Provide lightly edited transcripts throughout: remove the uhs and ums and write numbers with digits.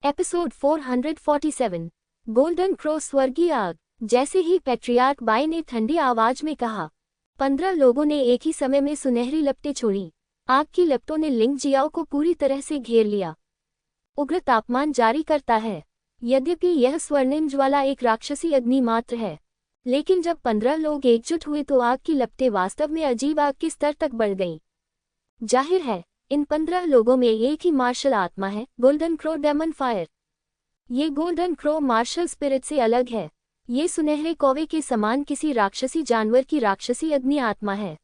Episode 447 golden crow स्वर्गीय आग। जैसे ही पैट्रियार्क बाई ने ठंडी आवाज में कहा, 15 लोगों ने एक ही समय में सुनहरी लपटें छोड़ी। आग की लपटों ने लिंग जियाओ को पूरी तरह से घेर लिया। उग्र तापमान जारी करता है। यद्यपि यह स्वर्णिम ज्वाला एक राक्षसी अग्नि मात्र है, लेकिन जब 15 लोग एकजुट हुए तो आग की लपटें वास्तव में अजीब आग के स्तर तक बढ़ गईं। जाहिर है, इन 15 लोगों में एक ही मार्शल आत्मा है, गोल्डन क्रो डेमन फायर। ये गोल्डन क्रो मार्शल स्पिरिट से अलग है। ये सुनहरे कौवे के समान किसी राक्षसी जानवर की राक्षसी अग्नि आत्मा है।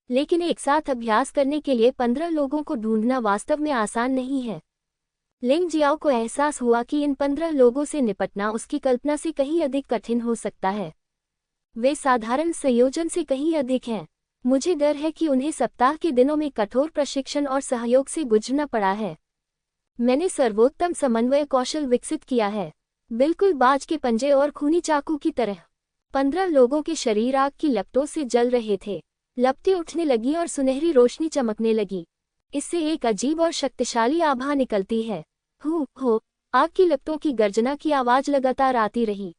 लेकिन एक साथ अभ्यास करने के लिए 15 लोगों को ढूंढना वास्तव में आसान नहीं है। लिंग जियाओ को एहसास हुआ कि इन 15 लोगों से निपटना उसकी कल्पना से कहीं अधिक कठिन हो सकता है। वे साधारण संयोजन से कहीं अधिक हैं। मुझे डर है कि उन्हें सप्ताह के दिनों में कठोर प्रशिक्षण और सहयोग से गुजरना पड़ा है। मैंने सर्वोत्तम समन्वय कौशल विकसित किया है, बिल्कुल बाज के पंजे और खूनी चाकू की तरह। 15 लोगों के शरीर आग की लपटों से जल रहे थे। लपटें उठने लगी और सुनहरी रोशनी चमकने लगी। इससे एक अजीब और शक्तिशाली आभा निकलती है। हो, आग की लपटों की गर्जना की आवाज लगातार आती रही।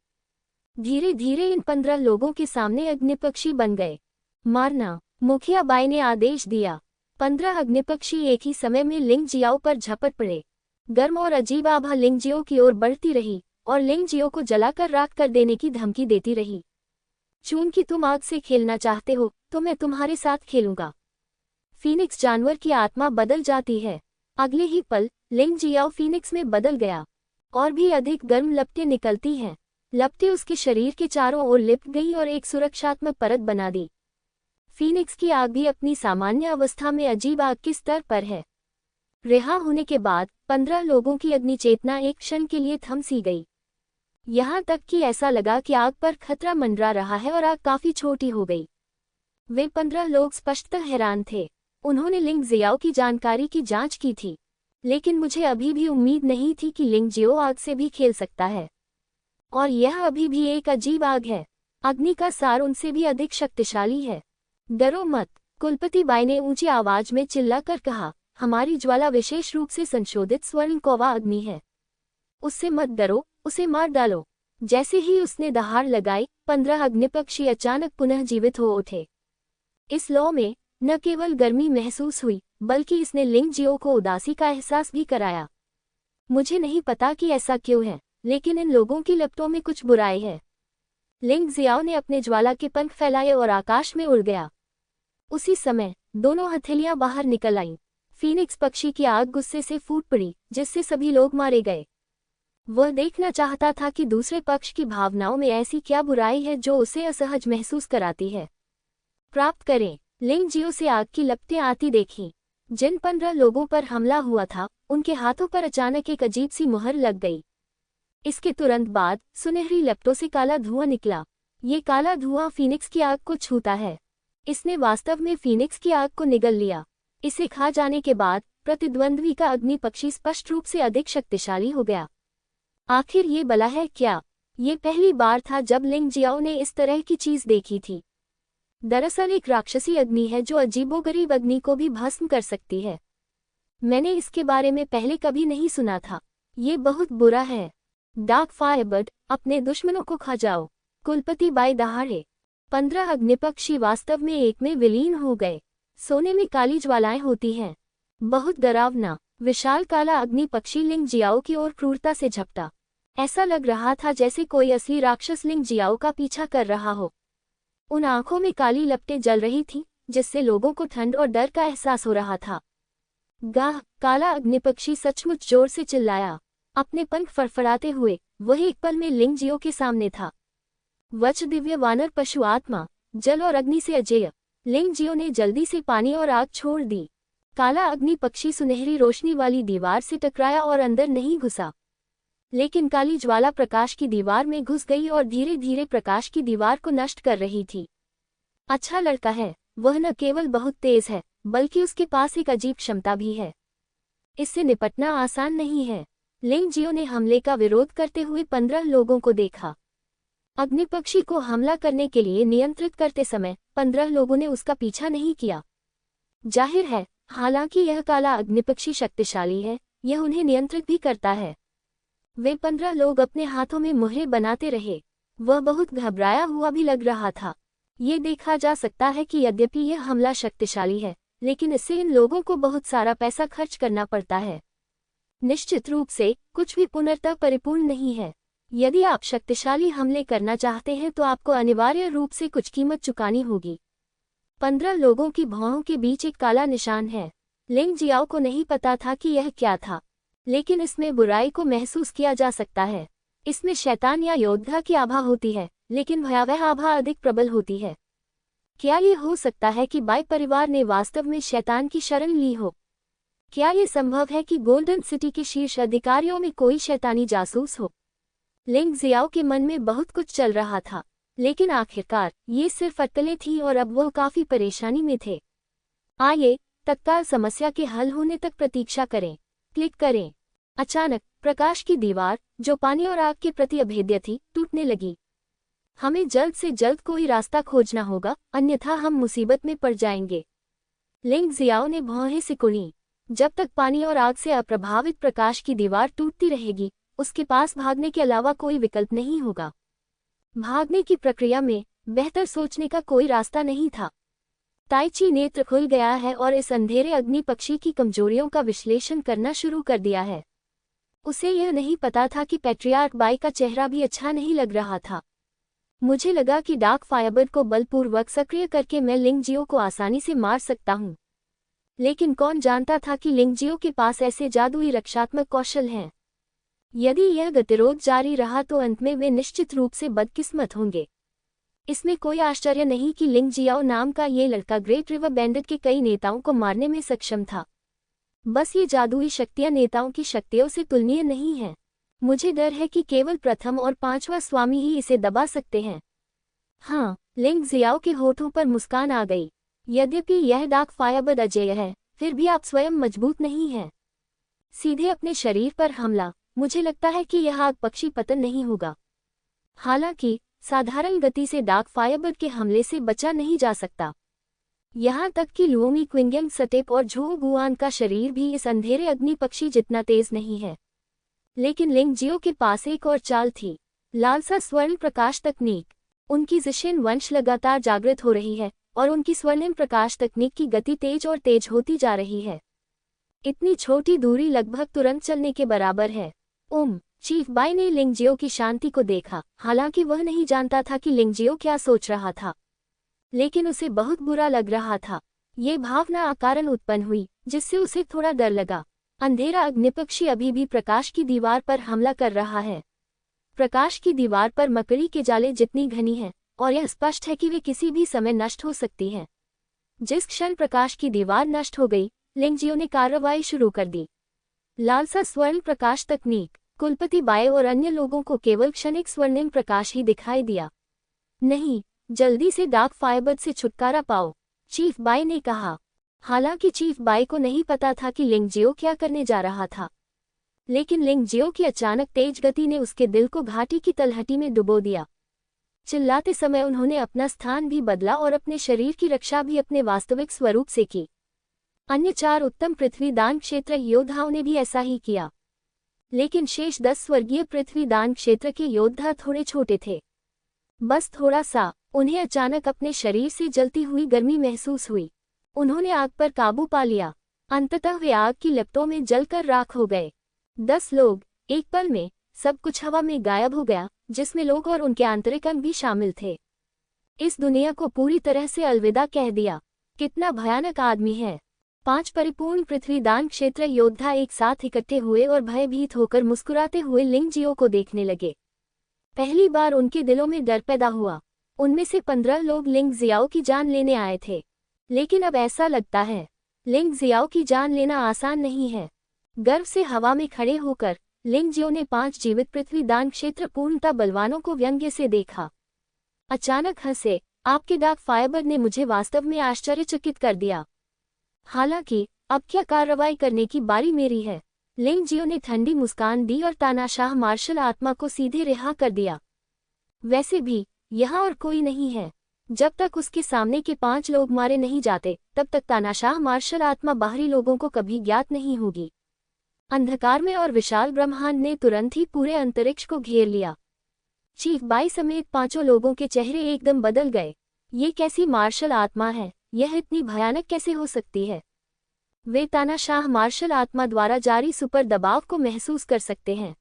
धीरे धीरे इन 15 लोगों के सामने अग्निपक्षी बन गए। मारना, मुखिया बाई ने आदेश दिया। 15 अग्निपक्षी एक ही समय में लिंग जियाओ पर झपट पड़े। गर्म और अजीब आभा लिंग जियो की ओर बढ़ती रही और लिंग जियो को जलाकर राख कर देने की धमकी देती रही। चूंकि तुम आग से खेलना चाहते हो, तो मैं तुम्हारे साथ खेलूंगा। फीनिक्स जानवर की आत्मा बदल जाती है। अगले ही पल लिंग जियाओ फीनिक्स में बदल गया। और भी अधिक गर्म लपटें निकलती हैं। लपटें उसके शरीर के चारों ओर लिपट गई और एक सुरक्षात्मक परत बना दी। फीनिक्स की आग भी अपनी सामान्य अवस्था में अजीब आग के स्तर पर है। रिहा होने के बाद 15 लोगों की अग्नि चेतना एक क्षण के लिए थम सी गई। यहाँ तक कि ऐसा लगा कि आग पर खतरा मंडरा रहा है और आग काफी छोटी हो गई। वे 15 लोग स्पष्टतः हैरान थे। उन्होंने लिंग जियाओ की जानकारी की जांच की थी, लेकिन मुझे अभी भी उम्मीद नहीं थी कि लिंग जियो आग से भी खेल सकता है। और यह अभी भी एक अजीब आग है। अग्नि का सार उनसे भी अधिक शक्तिशाली है। डरो मत, कुलपति बाई ने ऊंची आवाज में चिल्लाकर कहा। हमारी ज्वाला विशेष रूप से संशोधित स्वर्ण कौवा अग्नि है। उससे मत डरो, उसे मार डालो। जैसे ही उसने दहाड़ लगाई, 15 अग्निपक्षी अचानक पुनः जीवित हो उठे। इस लौ में न केवल गर्मी महसूस हुई, बल्कि इसने लिंग जियो को उदासी का एहसास भी कराया। मुझे नहीं पता कि ऐसा क्यों है, लेकिन इन लोगों की लपटों में कुछ बुराई है। लिंग जियाओ ने अपने ज्वाला के पंख फैलाए और आकाश में उड़ गया। उसी समय दोनों हथेलियां बाहर निकल आईं। फीनिक्स पक्षी की आग गुस्से से फूट पड़ी, जिससे सभी लोग मारे गए। वह देखना चाहता था कि दूसरे पक्ष की भावनाओं में ऐसी क्या बुराई है जो उसे असहज महसूस कराती है। प्राप्त करें। लिंग जियो से आग की लपटें आती देखीं। जिन 15 लोगों पर हमला हुआ था, उनके हाथों पर अचानक एक अजीब सी मुहर लग गई। इसके तुरंत बाद सुनहरी लपटों से काला धुआं निकला। ये काला धुआं फीनिक्स की आग को छूता है। इसने वास्तव में फीनिक्स की आग को निगल लिया। इसे खा जाने के बाद प्रतिद्वंद्वी का अग्नि पक्षी स्पष्ट रूप से अधिक शक्तिशाली हो गया। आखिर ये बला है क्या? ये पहली बार था जब लिंग जियाओ ने इस तरह की चीज देखी थी। दरअसल एक राक्षसी अग्नि है जो अजीबोगरीब अग्नि को भी भस्म कर सकती है। मैंने इसके बारे में पहले कभी नहीं सुना था। ये बहुत बुरा है। डार्क फायरबर्ड, अपने दुश्मनों को खा जाओ। कुलपति बाई दहाड़े। 15 अग्निपक्षी वास्तव में एक में विलीन हो गए। सोने में काली ज्वालाएं होती हैं। बहुत डरावना, विशाल काला अग्नि पक्षी लिंग जियाओ की ओर क्रूरता से झपटा। ऐसा लग रहा था जैसे कोई असली राक्षस लिंग जियाओ का पीछा कर रहा हो। उन आंखों में काली लपटें जल रही थीं, जिससे लोगों को ठंड और डर का एहसास हो रहा था। गाह, काला अग्निपक्षी सचमुच जोर से चिल्लाया। अपने पंख फड़फड़ाते हुए वह एक पल में लिंग जियो के सामने था। वच दिव्य वानर पशु आत्मा, जल और अग्नि से अजेय। लिंग जियो ने जल्दी से पानी और आग छोड़ दी। काला अग्नि पक्षी सुनहरी रोशनी वाली दीवार से टकराया और अंदर नहीं घुसा, लेकिन काली ज्वाला प्रकाश की दीवार में घुस गई और धीरे धीरे प्रकाश की दीवार को नष्ट कर रही थी। अच्छा लड़का है। वह न केवल बहुत तेज है, बल्कि उसके पास एक अजीब क्षमता भी है। इससे निपटना आसान नहीं है। लिंग जियो ने हमले का विरोध करते हुए 15 लोगों को देखा। अग्निपक्षी को हमला करने के लिए नियंत्रित करते समय 15 लोगों ने उसका पीछा नहीं किया। जाहिर है, हालांकि यह काला अग्निपक्षी शक्तिशाली है, यह उन्हें नियंत्रित भी करता है। वे 15 लोग अपने हाथों में मुहरें बनाते रहे। वह बहुत घबराया हुआ भी लग रहा था। ये देखा जा सकता है कि यद्यपि यह हमला शक्तिशाली है, लेकिन इससे इन लोगों को बहुत सारा पैसा खर्च करना पड़ता है। निश्चित रूप से कुछ भी पूर्णतः परिपूर्ण नहीं है। यदि आप शक्तिशाली हमले करना चाहते हैं तो आपको अनिवार्य रूप से कुछ कीमत चुकानी होगी। 15 लोगों की भौहों के बीच एक काला निशान है। लिंग जियाओ को नहीं पता था कि यह क्या था, लेकिन इसमें बुराई को महसूस किया जा सकता है। इसमें शैतान या योद्धा की आभा होती है, लेकिन भयावह आभा अधिक प्रबल होती है। क्या ये हो सकता है कि बाई परिवार ने वास्तव में शैतान की शरण ली हो? क्या ये संभव है कि गोल्डन सिटी के शीर्ष अधिकारियों में कोई शैतानी जासूस हो? लिंग जियाओ के मन में बहुत कुछ चल रहा था, लेकिन आखिरकार ये सिर्फ अटकलें थीं और अब वह काफी परेशानी में थे। आइए तत्काल समस्या के हल होने तक प्रतीक्षा करें। क्लिक करें। अचानक प्रकाश की दीवार, जो पानी और आग के प्रति अभेद्य थी, टूटने लगी। हमें जल्द से जल्द कोई रास्ता खोजना होगा, अन्यथा हम मुसीबत में पड़ जाएंगे। लिंग जियाओ ने भौहें सिकुड़ी। जब तक पानी और आग से अप्रभावित प्रकाश की दीवार टूटती रहेगी, उसके पास भागने के अलावा कोई विकल्प नहीं होगा। भागने की प्रक्रिया में बेहतर सोचने का कोई रास्ता नहीं था। ताइची नेत्र खुल गया है और इस अंधेरे अग्नि पक्षी की कमजोरियों का विश्लेषण करना शुरू कर दिया है। उसे यह नहीं पता था कि पैट्रियार्क बाई का चेहरा भी अच्छा नहीं लग रहा था। मुझे लगा कि डार्क फायरबर्ड को बलपूर्वक सक्रिय करके मैं लिंगजियो को आसानी से मार सकता हूँ, लेकिन कौन जानता था कि लिंगजियो के पास ऐसे जादुई रक्षात्मक कौशल हैं। यदि यह गतिरोध जारी रहा तो अंत में वे निश्चित रूप से बदकिस्मत होंगे। इसमें कोई आश्चर्य नहीं कि लिंग जियाओ नाम का ये लड़का ग्रेट रिवर बैंडिट के कई नेताओं को मारने में सक्षम था। बस ये जादुई शक्तियां नेताओं की शक्तियों से तुलनीय नहीं हैं। मुझे डर है कि केवल प्रथम और पांचवा स्वामी ही इसे दबा सकते हैं। हाँ, लिंग जियाओ के होठों पर मुस्कान आ गई। यद्यपि यह डार्क फायरबर्ड अजेय है, फिर भी आप स्वयं मजबूत नहीं हैं। सीधे अपने शरीर पर हमला। मुझे लगता है कि यह आग पक्षी पतन नहीं होगा। हालांकि साधारण गति से डार्क फायरबर्ड के हमले से बचा नहीं जा सकता। यहाँ तक कि लुओमी क्विंगेंग सटेप और झो गुआन का शरीर भी इस अंधेरे अग्नि पक्षी जितना तेज नहीं है। लेकिन लिंग जियो के पास एक और चाल थी, लालसा स्वर्ण प्रकाश तकनीक। उनकी जिशेन वंश लगातार जागृत हो रही है और उनकी स्वर्णिम प्रकाश तकनीक की गति तेज और तेज होती जा रही है। इतनी छोटी दूरी लगभग तुरंत चलने के बराबर है। चीफ बाई ने लिंगजियो की शांति को देखा। हालांकि वह नहीं जानता था कि लिंगजियो क्या सोच रहा था, लेकिन उसे बहुत बुरा लग रहा था। ये भावना अकारण उत्पन्न हुई, जिससे उसे थोड़ा डर लगा। अंधेरा अग्निपक्षी अभी भी प्रकाश की दीवार पर हमला कर रहा है। प्रकाश की दीवार पर मकड़ी के जाले जितनी घनी है, और यह स्पष्ट है कि वे किसी भी समय नष्ट हो सकती है। जिस क्षण प्रकाश की दीवार नष्ट हो गई, लिंगजियो ने कार्रवाई शुरू कर दी। लालसा स्वर्ण प्रकाश तकनीक। कुलपति बाय और अन्य लोगों को केवल क्षणिक स्वर्णिम प्रकाश ही दिखाई दिया। नहीं, जल्दी से डार्क फायरबर्ड से छुटकारा पाओ, चीफ बाय ने कहा। हालांकि चीफ बाय को नहीं पता था कि लिंगजियो क्या करने जा रहा था, लेकिन लिंगजियो की अचानक तेज गति ने उसके दिल को घाटी की तलहटी में डुबो दिया। चिल्लाते समय उन्होंने अपना स्थान भी बदला और अपने शरीर की रक्षा भी अपने वास्तविक स्वरूप से की। अन्य 4 उत्तम पृथ्वी दान क्षेत्र योद्धाओं ने भी ऐसा ही किया, लेकिन शेष 10 स्वर्गीय पृथ्वी दान क्षेत्र के योद्धा थोड़े छोटे थे। बस थोड़ा सा। उन्हें अचानक अपने शरीर से जलती हुई गर्मी महसूस हुई। उन्होंने आग पर काबू पा लिया। अंततः वे आग की लपटों में जलकर राख हो गए। 10 लोग, एक पल में सब कुछ हवा में गायब हो गया, जिसमें लोग और उनके आंतरिक अंग भी शामिल थे। इस दुनिया को पूरी तरह से अलविदा कह दिया। कितना भयानक आदमी है। 5 परिपूर्ण पृथ्वी दान क्षेत्र योद्धा एक साथ इकट्ठे हुए और भयभीत होकर मुस्कुराते हुए लिंगजियो को देखने लगे। पहली बार उनके दिलों में डर पैदा हुआ। उनमें से 15 लोग लिंग जियाओ की जान लेने आए थे, लेकिन अब ऐसा लगता है लिंग जियाओ की जान लेना आसान नहीं है। गर्व से हवा में खड़े होकर लिंगजियो ने 5 जीवित पृथ्वी दान क्षेत्र पूर्णता बलवानों को व्यंग्य से देखा। अचानक हंसे, आपके डार्क फायरबर्ड ने मुझे वास्तव में आश्चर्यचकित कर दिया। हालांकि अब क्या कार्रवाई करने की बारी मेरी है। लिंगजियो ने ठंडी मुस्कान दी और तानाशाह मार्शल आत्मा को सीधे रिहा कर दिया। वैसे भी यहाँ और कोई नहीं है। जब तक उसके सामने के 5 लोग मारे नहीं जाते, तब तक तानाशाह मार्शल आत्मा बाहरी लोगों को कभी ज्ञात नहीं होगी। अंधकार में और विशाल ब्रह्मांड ने तुरंत ही पूरे अंतरिक्ष को घेर लिया। चीफ बाई समेत 5 लोगों के चेहरे एकदम बदल गए। ये कैसी मार्शल आत्मा है? यह इतनी भयानक कैसे हो सकती है? वे तानाशाह मार्शल आत्मा द्वारा जारी सुपर दबाव को महसूस कर सकते हैं,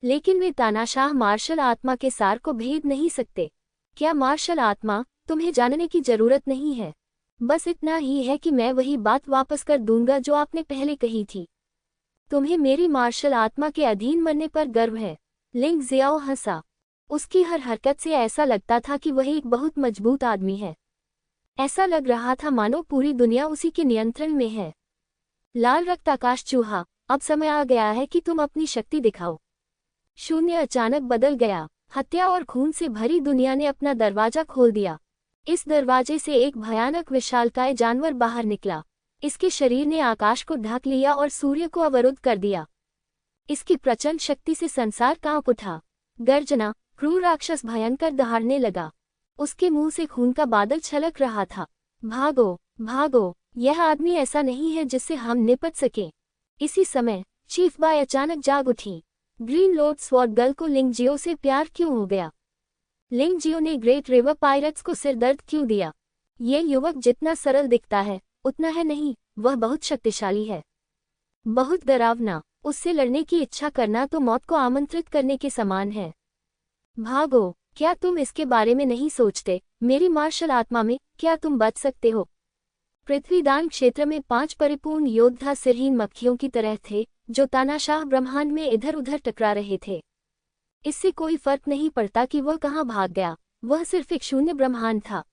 लेकिन वे तानाशाह मार्शल आत्मा के सार को भेद नहीं सकते। क्या मार्शल आत्मा, तुम्हें जानने की जरूरत नहीं है। बस इतना ही है कि मैं वही बात वापस कर दूंगा जो आपने पहले कही थी। तुम्हें मेरी मार्शल आत्मा के अधीन मरने पर गर्व है। लिंग जियाओ हंसा। उसकी हर हरकत से ऐसा लगता था कि वह एक बहुत मजबूत आदमी है। ऐसा लग रहा था मानो पूरी दुनिया उसी के नियंत्रण में है। लाल रक्त आकाश चूहा, अब समय आ गया है कि तुम अपनी शक्ति दिखाओ। शून्य अचानक बदल गया। हत्या और खून से भरी दुनिया ने अपना दरवाजा खोल दिया। इस दरवाजे से एक भयानक विशालकाय जानवर बाहर निकला। इसके शरीर ने आकाश को ढक लिया और सूर्य को अवरुद्ध कर दिया। इसकी प्रचंड शक्ति से संसार कांप उठा। गर्जना, क्रूर राक्षस भयंकर दहाड़ने लगा। उसके मुंह से खून का बादल छलक रहा था। भागो, भागो, यह आदमी ऐसा नहीं है जिससे हम निपट सके। इसी समय चीफ बाय अचानक जाग उठी। ग्रीन लॉर्ड स्वॉर्ड गर्ल को लिंगजियो से प्यार क्यों हो गया? लिंगजियो ने ग्रेट रिवर पायरेट्स को सिरदर्द क्यों दिया? ये युवक जितना सरल दिखता है उतना है नहीं, वह बहुत शक्तिशाली है, बहुत डरावना। उससे लड़ने की इच्छा करना तो मौत को आमंत्रित करने के समान है। भागो, क्या तुम इसके बारे में नहीं सोचते? मेरी मार्शल आत्मा में क्या तुम बच सकते हो? पृथ्वीदान क्षेत्र में 5 परिपूर्ण योद्धा सिरहीन मक्खियों की तरह थे जो तानाशाह ब्रह्मांड में इधर उधर टकरा रहे थे। इससे कोई फर्क नहीं पड़ता कि वह कहाँ भाग गया, वह सिर्फ एक शून्य ब्रह्मांड था।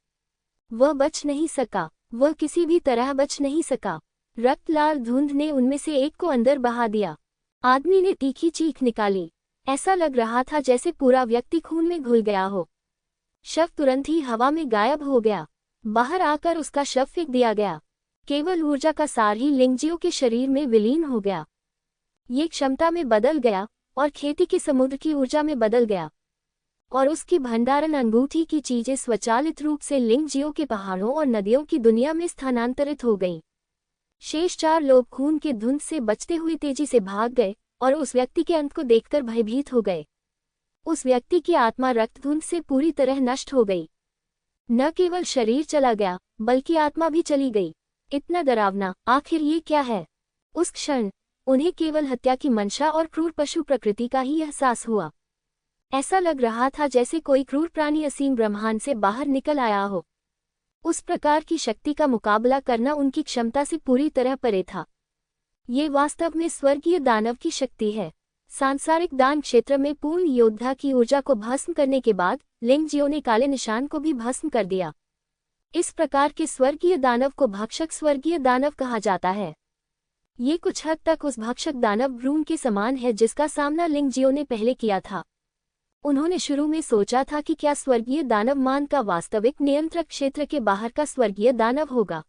वह बच नहीं सका, वह किसी भी तरह बच नहीं सका। रक्त लाल धुंध ने उनमें से एक को अंदर बहा दिया। आदमी ने तीखी चीख निकाली। ऐसा लग रहा था जैसे पूरा व्यक्ति खून में घुल गया हो। शव तुरंत ही हवा में गायब हो गया। बाहर आकर उसका शव फेंक दिया गया। केवल ऊर्जा का सार ही लिंगजियो के शरीर में विलीन हो गया। ये क्षमता में बदल गया और खेती के समुद्र की ऊर्जा में बदल गया, और उसकी भंडारण अंगूठी की चीजें स्वचालित रूप से लिंगजियो के पहाड़ों और नदियों की दुनिया में स्थानांतरित हो गईं। शेष 4 लोग खून के धुंध से बचते हुए तेजी से भाग गए और उस व्यक्ति के अंत को देखकर भयभीत हो गए। उस व्यक्ति की आत्मा रक्तधुंध से पूरी तरह नष्ट हो गई। न केवल शरीर चला गया बल्कि आत्मा भी चली गई। इतना डरावना, आखिर ये क्या है? उस क्षण उन्हें केवल हत्या की मंशा और क्रूर पशु प्रकृति का ही एहसास हुआ। ऐसा लग रहा था जैसे कोई क्रूर प्राणी असीम ब्रह्मांड से बाहर निकल आया हो। उस प्रकार की शक्ति का मुकाबला करना उनकी क्षमता से पूरी तरह परे था। ये वास्तव में स्वर्गीय दानव की शक्ति है। सांसारिक दान क्षेत्र में पूर्ण योद्धा की ऊर्जा को भस्म करने के बाद लिंगजियो ने काले निशान को भी भस्म कर दिया। इस प्रकार के स्वर्गीय दानव को भक्षक स्वर्गीय दानव कहा जाता है। ये कुछ हद तक उस भक्षक दानव ब्रून के समान है जिसका सामना लिंगजियो ने पहले किया था। उन्होंने शुरू में सोचा था कि क्या स्वर्गीय दानव मान का वास्तविक नियंत्रक क्षेत्र के बाहर का स्वर्गीय दानव होगा।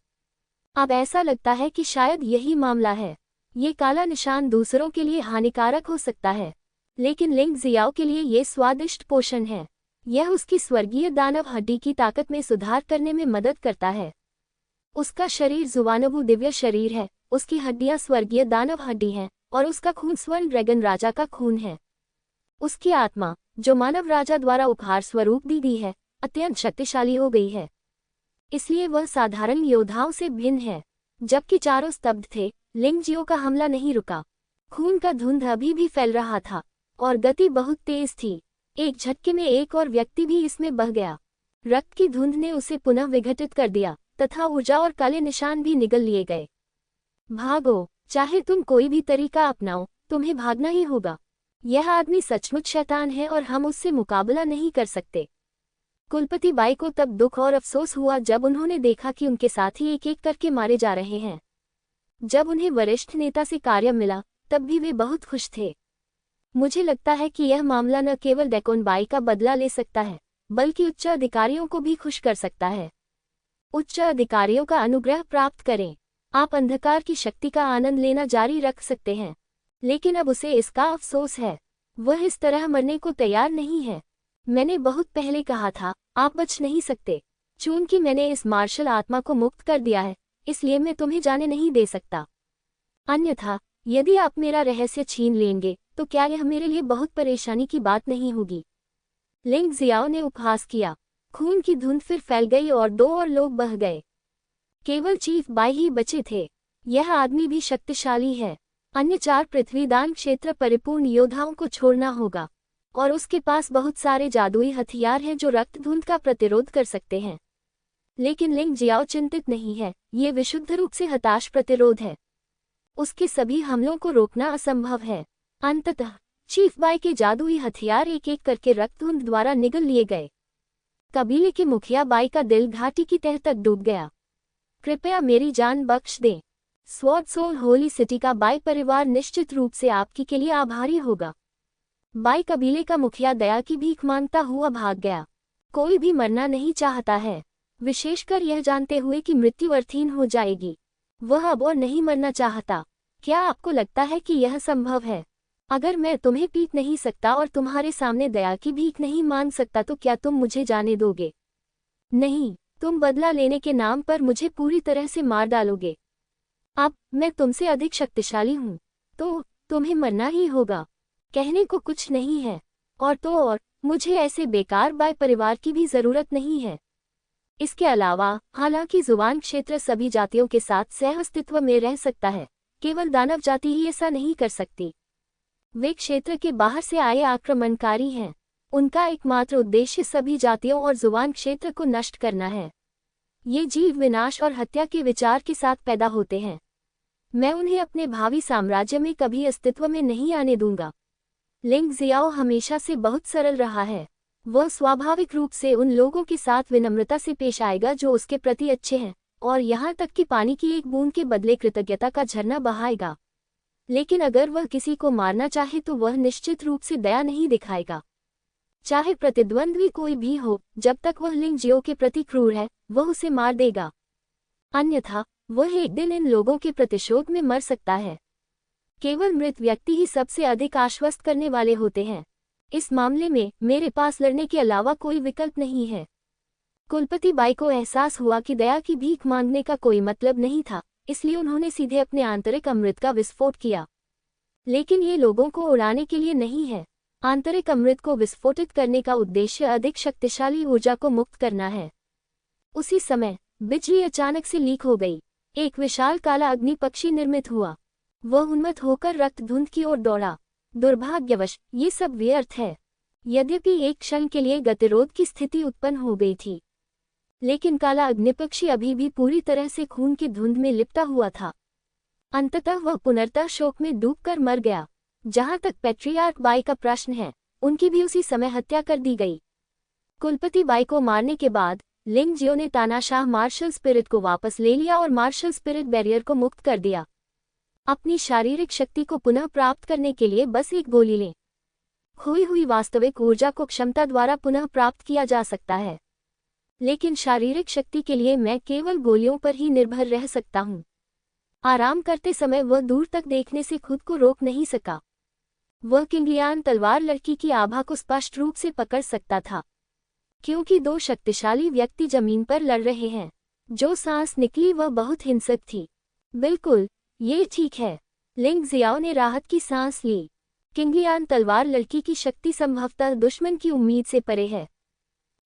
अब ऐसा लगता है कि शायद यही मामला है। ये काला निशान दूसरों के लिए हानिकारक हो सकता है, लेकिन लिंग जियाओ के लिए ये स्वादिष्ट पोषण है। यह उसकी स्वर्गीय दानव हड्डी की ताकत में सुधार करने में मदद करता है। उसका शरीर जुवानबु दिव्य शरीर है, उसकी हड्डियां स्वर्गीय दानव हड्डी हैं, और उसका खून स्वर्ण ड्रैगन राजा का खून है। उसकी आत्मा, जो मानव राजा द्वारा उपहार स्वरूप दी गई है, अत्यंत शक्तिशाली हो गई है। इसलिए वह साधारण योद्धाओं से भिन्न है। जबकि चारों स्तब्ध थे, लिंगजियो का हमला नहीं रुका। खून का धुंध अभी भी फैल रहा था और गति बहुत तेज थी। एक झटके में एक और व्यक्ति भी इसमें बह गया। रक्त की धुंध ने उसे पुनः विघटित कर दिया तथा ऊर्जा और काले निशान भी निगल लिए गए। भागो, चाहे तुम कोई भी तरीका अपनाओ, तुम्हें भागना ही होगा। यह आदमी सचमुच शैतान है और हम उससे मुकाबला नहीं कर सकते। कुलपति बाई को तब दुख और अफसोस हुआ जब उन्होंने देखा कि उनके साथी एक एक करके मारे जा रहे हैं। जब उन्हें वरिष्ठ नेता से कार्य मिला तब भी वे बहुत खुश थे। मुझे लगता है कि यह मामला न केवल डेकोन बाई का बदला ले सकता है बल्कि उच्च अधिकारियों को भी खुश कर सकता है। उच्च अधिकारियों का अनुग्रह प्राप्त करें। आप अंधकार की शक्ति का आनंद लेना जारी रख सकते हैं, लेकिन अब उसे इसका अफसोस है। वह इस तरह मरने को तैयार नहीं है। मैंने बहुत पहले कहा था, आप बच नहीं सकते। चूंकि मैंने इस मार्शल आत्मा को मुक्त कर दिया है, इसलिए मैं तुम्हें जाने नहीं दे सकता। अन्यथा यदि आप मेरा रहस्य छीन लेंगे तो क्या यह मेरे लिए बहुत परेशानी की बात नहीं होगी? लिंग जियाओ ने उपहास किया। खून की धुंध फिर फैल गई और 2 और लोग बह गए। केवल चीफ बाई ही बचे थे। यह आदमी भी शक्तिशाली है। अन्य 4 पृथ्वीदान क्षेत्र परिपूर्ण योद्धाओं को छोड़ना होगा और उसके पास बहुत सारे जादुई हथियार हैं जो रक्त धुंध का प्रतिरोध कर सकते हैं। लेकिन लिंग जियाओ चिंतित नहीं है। ये विशुद्ध रूप से हताश प्रतिरोध है। उसके सभी हमलों को रोकना असंभव है। अंततः चीफ बाई के जादुई हथियार एक एक करके रक्तधुंध द्वारा निगल लिए गए। कबीले के मुखिया बाई का दिल घाटी की तह तक डूब गया। कृपया मेरी जान बख्श दें। स्वॉर्ड सोल होली सिटी का बाई परिवार निश्चित रूप से आपकी के लिए आभारी होगा। बाई कबीले का मुखिया दया की भीख मांगता हुआ भाग गया। कोई भी मरना नहीं चाहता है, विशेषकर यह जानते हुए कि मृत्यु अर्थहीन हो जाएगी। वह अब और नहीं मरना चाहता। क्या आपको लगता है कि यह संभव है? अगर मैं तुम्हें पीट नहीं सकता और तुम्हारे सामने दया की भीख नहीं मांग सकता तो क्या तुम मुझे जाने दोगे? नहीं, तुम बदला लेने के नाम पर मुझे पूरी तरह से मार डालोगे। अब मैं तुमसे अधिक शक्तिशाली हूँ, तो तुम्हें मरना ही होगा। कहने को कुछ नहीं है। और मुझे ऐसे बेकार बाई परिवार की भी जरूरत नहीं है। इसके अलावा हालांकि जुबान क्षेत्र सभी जातियों के साथ सह अस्तित्व में रह सकता है, केवल दानव जाति ही ऐसा नहीं कर सकती। वे क्षेत्र के बाहर से आए आक्रमणकारी हैं। उनका एकमात्र उद्देश्य सभी जातियों और जुबान क्षेत्र को नष्ट करना है। ये जीव विनाश और हत्या के विचार के साथ पैदा होते हैं। मैं उन्हें अपने भावी साम्राज्य में कभी अस्तित्व में नहीं आने दूंगा। लिंग जियाओ हमेशा से बहुत सरल रहा है। वह स्वाभाविक रूप से उन लोगों के साथ विनम्रता से पेश आएगा जो उसके प्रति अच्छे हैं, और यहाँ तक कि पानी की एक बूंद के बदले कृतज्ञता का झरना बहाएगा। लेकिन अगर वह किसी को मारना चाहे तो वह निश्चित रूप से दया नहीं दिखाएगा। चाहे प्रतिद्वंद्वी कोई भी हो, जब तक वह लिंग जियो के प्रति क्रूर है, वह उसे मार देगा। अन्यथा वह एक दिन इन लोगों के प्रतिशोध में मर सकता है। केवल मृत व्यक्ति ही सबसे अधिक आश्वस्त करने वाले होते हैं। इस मामले में मेरे पास लड़ने के अलावा कोई विकल्प नहीं है। कुलपति बाई को एहसास हुआ कि दया की भीख मांगने का कोई मतलब नहीं था, इसलिए उन्होंने सीधे अपने आंतरिक अमृत का विस्फोट किया। लेकिन ये लोगों को उड़ाने के लिए नहीं है। आंतरिक अमृत को विस्फोटित करने का उद्देश्य अधिक शक्तिशाली ऊर्जा को मुक्त करना है। उसी समय बिजली अचानक से लीक हो गई। एक विशाल काला अग्नि पक्षी निर्मित हुआ। वह उन्मत्त होकर रक्तधुंध की ओर दौड़ा। दुर्भाग्यवश ये सब व्यर्थ है। यद्यपि एक क्षण के लिए गतिरोध की स्थिति उत्पन्न हो गई थी, लेकिन काला अग्निपक्षी अभी भी पूरी तरह से खून की धुंध में लिपटा हुआ था। अंततः वह पुनर्तः शोक में डूबकर मर गया। जहां तक पैट्रियार्क बाई का प्रश्न है, उनकी भी उसी समय हत्या कर दी गई। कुलपति बाई को मारने के बाद लिंग जियो ने तानाशाह मार्शल स्पिरिट को वापस ले लिया और मार्शल स्पिरिट बैरियर को मुक्त कर दिया। अपनी शारीरिक शक्ति को पुनः प्राप्त करने के लिए बस एक गोली लें। खोई हुई वास्तविक ऊर्जा को क्षमता द्वारा पुनः प्राप्त किया जा सकता है, लेकिन शारीरिक शक्ति के लिए मैं केवल गोलियों पर ही निर्भर रह सकता हूँ। आराम करते समय वह दूर तक देखने से खुद को रोक नहीं सका। वह किंगलियान तलवार लड़की की आभा को स्पष्ट रूप से पकड़ सकता था, क्योंकि 2 शक्तिशाली व्यक्ति जमीन पर लड़ रहे हैं। जो सांस निकली वह बहुत हिंसक थी। बिल्कुल, ये ठीक है। लिंग जियाओ ने राहत की सांस ली। किंगलियान तलवार लड़की की शक्ति संभवतः दुश्मन की उम्मीद से परे है।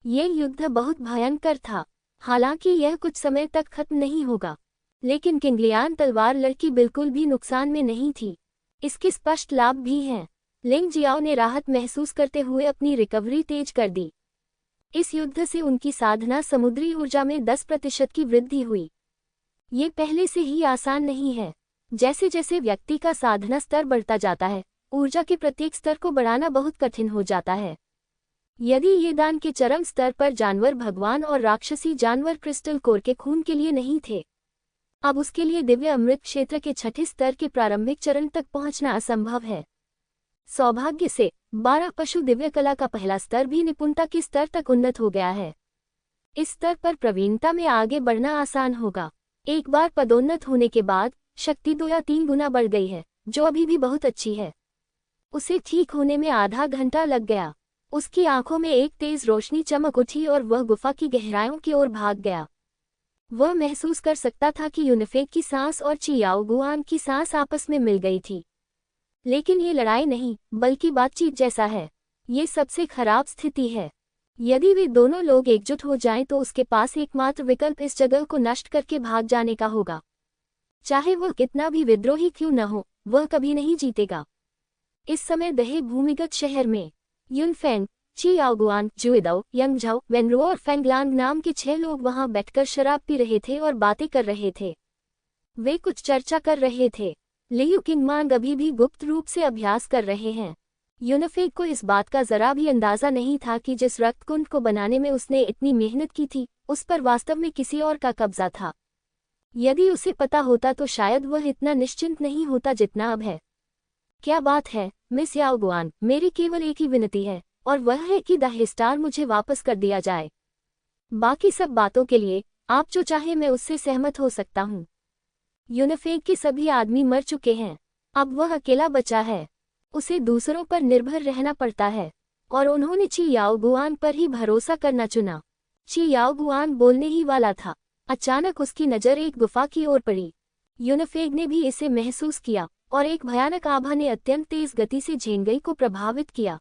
ये युद्ध बहुत भयंकर था। हालांकि यह कुछ समय तक खत्म नहीं होगा, लेकिन किंगलियान तलवार लड़की बिल्कुल भी नुकसान में नहीं थी। इसके स्पष्ट लाभ भी हैं। लिंग जियाओ ने राहत महसूस करते हुए अपनी रिकवरी तेज कर दी। इस युद्ध से उनकी साधना समुद्री ऊर्जा में 10% की वृद्धि हुई। ये पहले से ही आसान नहीं है। जैसे जैसे व्यक्ति का साधना स्तर बढ़ता जाता है, ऊर्जा के प्रत्येक स्तर को बढ़ाना बहुत कठिन हो जाता है। यदि ये दान के चरम स्तर पर जानवर भगवान और राक्षसी जानवर क्रिस्टल कोर के खून के लिए नहीं थे, अब उसके लिए दिव्य अमृत क्षेत्र के 6ठे स्तर के प्रारंभिक चरण तक पहुंचना असंभव है। सौभाग्य से 12 पशु दिव्य कला का पहला स्तर भी निपुणता के स्तर तक उन्नत हो गया है। इस स्तर पर प्रवीणता में आगे बढ़ना आसान होगा। एक बार पदोन्नत होने के बाद शक्ति 2 या 3 गुना बढ़ गई है, जो अभी भी बहुत अच्छी है। उसे ठीक होने में आधा घंटा लग गया। उसकी आंखों में एक तेज रोशनी चमक उठी और वह गुफा की गहराइयों की ओर भाग गया। वह महसूस कर सकता था कि यूनिफेक की सांस और चियाओ गुआन की सांस आपस में मिल गई थी। लेकिन ये लड़ाई नहीं, बल्कि बातचीत जैसा है। ये सबसे खराब स्थिति है। यदि वे दोनों लोग एकजुट हो जाएं तो उसके पास एकमात्र विकल्प इस जगह को नष्ट करके भाग जाने का होगा। चाहे वह कितना भी विद्रोही क्यों न हो, वह कभी नहीं जीतेगा। इस समय दहे भूमिगत शहर में युनफेंग, चियाओगुआन, जुएदाओ, यंगझाओ, वेनरो और फेंगलांग नाम के 6 लोग वहां बैठकर शराब पी रहे थे और बातें कर रहे थे। वे कुछ चर्चा कर रहे थे। लियू किंगमांग अभी भी गुप्त रूप से अभ्यास कर रहे हैं। यूनिफेक को इस बात का जरा भी अंदाजा नहीं था कि जिस रक्तकुंड को बनाने में उसने इतनी मेहनत की थी, उस पर वास्तव में किसी और का कब्जा था। यदि उसे पता होता तो शायद वह इतना निश्चिंत नहीं होता जितना अब है। क्या बात है, मिस याओगुआन, मेरी केवल एक ही विनती है, और वह है कि द स्टार मुझे वापस कर दिया जाए। बाकी सब बातों के लिए आप जो चाहे मैं उससे सहमत हो सकता हूँ। यूनिफेक के सभी आदमी मर चुके हैं। अब वह अकेला बचा है। उसे दूसरों पर निर्भर रहना पड़ता है, और उन्होंने चियाओगुआन पर ही भरोसा करना चुना। चियाओगुआन बोलने ही वाला था। अचानक उसकी नज़र एक गुफा की ओर पड़ी। यूनिफेक ने भी इसे महसूस किया, और एक भयानक आभा ने अत्यंत तेज गति से झेंगई को प्रभावित किया।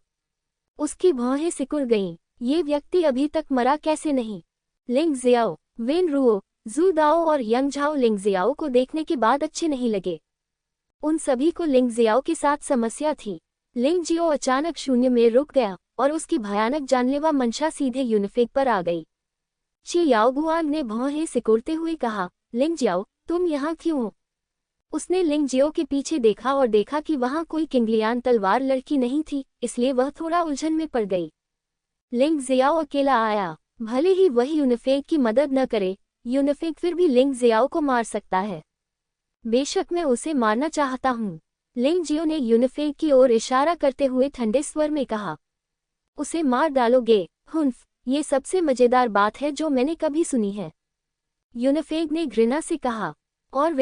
उसकी भौहें सिकुड़ गईं। ये व्यक्ति अभी तक मरा कैसे नहीं? लिंग जियाओ, वेन रुओ, जू दाओ और यंगझाओ लिंग जियाओ को देखने के बाद अच्छे नहीं लगे। उन सभी को लिंग जियाओ के साथ समस्या थी। लिंग जियो अचानक शून्य में रुक गया, और उसकी भयानक जानलेवा मंशा सीधे यूनिफेक पर आ गई। चियाओगुआन ने भौहें सिकुड़ते हुए कहा, लिंग जियाओ, तुम यहाँ क्यों हो? उसने लिंग जियो के पीछे देखा और देखा कि वहां कोई किंगलियान तलवार लड़की नहीं थी, इसलिए वह थोड़ा उलझन में पड़ गई। लिंग जियाओ अकेला आया। भले ही वह यूनिफेक की मदद न करे, यूनिफेक फिर भी लिंग जियाओ को मार सकता है। बेशक मैं उसे मारना चाहता हूँ। लिंग जियो ने यूनिफेक की ओर इशारा करते हुए ठंडे स्वर में कहा। उसे मार डालोगे? हुन्फ, ये सबसे मजेदार बात है जो मैंने कभी सुनी है। यूनिफेक ने घृणा से कहा। और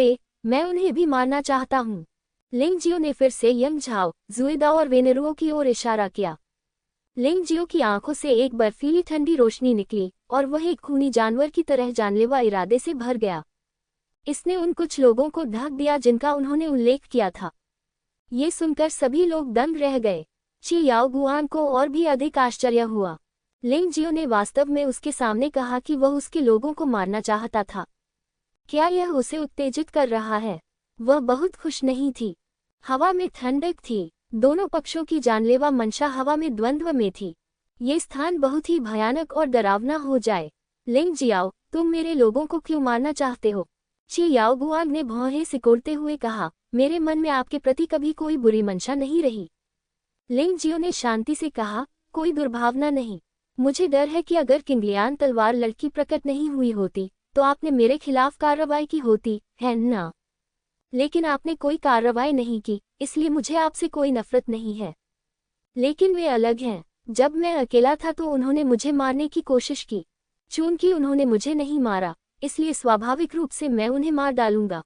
मैं उन्हें भी मारना चाहता हूँ। लिंग जियो ने फिर से यंगझाओ, जुएदाओ और वेनेरुओ की ओर इशारा किया। लिंग जियो की आंखों से एक बर्फीली ठंडी रोशनी निकली, और वह एक खूनी जानवर की तरह जानलेवा इरादे से भर गया। इसने उन कुछ लोगों को ढक दिया जिनका उन्होंने उल्लेख किया था। ये सुनकर सभी लोग दंग रह गए। चियाओगुआन को और भी अधिक आश्चर्य हुआ। लिंग जियो ने वास्तव में उसके सामने कहा कि वह उसके लोगों को मारना चाहता था। क्या यह उसे उत्तेजित कर रहा है? वह बहुत खुश नहीं थी। हवा में ठंडक थी। दोनों पक्षों की जानलेवा मंशा हवा में द्वंद्व में थी। ये स्थान बहुत ही भयानक और डरावना हो जाए। लिंग जियाओ, तुम मेरे लोगों को क्यों मारना चाहते हो? चियाओगुआन ने भौहें सिकोड़ते हुए कहा, मेरे मन में आपके प्रति कभी कोई बुरी मंशा नहीं रही। लिंग जियो ने शांति से कहा, कोई दुर्भावना नहीं। मुझे डर है कि अगर किंगलियान तलवार लड़की प्रकट नहीं हुई होती तो आपने मेरे खिलाफ कार्रवाई की होती, है ना? लेकिन आपने कोई कार्रवाई नहीं की, इसलिए मुझे आपसे कोई नफरत नहीं है। लेकिन वे अलग हैं। जब मैं अकेला था तो उन्होंने मुझे मारने की कोशिश की। चूंकि उन्होंने मुझे नहीं मारा, इसलिए स्वाभाविक रूप से मैं उन्हें मार डालूंगा।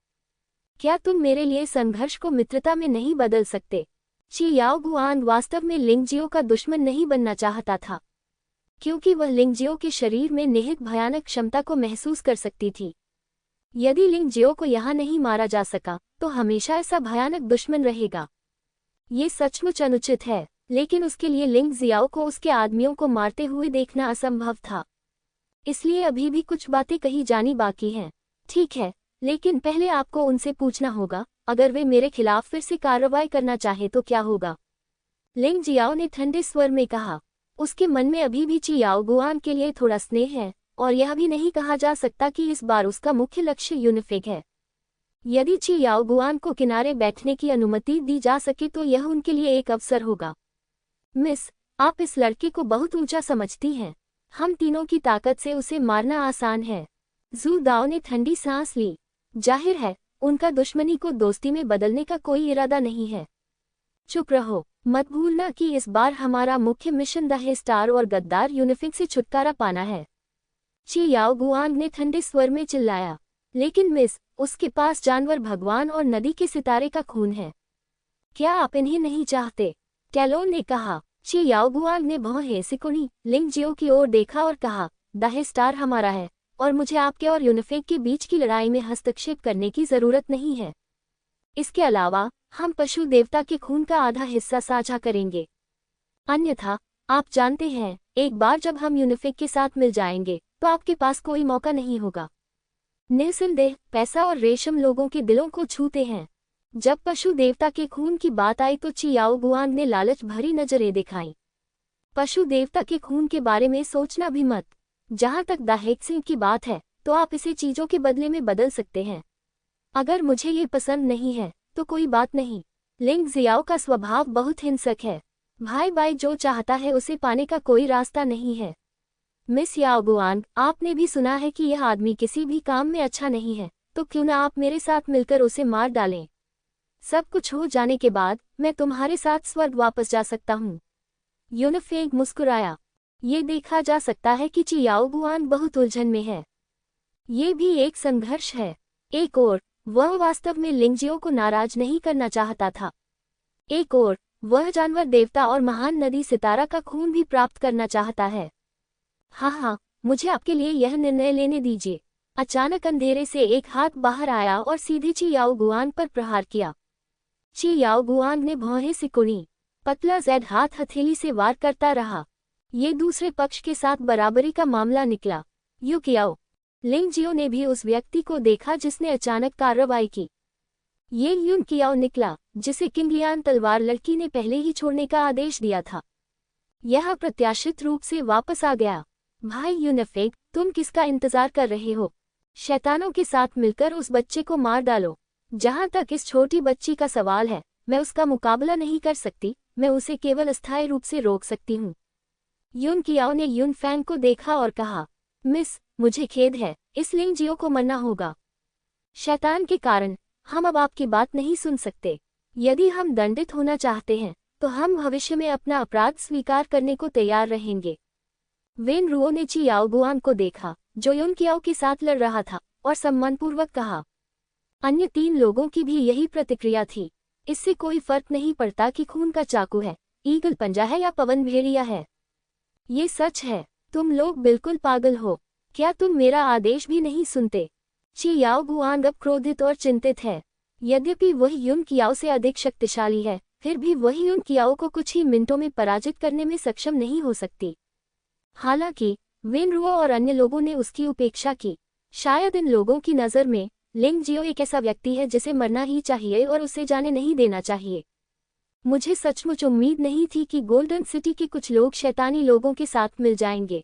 क्या तुम मेरे लिए संघर्ष को मित्रता में नहीं बदल सकते? चियाओगुआन वास्तव में लिंग जियो का दुश्मन नहीं बनना चाहता था, क्योंकि वह लिंग जियो के शरीर में निहित भयानक क्षमता को महसूस कर सकती थी। यदि लिंग जियो को यहाँ नहीं मारा जा सका तो हमेशा ऐसा भयानक दुश्मन रहेगा। ये सचमुच अनुचित है, लेकिन उसके लिए लिंग जियाओ को उसके आदमियों को मारते हुए देखना असंभव था। इसलिए अभी भी कुछ बातें कही जानी बाकी हैं। ठीक है, लेकिन पहले आपको उनसे पूछना होगा, अगर वे मेरे खिलाफ फिर से कार्रवाई करना चाहे तो क्या होगा? लिंग जियाओ ने ठंडे स्वर में कहा। उसके मन में अभी भी चियाओगुआन के लिए थोड़ा स्नेह है, और यह भी नहीं कहा जा सकता कि इस बार उसका मुख्य लक्ष्य यूनिफेक है। यदि चियाओगुआन को किनारे बैठने की अनुमति दी जा सके तो यह उनके लिए एक अवसर होगा। मिस, आप इस लड़के को बहुत ऊंचा समझती हैं। हम तीनों की ताकत से उसे मारना आसान है। जू दाओ ने ठंडी सांस ली। जाहिर है, उनका दुश्मनी को दोस्ती में बदलने का कोई इरादा नहीं है। चुप रहो, मत भूलना कि इस बार हमारा मुख्य मिशन द स्टार और गद्दार यूनिफेक से छुटकारा पाना है। चियाओगुआन ने ठंडे स्वर में चिल्लाया। लेकिन मिस, उसके पास जानवर भगवान और नदी के सितारे का खून है। क्या आप इन्हें नहीं चाहते? टैलोन ने कहा। चियाओगुआन ने भौहें सिकुड़ी, लिंग जियो की ओर देखा और कहा, द स्टार हमारा है, और मुझे आपके और यूनिफेक के बीच की लड़ाई में हस्तक्षेप करने की जरूरत नहीं है। इसके अलावा हम पशु देवता के खून का आधा हिस्सा साझा करेंगे। अन्यथा आप जानते हैं, एक बार जब हम यूनिफेक के साथ मिल जाएंगे तो आपके पास कोई मौका नहीं होगा। निस्संदेह पैसा और रेशम लोगों के दिलों को छूते हैं। जब पशु देवता के खून की बात आई तो चियाओ गुआंग ने लालच भरी नजरें दिखाईं। पशु देवता के खून के बारे में सोचना भी मत। जहां तक दाहेक्सिंग की बात है तो आप इसे चीजों के बदले में बदल सकते हैं। अगर मुझे ये पसंद नहीं है तो कोई बात नहीं। लिंग जियाओ का स्वभाव बहुत हिंसक है। भाई भाई जो चाहता है उसे पाने का कोई रास्ता नहीं है। मिस याओ गुआंग, आपने भी सुना है कि यह आदमी किसी भी काम में अच्छा नहीं है, तो क्यों ना आप मेरे साथ मिलकर उसे मार डालें। सब कुछ हो जाने के बाद मैं तुम्हारे साथ स्वर्ग वापस जा सकता हूँ। यूनिफेक मुस्कुराया। ये देखा जा सकता है कि चियाओ गुआंग बहुत उलझन में है। ये भी एक संघर्ष है। एक ओर वह वास्तव में लिंगजियो को नाराज नहीं करना चाहता था, एक ओर वह जानवर देवता और महान नदी सितारा का खून भी प्राप्त करना चाहता है। हाँ, मुझे आपके लिए यह निर्णय लेने दीजिए। अचानक अंधेरे से एक हाथ बाहर आया और सीधे चियाओ गुआंग पर प्रहार किया। चियाओ गुआंग ने भौहें सिकुड़ी। पतला जेड हाथ हथेली से वार करता रहा। ये दूसरे पक्ष के साथ बराबरी का मामला निकला। युकियाओ। लिंगजियो ने भी उस व्यक्ति को देखा जिसने अचानक कार्रवाई की। ये यून कियाओ निकला जिसे किंगलियान तलवार लड़की ने पहले ही छोड़ने का आदेश दिया था। यह अप्रत्याशित रूप से वापस आ गया। भाई यूनिफेक, तुम किसका इंतजार कर रहे हो? शैतानों के साथ मिलकर उस बच्चे को मार डालो। जहां तक इस छोटी बच्ची का सवाल है, मैं उसका मुकाबला नहीं कर सकती, मैं उसे केवल अस्थायी रूप से रोक सकती हूँ। यून कियाओ ने यून फैंग को देखा और कहा, मिस, मुझे खेद है, इस लिंगजियो को मरना होगा। शैतान के कारण हम अब आपकी बात नहीं सुन सकते। यदि हम दंडित होना चाहते हैं तो हम भविष्य में अपना अपराध स्वीकार करने को तैयार रहेंगे। वेन रुओ ने चियाओ गुआंग को देखा जो यून कियाओ के साथ लड़ रहा था और सम्मानपूर्वक कहा। अन्य 3 लोगों की भी यही प्रतिक्रिया थी। इससे कोई फर्क नहीं पड़ता कि खून का चाकू है, ईगल पंजा है या पवन भेड़िया है। ये सच है, तुम लोग बिल्कुल पागल हो। क्या तुम मेरा आदेश भी नहीं सुनते? चियाओ गुआंग अब क्रोधित और चिंतित है। यद्यपि वह यून कियाओ से अधिक शक्तिशाली है, फिर भी वह यून कियाओ को कुछ ही मिनटों में पराजित करने में सक्षम नहीं हो सकती। हालांकि वेन रुओ और अन्य लोगों ने उसकी उपेक्षा की। शायद इन लोगों की नज़र में लिंगजियो एक ऐसा व्यक्ति है जिसे मरना ही चाहिए और उसे जाने नहीं देना चाहिए। मुझे सचमुच उम्मीद नहीं थी कि गोल्डन सिटी के कुछ लोग शैतानी लोगों के साथ मिल जाएंगे।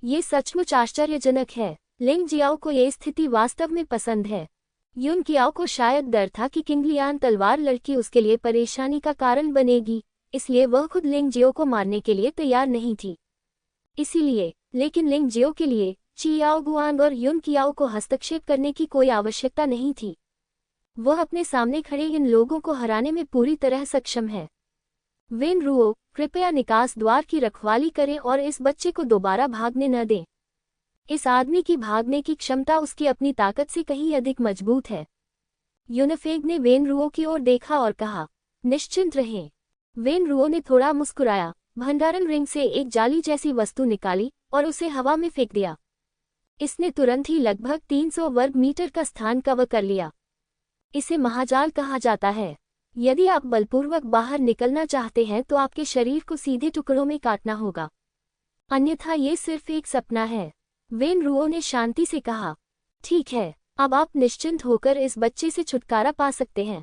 ये सचमुच आश्चर्यजनक है। लिंगजियाओ को ये स्थिति वास्तव में पसंद है। यून कियाओ को शायद डर था कि किंगलियान तलवार लड़की उसके लिए परेशानी का कारण बनेगी, इसलिए वह खुद लिंगजियो को मारने के लिए तैयार नहीं थी। लेकिन लिंगजियो के लिए चियाओ गुआंग और यून कियाओ को हस्तक्षेप करने की कोई आवश्यकता नहीं थी। वह अपने सामने खड़े इन लोगों को हराने में पूरी तरह सक्षम है। वेन रुओ, कृपया निकास द्वार की रखवाली करें और इस बच्चे को दोबारा भागने न दें। इस आदमी की भागने की क्षमता उसकी अपनी ताकत से कहीं अधिक मजबूत है। यूनिफेक ने वेन रुओ की ओर देखा और कहा, निश्चिंत रहें। वेन रुओ ने थोड़ा मुस्कुराया, भंडारण रिंग से एक जाली जैसी वस्तु निकाली और उसे हवा में फेंक दिया। इसने तुरंत ही लगभग 300 वर्ग मीटर का स्थान कवर कर लिया। इसे महाजाल कहा जाता है। यदि आप बलपूर्वक बाहर निकलना चाहते हैं तो आपके शरीर को सीधे टुकड़ों में काटना होगा, अन्यथा ये सिर्फ एक सपना है। वेन रुओ ने शांति से कहा, ठीक है, अब आप निश्चिंत होकर इस बच्चे से छुटकारा पा सकते हैं।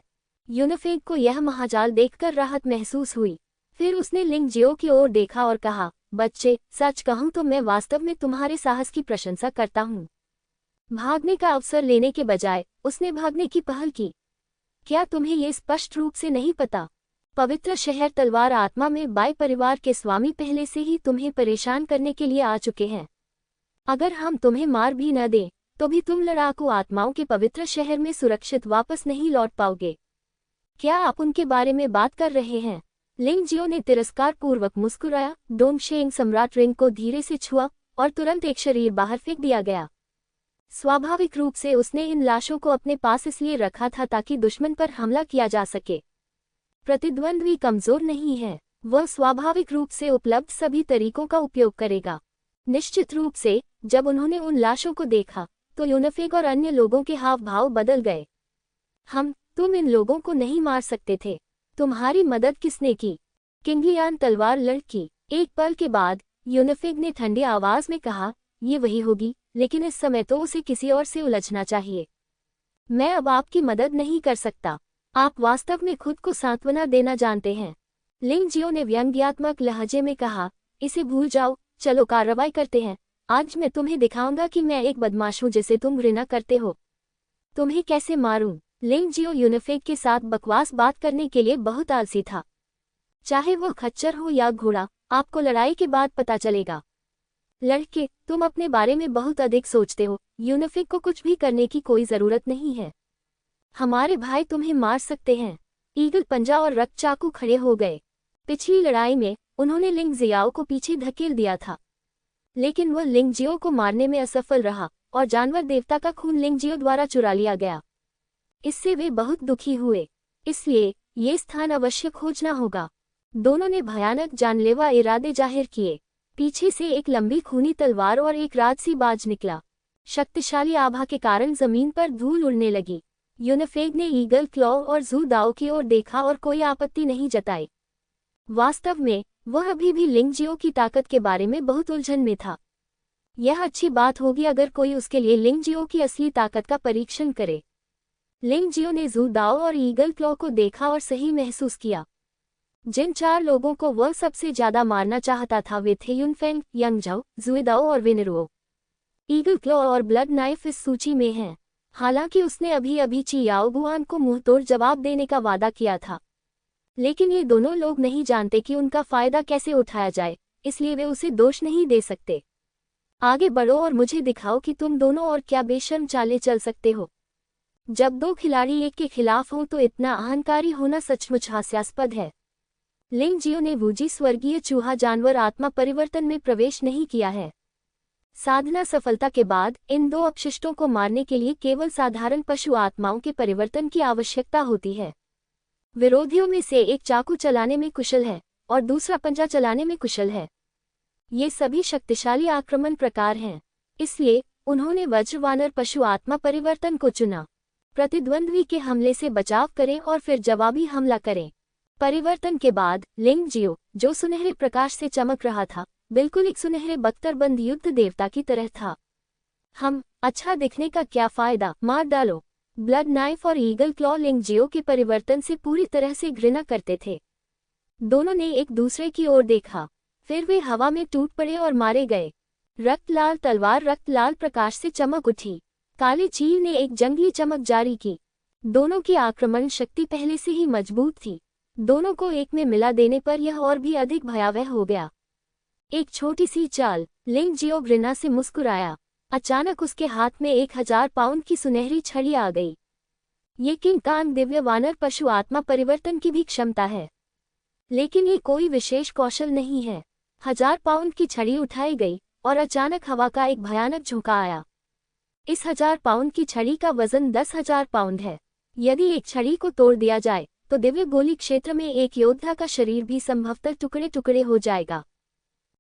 यूनिफेक को यह महाजाल देखकर राहत महसूस हुई। फिर उसने लिंगजियो की ओर देखा और कहा, बच्चे, सच कहूं तो मैं वास्तव में तुम्हारे साहस की प्रशंसा करता हूं। भागने का अवसर लेने के बजाय उसने भागने की पहल की। क्या तुम्हें ये स्पष्ट रूप से नहीं पता? पवित्र शहर तलवार आत्मा में बाई परिवार के स्वामी पहले से ही तुम्हें परेशान करने के लिए आ चुके हैं। अगर हम तुम्हें मार भी न दें तो भी तुम लड़ाकू आत्माओं के पवित्र शहर में सुरक्षित वापस नहीं लौट पाओगे। क्या आप उनके बारे में बात कर रहे हैं? लिंगजियो ने तिरस्कार पूर्वक मुस्कुराया। डोंगशेंग सम्राट रिंग को धीरे से छुआ और तुरंत एक शरीर बाहर फेंक दिया गया। स्वाभाविक रूप से उसने इन लाशों को अपने पास इसलिए रखा था ताकि दुश्मन पर हमला किया जा सके। प्रतिद्वंद्वी कमजोर नहीं है, वह स्वाभाविक रूप से उपलब्ध सभी तरीकों का उपयोग करेगा। निश्चित रूप से जब उन्होंने उन लाशों को देखा तो यूनफेग और अन्य लोगों के हाव भाव बदल गए। तुम इन लोगों को नहीं मार सकते थे। तुम्हारी मदद किसने की? किंगलियान तलवार लड़की। एक पल के बाद यूनफेग ने ठंडी आवाज में कहा, ये वही होगी, लेकिन इस समय तो उसे किसी और से उलझना चाहिए। मैं अब आपकी मदद नहीं कर सकता। आप वास्तव में खुद को सांत्वना देना जानते हैं। लिंग जियो ने व्यंग्यात्मक लहजे में कहा, इसे भूल जाओ, चलो कार्रवाई करते हैं। आज मैं तुम्हें दिखाऊंगा कि मैं एक बदमाश हूं जिसे तुम घृणा करते हो। तुम्हें कैसे मारूं? लिंग जियो यूनफेग के साथ बकवास बात करने के लिए बहुत आलसी था। चाहे वो खच्चर हो या घोड़ा, आपको लड़ाई के बाद पता चलेगा। लड़के, तुम अपने बारे में बहुत अधिक सोचते हो। यूनफेग को कुछ भी करने की कोई जरूरत नहीं है। हमारे भाई तुम्हें मार सकते हैं। ईगल पंजा और रक्त चाकू खड़े हो गए। पिछली लड़ाई में उन्होंने लिंग जियाओ को पीछे धकेल दिया था, लेकिन वह लिंग जियो को मारने में असफल रहा और जानवर देवता का खून लिंग जियो द्वारा चुरा लिया गया। इससे वे बहुत दुखी हुए, इसलिए ये स्थान अवश्य खोजना होगा। दोनों ने भयानक जानलेवा इरादे जाहिर किए। पीछे से एक लंबी खूनी तलवार और एक राजसी बाज निकला। शक्तिशाली आभा के कारण जमीन पर धूल उड़ने लगी। यूनफेग ने ईगल क्लॉ और जू दाओ की ओर देखा और कोई आपत्ति नहीं जताई। वास्तव में वह अभी भी लिंग जियो की ताकत के बारे में बहुत उलझन में था। यह अच्छी बात होगी अगर कोई उसके लिए लिंग जियो की असली ताकत का परीक्षण करे। लिंग जियो ने जू दाओ और ईगल क्लॉ को देखा और सही महसूस किया। जिन 4 लोगों को वह सबसे ज्यादा मारना चाहता था वे थे यूनफेंग, यंगजाओ, जुएदाओ और विनरुओ। ईगल क्लॉ और ब्लड नाइफ इस सूची में हैं। हालांकि उसने अभी अभी चियाओ गुआन को मुंहतोड़ जवाब देने का वादा किया था, लेकिन ये दोनों लोग नहीं जानते कि उनका फायदा कैसे उठाया जाए, इसलिए वे उसे दोष नहीं दे सकते। आगे बढ़ो और मुझे दिखाओ कि तुम दोनों और क्या बेशर्म चालें चल सकते हो। जब 2 खिलाड़ी एक के खिलाफ हों तो इतना अहंकारी होना सचमुच हास्यास्पद है। लिंग जियो ने वूजी स्वर्गीय चूहा जानवर आत्मा परिवर्तन में प्रवेश नहीं किया है। साधना सफलता के बाद इन 2 अपशिष्टों को मारने के लिए केवल साधारण पशु आत्माओं के परिवर्तन की आवश्यकता होती है। विरोधियों में से एक चाकू चलाने में कुशल है और दूसरा पंजा चलाने में कुशल है। ये सभी शक्तिशाली आक्रमण प्रकार हैं, इसलिए उन्होंने वज्रवानर पशु आत्मा परिवर्तन को चुना। प्रतिद्वंद्वी के हमले से बचाव करें और फिर जवाबी हमला करें। परिवर्तन के बाद लिंग जियो, जो सुनहरे प्रकाश से चमक रहा था, बिल्कुल एक सुनहरे बख्तरबंद युद्ध देवता की तरह था। अच्छा दिखने का क्या फायदा, मार डालो। ब्लड नाइफ और ईगल क्लॉ लिंग जियो के परिवर्तन से पूरी तरह से घृणा करते थे। दोनों ने एक दूसरे की ओर देखा, फिर वे हवा में टूट पड़े और मारे गए। रक्तलाल तलवार रक्तलाल प्रकाश से चमक उठी। काले चील ने एक जंगली चमक जारी की। दोनों की आक्रमण शक्ति पहले से ही मजबूत थी। दोनों को एक में मिला देने पर यह और भी अधिक भयावह हो गया। एक छोटी सी चाल। लिंग जियो घृणा से मुस्कुराया। अचानक उसके हाथ में 1000 पाउंड की सुनहरी छड़ी आ गई। ये किंग कांग दिव्य वानर पशु आत्मा परिवर्तन की भी क्षमता है, लेकिन ये कोई विशेष कौशल नहीं है। 1000 पाउंड की छड़ी उठाई गई और अचानक हवा का एक भयानक झोंका आया। इस 1000 पाउंड की छड़ी का वजन 10,000 पाउंड है। यदि एक छड़ी को तोड़ दिया जाए तो दिव्य गोली क्षेत्र में एक योद्धा का शरीर भी संभवतः टुकड़े टुकड़े हो जाएगा।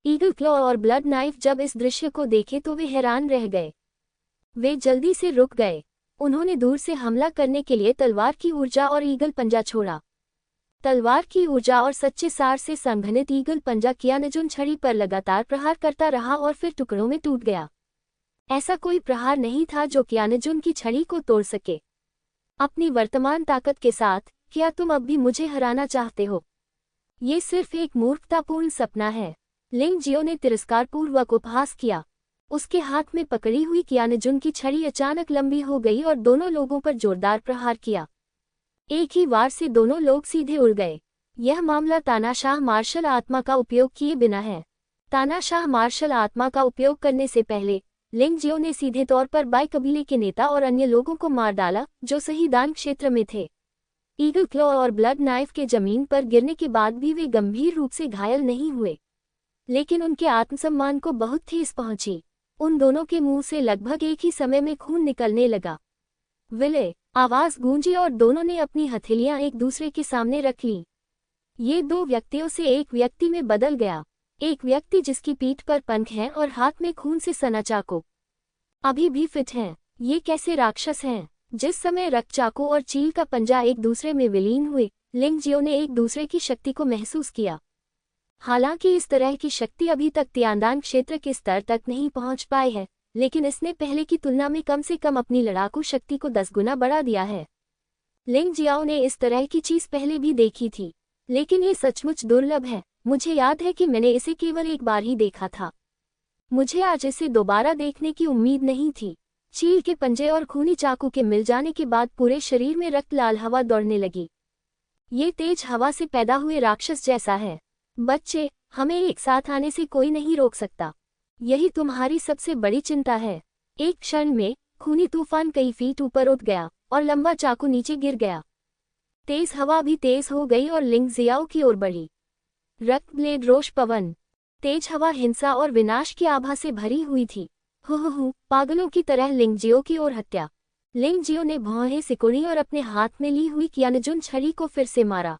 ईगल क्लॉ और ब्लड नाइफ जब इस दृश्य को देखे तो वे हैरान रह गए। वे जल्दी से रुक गए। उन्होंने दूर से हमला करने के लिए तलवार की ऊर्जा और ईगल पंजा छोड़ा। तलवार की ऊर्जा और सच्चे सार से संघनित ईगल पंजा कियानजुन छड़ी पर लगातार प्रहार करता रहा और फिर टुकड़ों में टूट गया। ऐसा कोई प्रहार नहीं था जो कियानजुन की छड़ी को तोड़ सके। अपनी वर्तमान ताकत के साथ क्या तुम अब भी मुझे हराना चाहते हो? ये सिर्फ एक मूर्खतापूर्ण सपना है। लिंग जियो ने तिरस्कारपूर्वक उपहास किया। उसके हाथ में पकड़ी हुई कियानजुन की छड़ी अचानक लंबी हो गई और दोनों लोगों पर जोरदार प्रहार किया। एक ही वार से दोनों लोग सीधे उड़ गए। यह मामला तानाशाह मार्शल आत्मा का उपयोग किए बिना है। तानाशाह मार्शल आत्मा का उपयोग करने से पहले लिंग जियो ने सीधे तौर पर बाई कबीले के नेता और अन्य लोगों को मार डाला जो सही दान क्षेत्र में थे। ईगल क्लॉ और ब्लड नाइफ के जमीन पर गिरने के बाद भी वे गंभीर रूप से घायल नहीं हुए, लेकिन उनके आत्मसम्मान को बहुत ठेस पहुंची। उन दोनों के मुंह से लगभग एक ही समय में खून निकलने लगा। विले आवाज गूंजी और दोनों ने अपनी हथेलियां एक दूसरे के सामने रख लीं। ये 2 व्यक्तियों से एक व्यक्ति में बदल गया। एक व्यक्ति जिसकी पीठ पर पंख हैं और हाथ में खून से सना चाकू अभी भी फिट हैं। ये कैसे राक्षस हैं? जिस समय रक्त चाकू और चील का पंजा एक दूसरे में विलीन हुए, लिंग जियो ने एक दूसरे की शक्ति को महसूस किया। हालांकि इस तरह की शक्ति अभी तक तियानदान क्षेत्र के स्तर तक नहीं पहुंच पाई है, लेकिन इसने पहले की तुलना में कम से कम अपनी लड़ाकू शक्ति को 10 गुना बढ़ा दिया है। लिंग जियाओ ने इस तरह की चीज पहले भी देखी थी, लेकिन ये सचमुच दुर्लभ है। मुझे याद है कि मैंने इसे केवल एक बार ही देखा था। मुझे आज इसे दोबारा देखने की उम्मीद नहीं थी। चील के पंजे और खूनी चाकू के मिल जाने के बाद पूरे शरीर में रक्त लाल हवा दौड़ने लगी। ये तेज हवा से पैदा हुए राक्षस जैसा है। बच्चे, हमें एक साथ आने से कोई नहीं रोक सकता। यही तुम्हारी सबसे बड़ी चिंता है। एक क्षण में खूनी तूफान कई फीट ऊपर उठ गया और लंबा चाकू नीचे गिर गया। तेज हवा भी तेज हो गई और लिंग जियाओ की ओर बढ़ी। रक्त ब्लेड रोष पवन। तेज हवा हिंसा और विनाश की आभा से भरी हुई थी। हु पागलों की तरह लिंग जियो की ओर हत्या। लिंग जियो ने भौहें सिकुड़ी और अपने हाथ में ली हुई कियानजुन छड़ी को फिर से मारा।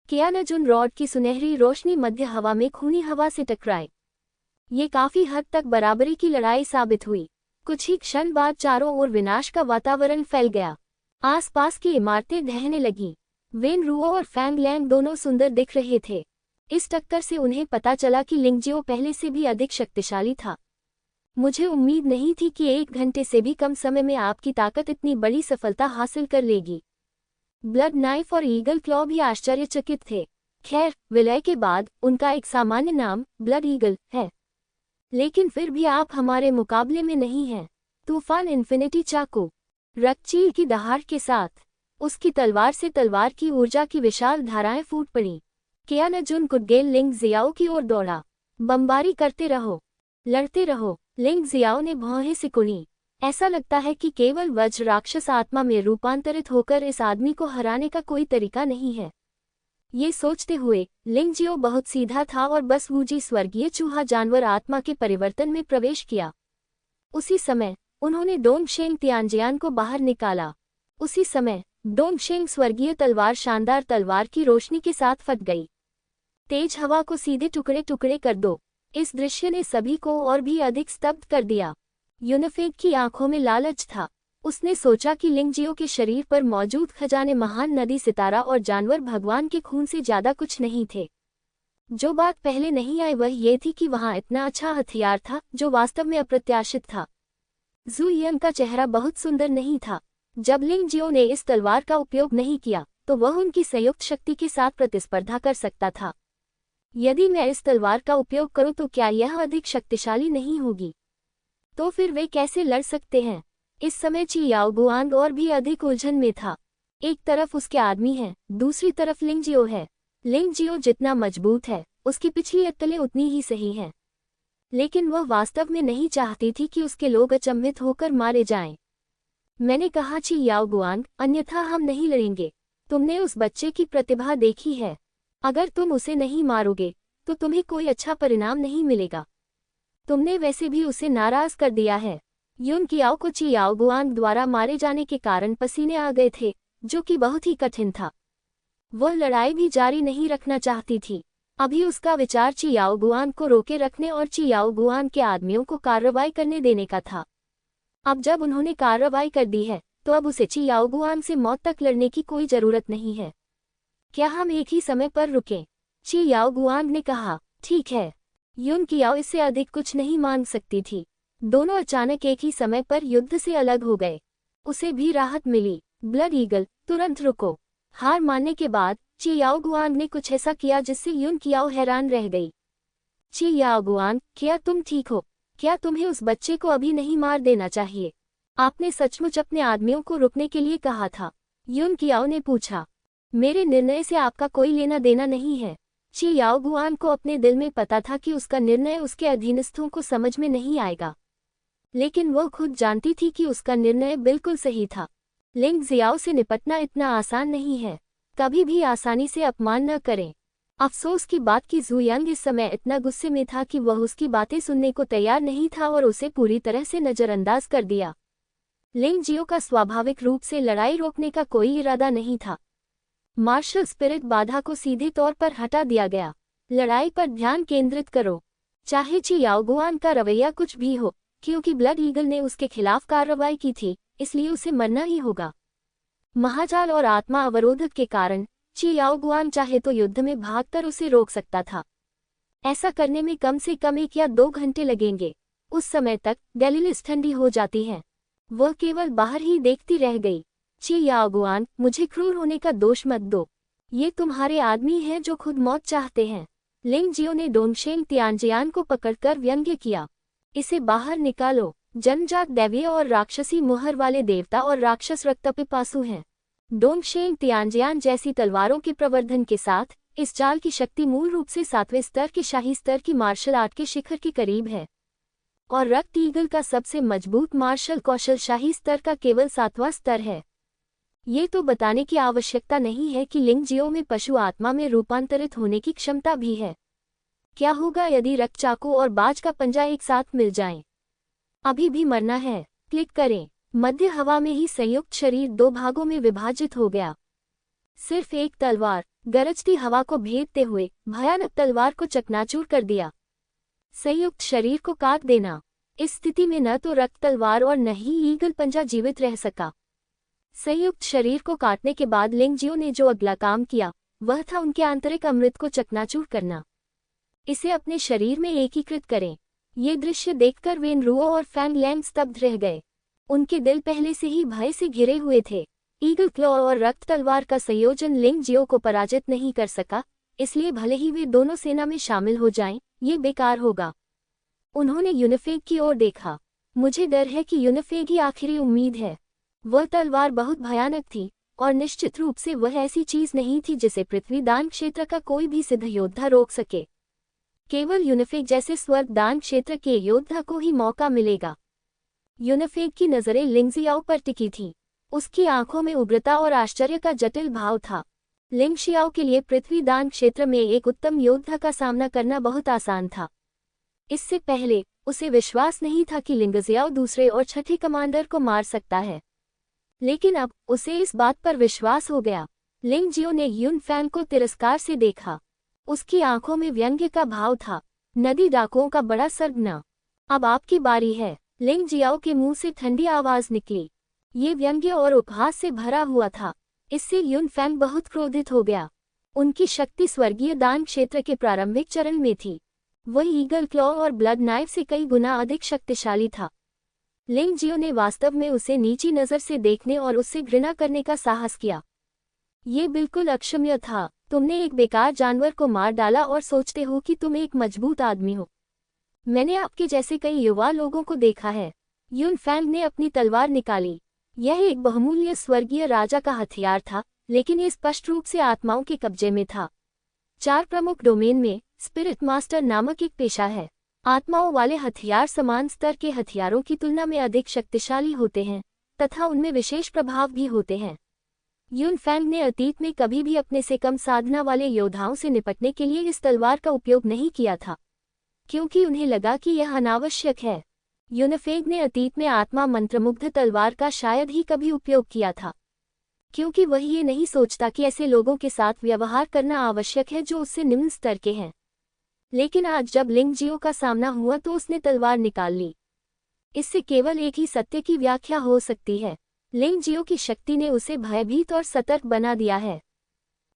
कियानजुन रॉड की सुनहरी रोशनी मध्य हवा में खूनी हवा से टकराए। ये काफी हद तक बराबरी की लड़ाई साबित हुई। कुछ ही क्षण बाद चारों ओर विनाश का वातावरण फैल गया। आसपास की इमारतें ढहने लगीं। वेन रुओ और फैंग लैंग दोनों सुंदर दिख रहे थे। इस टक्कर से उन्हें पता चला कि लिंग जियो पहले से भी अधिक शक्तिशाली था। मुझे उम्मीद नहीं थी कि 1 घंटे से भी कम समय में आपकी ताकत इतनी बड़ी सफलता हासिल कर लेगी। ब्लड नाइफ और ईगल क्लॉ भी आश्चर्यचकित थे। खैर, विलय के बाद उनका एक सामान्य नाम ब्लड ईगल है, लेकिन फिर भी आप हमारे मुकाबले में नहीं हैं। तूफान इन्फिनिटी चाकू। रक्तचील की दहाड़ के साथ उसकी तलवार से तलवार की ऊर्जा की विशाल धाराएं फूट पड़ी। कियानजुन कुडगेल लिंग जियाओ की ओर दौड़ा। बमबारी करते रहो, लड़ते रहो। लिंग जियाओ ने भौहें सिकुड़ी। ऐसा लगता है कि केवल वज्र राक्षस आत्मा में रूपांतरित होकर इस आदमी को हराने का कोई तरीका नहीं है। ये सोचते हुए लिंग जियो बहुत सीधा था और बस वूजी स्वर्गीय चूहा जानवर आत्मा के परिवर्तन में प्रवेश किया। उसी समय उन्होंने डोंगशेंग तियानजियान को बाहर निकाला। उसी समय डोंगशेंग स्वर्गीय तलवार शानदार तलवार की रोशनी के साथ फट गई। तेज हवा को सीधे टुकड़े टुकड़े कर दो। इस दृश्य ने सभी को और भी अधिक स्तब्ध कर दिया। यूनिफेड की आंखों में लालच था। उसने सोचा कि लिंग जियो के शरीर पर मौजूद खजाने महान नदी सितारा और जानवर भगवान के खून से ज्यादा कुछ नहीं थे। जो बात पहले नहीं आई वह ये थी कि वहां इतना अच्छा हथियार था जो वास्तव में अप्रत्याशित था। ज़ुयियन का चेहरा बहुत सुंदर नहीं था। जब लिंग जियो ने इस तलवार का उपयोग नहीं किया तो वह उनकी संयुक्त शक्ति के साथ प्रतिस्पर्धा कर सकता था। यदि मैं इस तलवार का उपयोग करूं तो क्या यह अधिक शक्तिशाली नहीं होगी? तो फिर वे कैसे लड़ सकते हैं? इस समय ची याओगुआंग और भी अधिक उलझन में था। एक तरफ उसके आदमी हैं, दूसरी तरफ लिंग जियो है। लिंग जियो जितना मजबूत है, उसकी पिछली अक्कलें उतनी ही सही हैं। लेकिन वह वास्तव में नहीं चाहती थी कि उसके लोग अचंभित होकर मारे जाएं। मैंने कहा ची याओगुआंग, अन्यथा हम नहीं लड़ेंगे। तुमने उस बच्चे की प्रतिभा देखी है। अगर तुम उसे नहीं मारोगे तो तुम्हें कोई अच्छा परिणाम नहीं मिलेगा। तुमने वैसे भी उसे नाराज कर दिया है। यून कियाओ को ची याओगुआंग द्वारा मारे जाने के कारण पसीने आ गए थे, जो कि बहुत ही कठिन था। वह लड़ाई भी जारी नहीं रखना चाहती थी। अभी उसका विचार ची याओगुआंग को रोके रखने और ची याओगुआंग के आदमियों को कार्रवाई करने देने का था। अब जब उन्होंने कार्रवाई कर दी है तो अब उसे ची याओगुआंग से मौत तक लड़ने की कोई जरूरत नहीं है। क्या हम एक ही समय पर रुकें? ची याओगुआंग ने कहा। ठीक है। यून कियाओ इससे अधिक कुछ नहीं मांग सकती थी। दोनों अचानक एक ही समय पर युद्ध से अलग हो गए। उसे भी राहत मिली। ब्लड ईगल, तुरंत रुको। हार मानने के बाद ची याओगुआंग ने कुछ ऐसा किया जिससे यून कियाओ हैरान रह गई। ची याओगुआंग, क्या तुम ठीक हो? क्या तुम्हें उस बच्चे को अभी नहीं मार देना चाहिए? आपने सचमुच अपने आदमियों को रुकने के लिए कहा था? यून कियाओ ने पूछा। मेरे निर्णय से आपका कोई लेना देना नहीं है। ची याओगुआंग को अपने दिल में पता था कि उसका निर्णय उसके अधीनस्थों को समझ में नहीं आएगा, लेकिन वह खुद जानती थी कि उसका निर्णय बिल्कुल सही था। लिंग जियाओ से निपटना इतना आसान नहीं है। कभी भी आसानी से अपमान न करें। अफसोस की बात कि ज़ुयियंग इस समय इतना गुस्से में था कि वह उसकी बातें सुनने को तैयार नहीं था और उसे पूरी तरह से नजरअंदाज कर दिया। लिंग जियो का स्वाभाविक रूप से लड़ाई रोकने का कोई इरादा नहीं था। मार्शल स्पिरिट बाधा को सीधे तौर पर हटा दिया गया। लड़ाई पर ध्यान केंद्रित करो। चाहे ची याओगुआन का रवैया कुछ भी हो, क्योंकि ब्लड ईगल ने उसके खिलाफ कार्रवाई की थी, इसलिए उसे मरना ही होगा। महाजाल और आत्मा अवरोधक के कारण ची याओगुआन चाहे तो युद्ध में भागकर उसे रोक सकता था। ऐसा करने में कम से कम 1 या 2 घंटे लगेंगे। उस समय तक डेलिलिस ठंडी हो जाती है। वह केवल बाहर ही देखती रह गई। ची याओगुआन, मुझे क्रूर होने का दोष मत दो। ये तुम्हारे आदमी हैं जो खुद मौत चाहते हैं। लिंग जियो ने डोंगशेंग तियानजियान को पकड़कर व्यंग्य किया। इसे बाहर निकालो। जन्मजात दैवीय और राक्षसी मुहर वाले देवता और राक्षस रक्तपिपासु हैं। डोंगशेंग तियानजियान जैसी तलवारों के प्रवर्धन के साथ इस चाल की शक्ति मूल रूप से 7वें स्तर के शाही स्तर की मार्शल आर्ट के शिखर के करीब है, और रक्त ईगल का सबसे मजबूत मार्शल कौशल शाही स्तर का केवल 7वां स्तर है। ये तो बताने की आवश्यकता नहीं है कि लिंग जियो में पशु आत्मा में रूपांतरित होने की क्षमता भी है। क्या होगा यदि रक्त चाकू और बाज का पंजा एक साथ मिल जाएं? अभी भी मरना है। क्लिक करें। मध्य हवा में ही संयुक्त शरीर 2 भागों में विभाजित हो गया। सिर्फ एक तलवार गरजती हवा को भेदते हुए भयानक तलवार को चकनाचूर कर दिया। संयुक्त शरीर को काट देना। इस स्थिति में न तो रक्त तलवार और न ही ईगल पंजा जीवित रह सका। संयुक्त शरीर को काटने के बाद लिंग जियो ने जो अगला काम किया वह था उनके आंतरिक अमृत को चकनाचूर करना। इसे अपने शरीर में एकीकृत करें। ये दृश्य देखकर वेन रुओ और फैंग लैंग स्तब्ध रह गए। उनके दिल पहले से ही भय से घिरे हुए थे। ईगल क्लॉ और रक्त तलवार का संयोजन लिंग जियो को पराजित नहीं कर सका, इसलिए भले ही वे दोनों सेना में शामिल हो जाएं, ये बेकार होगा। उन्होंने यूनिफेग की ओर देखा। मुझे डर है कि यूनिफेग ही आखिरी उम्मीद है। वह तलवार बहुत भयानक थी, और निश्चित रूप से वह ऐसी चीज नहीं थी जिसे पृथ्वी दान क्षेत्र का कोई भी सिद्ध योद्धा रोक सके। केवल यूनिफेग जैसे स्वर्ग दान क्षेत्र के योद्धा को ही मौका मिलेगा। यूनिफेग की नजरें लिंग जियाओ पर टिकी थीं। उसकी आंखों में उग्रता और आश्चर्य का जटिल भाव था। लिंग शियाओ के लिए पृथ्वी दान क्षेत्र में एक उत्तम योद्धा का सामना करना बहुत आसान था। इससे पहले उसे विश्वास नहीं था कि लिंग जियाओ दूसरे और छठे कमांडर को मार सकता है, लेकिन अब उसे इस बात पर विश्वास हो गया। लिंग जियो ने यून फैंग को तिरस्कार से देखा। उसकी आंखों में व्यंग्य का भाव था। नदी डाकुओं का बड़ा सरगना। अब आपकी बारी है। लिंग जियाओ के मुंह से ठंडी आवाज निकली। ये व्यंग्य और उपहास से भरा हुआ था। इससे यून फैंग बहुत क्रोधित हो गया। उनकी शक्ति स्वर्गीय दान क्षेत्र के प्रारंभिक चरण में थी। वह ईगल क्लॉ और ब्लड नाइफ से कई गुना अधिक शक्तिशाली था। लिंग जियो ने वास्तव में उसे नीची नजर से देखने और उससे घृणा करने का साहस किया। ये बिल्कुल अक्षम्य था। तुमने एक बेकार जानवर को मार डाला और सोचते हो कि तुम एक मजबूत आदमी हो। मैंने आपके जैसे कई युवा लोगों को देखा है। यून फैंग ने अपनी तलवार निकाली। यह एक बहुमूल्य स्वर्गीय राजा का हथियार था, लेकिन ये स्पष्ट रूप से आत्माओं के कब्जे में था। 4 प्रमुख डोमेन में स्पिरिट मास्टर नामक एक पेशा है। आत्माओं वाले हथियार समान स्तर के हथियारों की तुलना में अधिक शक्तिशाली होते हैं, तथा उनमें विशेष प्रभाव भी होते हैं। यून फैंग ने अतीत में कभी भी अपने से कम साधना वाले योद्धाओं से निपटने के लिए इस तलवार का उपयोग नहीं किया था, क्योंकि उन्हें लगा कि यह अनावश्यक है। यूनिफेग ने अतीत में आत्मा मंत्रमुग्ध तलवार का शायद ही कभी उपयोग किया था, क्योंकि वह ये नहीं सोचता कि ऐसे लोगों के साथ व्यवहार करना आवश्यक है जो उससे निम्न स्तर के हैं। लेकिन आज जब लिंग जियो का सामना हुआ तो उसने तलवार निकाल ली। इससे केवल एक ही सत्य की व्याख्या हो सकती है। लिंग जियो की शक्ति ने उसे भयभीत और सतर्क बना दिया है।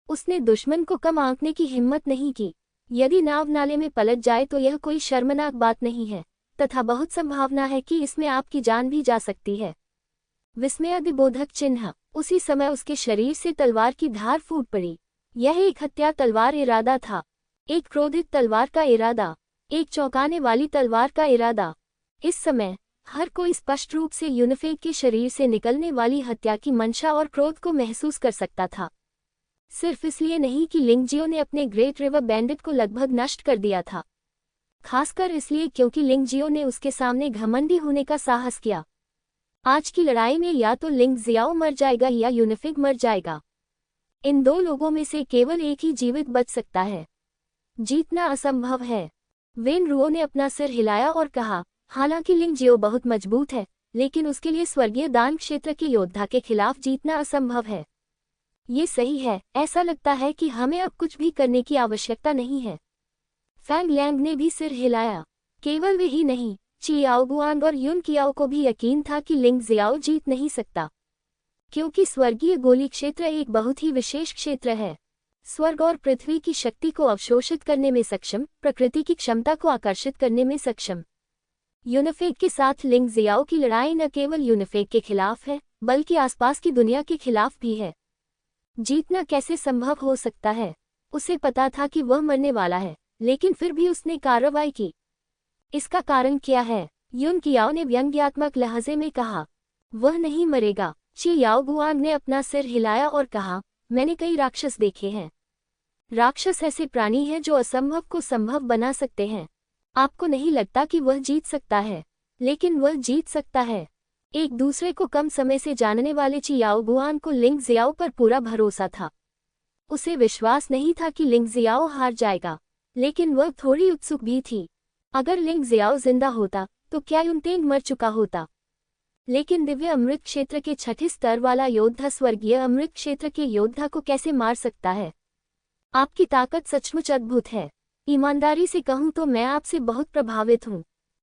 उसने दुश्मन को कम आंकने की हिम्मत नहीं की। यदि नाव नाले में पलट जाए तो यह कोई शर्मनाक बात नहीं है, तथा बहुत संभावना है कि इसमें आपकी जान भी जा सकती है। विस्मयादिबोधक चिन्ह। उसी समय उसके शरीर से तलवार की धार फूट पड़ी। यह एक हत्या तलवार इरादा था, एक क्रोधित तलवार का इरादा, एक चौंकाने वाली तलवार का इरादा। इस समय हर कोई स्पष्ट रूप से यूनिफेग के शरीर से निकलने वाली हत्या की मंशा और क्रोध को महसूस कर सकता था। सिर्फ इसलिए नहीं कि लिंग जियो ने अपने ग्रेट रिवर बैंडिट को लगभग नष्ट कर दिया था, खासकर इसलिए क्योंकि लिंग जियो ने उसके सामने घमंडी होने का साहस किया। आज की लड़ाई में या तो लिंग जियाओ मर जाएगा या यूनिफेग मर जाएगा। इन 2 लोगों में से केवल एक ही जीवित बच सकता है। जीतना असंभव है। वेन रुओ ने अपना सिर हिलाया और कहा, हालांकि लिंग जियो बहुत मजबूत है, लेकिन उसके लिए स्वर्गीय दान क्षेत्र के योद्धा के खिलाफ जीतना असंभव है। ये सही है। ऐसा लगता है कि हमें अब कुछ भी करने की आवश्यकता नहीं है। फैंग लैंग ने भी सिर हिलाया। केवल वे ही नहीं, चियाओ गुआंग और युन कियाओ को भी यकीन था कि लिंग जियाओ जीत नहीं सकता, क्योंकि स्वर्गीय गोली क्षेत्र एक बहुत ही विशेष क्षेत्र है। स्वर्ग और पृथ्वी की शक्ति को अवशोषित करने में सक्षम, प्रकृति की क्षमता को आकर्षित करने में सक्षम। यूनिफेक के साथ लिंग जियाओ की लड़ाई न केवल यूनिफेक के खिलाफ है, बल्कि आसपास की दुनिया के खिलाफ भी है। जीतना कैसे संभव हो सकता है? उसे पता था कि वह मरने वाला है, लेकिन फिर भी उसने कार्रवाई की। इसका कारण क्या है? युन कियाओ ने व्यंग्यात्मक लहजे में कहा। वह नहीं मरेगा। चियाओ गुआंग ने अपना सिर हिलाया और कहा, मैंने कई राक्षस देखे हैं। राक्षस ऐसे प्राणी हैं जो असंभव को संभव बना सकते हैं। आपको नहीं लगता कि वह जीत सकता है, लेकिन वह जीत सकता है। एक दूसरे को कम समय से जानने वाले चियाओ गुआंग को लिंग जियाओ पर पूरा भरोसा था। उसे विश्वास नहीं था कि लिंग जियाओ हार जाएगा, लेकिन वह थोड़ी उत्सुक भी थी। अगर लिंग जियाओ जिंदा होता तो क्या युनतेंग मर चुका होता? लेकिन दिव्य अमृत क्षेत्र के छठे स्तर वाला योद्धा स्वर्गीय अमृत क्षेत्र के योद्धा को कैसे मार सकता है? आपकी ताकत सचमुच अद्भुत है। ईमानदारी से कहूं तो मैं आपसे बहुत प्रभावित हूं।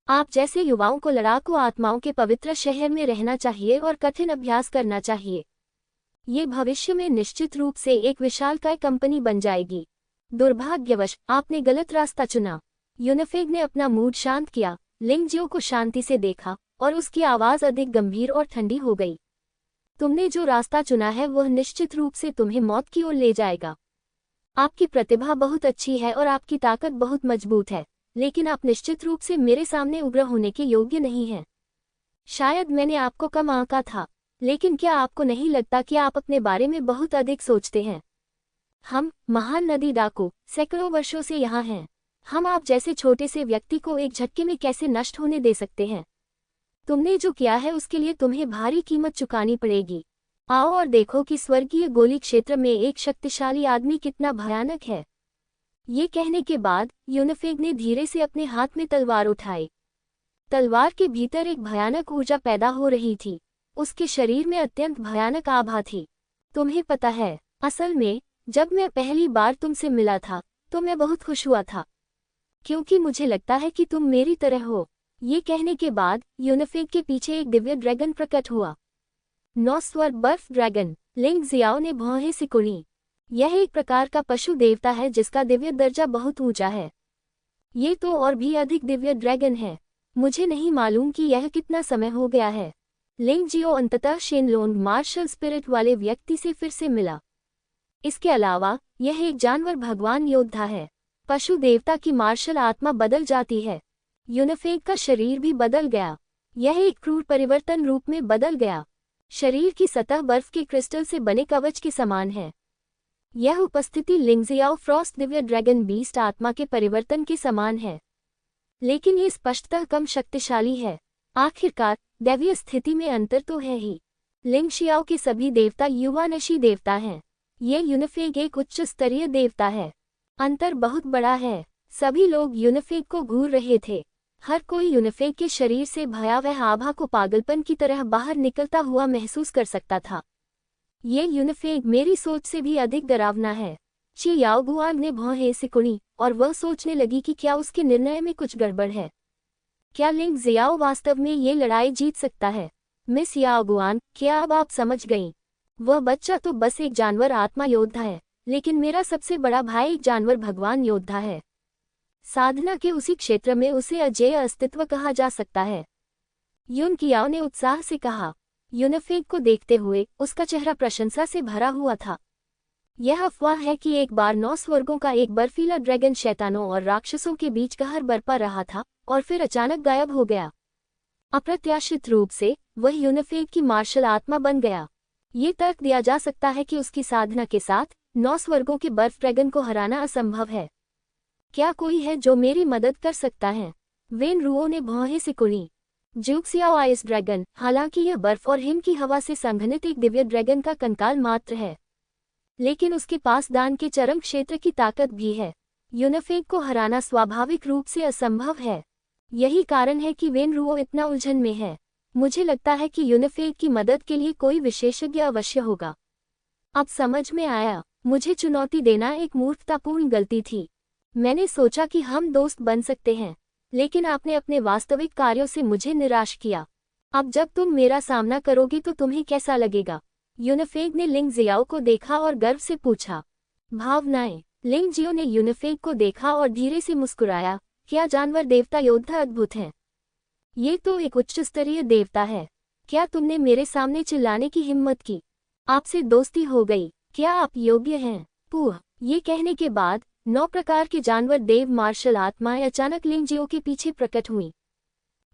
आप जैसे युवाओं को लड़ाकू आत्माओं के पवित्र शहर में रहना चाहिए और कठिन अभ्यास करना चाहिए। ये भविष्य में निश्चित रूप से एक विशालकाय कंपनी बन जाएगी। दुर्भाग्यवश आपने गलत रास्ता चुना। यूनिफेग ने अपना मूड शांत किया, लिंग जियो को शांति से देखा और उसकी आवाज अधिक गंभीर और ठंडी हो गई। तुमने जो रास्ता चुना है वह निश्चित रूप से तुम्हें मौत की ओर ले जाएगा। आपकी प्रतिभा बहुत अच्छी है और आपकी ताकत बहुत मजबूत है, लेकिन आप निश्चित रूप से मेरे सामने उग्र होने के योग्य नहीं हैं। शायद मैंने आपको कम आंका था, लेकिन क्या आपको नहीं लगता कि आप अपने बारे में बहुत अधिक सोचते हैं? हम, महान नदी डाकू, सैकड़ों वर्षों से यहाँ हैं। हम आप जैसे छोटे से व्यक्ति को एक झटके में कैसे नष्ट होने दे सकते हैं? तुमने जो किया है उसके लिए तुम्हें भारी कीमत चुकानी पड़ेगी। आओ और देखो कि स्वर्गीय गोली क्षेत्र में एक शक्तिशाली आदमी कितना भयानक है। ये कहने के बाद यूनिफेग ने धीरे से अपने हाथ में तलवार उठाई। तलवार के भीतर एक भयानक ऊर्जा पैदा हो रही थी। उसके शरीर में अत्यंत भयानक आभा थी। तुम्हें पता है, असल में जब मैं पहली बार तुमसे मिला था तो मैं बहुत खुश हुआ था, क्योंकि मुझे लगता है कि तुम मेरी तरह हो। ये कहने के बाद यूनिफेग के पीछे एक दिव्य ड्रैगन प्रकट हुआ। 9 स्वर बर्फ ड्रैगन। लिंग जियाओ ने भौहें सिकुड़ी। यह एक प्रकार का पशु देवता है जिसका दिव्य दर्जा बहुत ऊंचा है। ये तो और भी अधिक दिव्य ड्रैगन है। मुझे नहीं मालूम कि यह कितना समय हो गया है। लिंग जियो अंततः शेनलोंग मार्शल स्पिरिट वाले व्यक्ति से फिर से मिला। इसके अलावा यह एक जानवर भगवान योद्धा है। पशु देवता की मार्शल आत्मा बदल जाती है। यूनिफेग का शरीर भी बदल गया। यह एक क्रूर परिवर्तन रूप में बदल गया। शरीर की सतह बर्फ के क्रिस्टल से बने कवच के समान है। यह उपस्थिति लिंग Xiao Frost Divya dragon beast आत्मा के परिवर्तन के समान है, लेकिन ये स्पष्टतः कम शक्तिशाली है। आखिरकार दैवीय स्थिति में अंतर तो है ही। लिंग शियाओ के सभी देवता युवा नशी देवता हैं। ये यूनिफेग एक उच्च स्तरीय देवता है। अंतर बहुत बड़ा है। सभी लोग यूनिफेग को घूर रहे थे। हर कोई यूनिफेग के शरीर से भयावह आभा को पागलपन की तरह बाहर निकलता हुआ महसूस कर सकता था। ये यूनिफेग मेरी सोच से भी अधिक डरावना है। चियाओ गुआंग ने भौहें सिकुड़ी और वह सोचने लगी कि क्या उसके निर्णय में कुछ गड़बड़ है। क्या लिंग जियाओ वास्तव में ये लड़ाई जीत सकता है? मिस याओ गुआंग, क्या अब आप समझ गईं? वह बच्चा तो बस एक जानवर आत्मा योद्धा है, लेकिन मेरा सबसे बड़ा भाई एक जानवर भगवान योद्धा है। साधना के उसी क्षेत्र में उसे अजेय अस्तित्व कहा जा सकता है। युन कियाओ ने उत्साह से कहा। यूनिफेग को देखते हुए उसका चेहरा प्रशंसा से भरा हुआ था। यह अफवाह है कि एक बार 9 स्वर्गों का एक बर्फीला ड्रैगन शैतानों और राक्षसों के बीच कहर बरपा रहा था और फिर अचानक गायब हो गया। अप्रत्याशित रूप से वह यूनिफेग की मार्शल आत्मा बन गया। ये तर्क दिया जा सकता है कि उसकी साधना के साथ 9 स्वर्गों के बर्फ ड्रैगन को हराना असंभव है। क्या कोई है जो मेरी मदद कर सकता है? वेन रुओ ने भौहें सिकुड़ी। ज्यूक्सियाओ आइस ड्रैगन। हालांकि यह बर्फ और हिम की हवा से संघनित एक दिव्य ड्रैगन का कंकाल मात्र है, लेकिन उसके पास दान के चरम क्षेत्र की ताकत भी है। यूनिफेग को हराना स्वाभाविक रूप से असंभव है। यही कारण है कि वेन रुओ इतना उलझन में है। मुझे लगता है कि यूनिफेग की मदद के लिए कोई विशेषज्ञ अवश्य होगा। अब समझ में आया, मुझे चुनौती देना एक मूर्खतापूर्ण गलती थी। मैंने सोचा कि हम दोस्त बन सकते हैं, लेकिन आपने अपने वास्तविक कार्यों से मुझे निराश किया। अब जब तुम मेरा सामना करोगी तो तुम्हें कैसा लगेगा? यूनिफेग ने लिंग जियाओ को देखा और गर्व से पूछा। भावनाएं। लिंग जियो ने यूनिफेग को देखा और धीरे से मुस्कुराया। क्या जानवर देवता योद्धा अद्भुत हैं? ये तो एक उच्च स्तरीय देवता है। क्या तुमने मेरे सामने चिल्लाने की हिम्मत की? आपसे दोस्ती हो गई। क्या आप योग्य हैं? पूह। ये कहने के बाद 9 प्रकार के जानवर देव मार्शल आत्माएं अचानक लिंग जियो के पीछे प्रकट हुईं।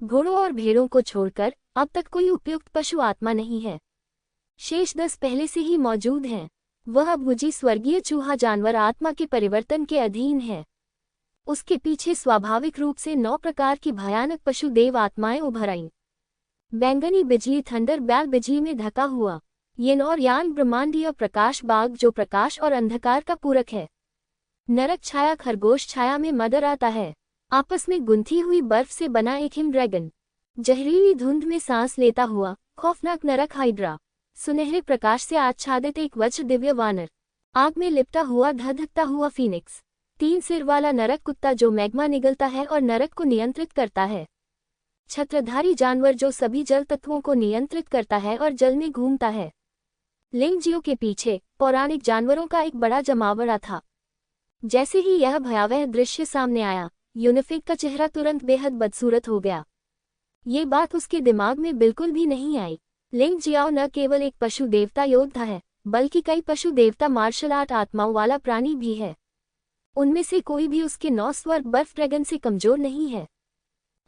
घोड़ों और भेड़ों को छोड़कर अब तक कोई उपयुक्त पशु आत्मा नहीं है। शेष 10 पहले से ही मौजूद हैं। वह भुजी स्वर्गीय चूहा जानवर आत्मा के परिवर्तन के अधीन है। उसके पीछे स्वाभाविक रूप से 9 प्रकार की भयानक पशु देव आत्माएं उभर आईं। बैंगनी बिजली थंडर बैल बिजली में ढका हुआ। येन और यान ब्रह्मांडीय प्रकाश बाग जो प्रकाश और अंधकार का पूरक है। नरक छाया खरगोश छाया में मदर आता है। आपस में गुंथी हुई बर्फ से बना एक हिम ड्रैगन। जहरीली धुंध में सांस लेता हुआ खौफनाक नरक हाइड्रा। सुनहरे प्रकाश से आच्छादित एक वज्र दिव्य वानर। आग में लिपटा हुआ धधकता हुआ फीनिक्स। 3 सिर वाला नरक कुत्ता जो मैग्मा निगलता है और नरक को नियंत्रित करता है। छत्रधारी जानवर जो सभी जल तत्वों को नियंत्रित करता है और जल में घूमता है। लिंग जियो के पीछे पौराणिक जानवरों का एक बड़ा जमावड़ा था। जैसे ही यह भयावह दृश्य सामने आया, यूनिफेग का चेहरा तुरंत बेहद बदसूरत हो गया। ये बात उसके दिमाग में बिल्कुल भी नहीं आई। लिंग जियाओ न केवल एक पशु देवता योद्धा है, बल्कि कई पशु देवता मार्शल आर्ट आत्माओं वाला प्राणी भी है। उनमें से कोई भी उसके 9 स्वर्ग बर्फ ड्रैगन से कमजोर नहीं है।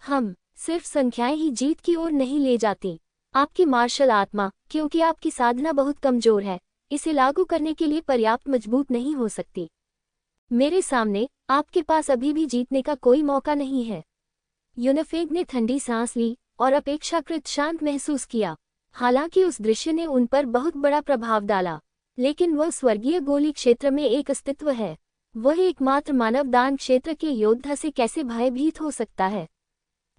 हम सिर्फ संख्याएं ही जीत की ओर नहीं ले जाती। आपकी मार्शल आत्मा, क्योंकि आपकी साधना बहुत कमजोर है, इसे लागू करने के लिए पर्याप्त मजबूत नहीं हो सकती। मेरे सामने आपके पास अभी भी जीतने का कोई मौका नहीं है। यूनिफेग ने ठंडी सांस ली और अपेक्षाकृत शांत महसूस किया। हालांकि उस दृश्य ने उन पर बहुत बड़ा प्रभाव डाला, लेकिन वह स्वर्गीय गोली क्षेत्र में एक अस्तित्व है। वह एकमात्र मानव दान क्षेत्र के योद्धा से कैसे भयभीत हो सकता है?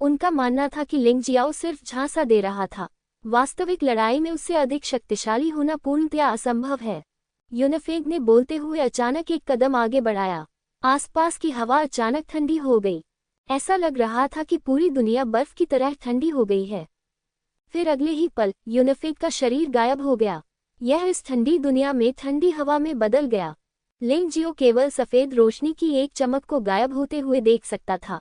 उनका मानना था कि लिंग जियाओ सिर्फ झांसा दे रहा था। वास्तविक लड़ाई में उससे अधिक शक्तिशाली होना पूर्णतया असंभव है। यूनिफेग ने बोलते हुए अचानक एक कदम आगे बढ़ाया। आसपास की हवा अचानक ठंडी हो गई। ऐसा लग रहा था कि पूरी दुनिया बर्फ की तरह ठंडी हो गई है। फिर अगले ही पल यूनिफेग का शरीर गायब हो गया। यह इस ठंडी दुनिया में ठंडी हवा में बदल गया। लिंग जियो केवल सफेद रोशनी की एक चमक को गायब होते हुए देख सकता था।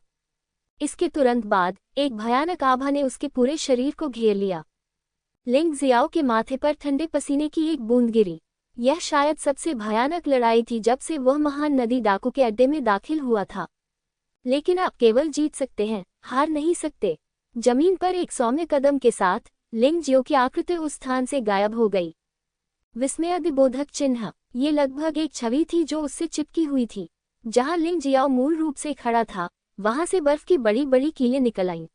इसके तुरंत बाद एक भयानक आभा ने उसके पूरे शरीर को घेर लिया। लिंग जियाओ के माथे पर ठंडे पसीने की एक बूंद गिरी। यह शायद सबसे भयानक लड़ाई थी जब से वह महान नदी डाकू के अड्डे में दाखिल हुआ था। लेकिन आप केवल जीत सकते हैं, हार नहीं सकते। जमीन पर एक सौम्य कदम के साथ लिंग जियो की आकृति उस स्थान से गायब हो गई। विस्मयादिबोधक चिन्ह। ये लगभग एक छवि थी जो उससे चिपकी हुई थी। जहां लिंग जियाओ मूल रूप से खड़ा था, वहां से बर्फ की बड़ी बड़ी कीलें निकल आईं।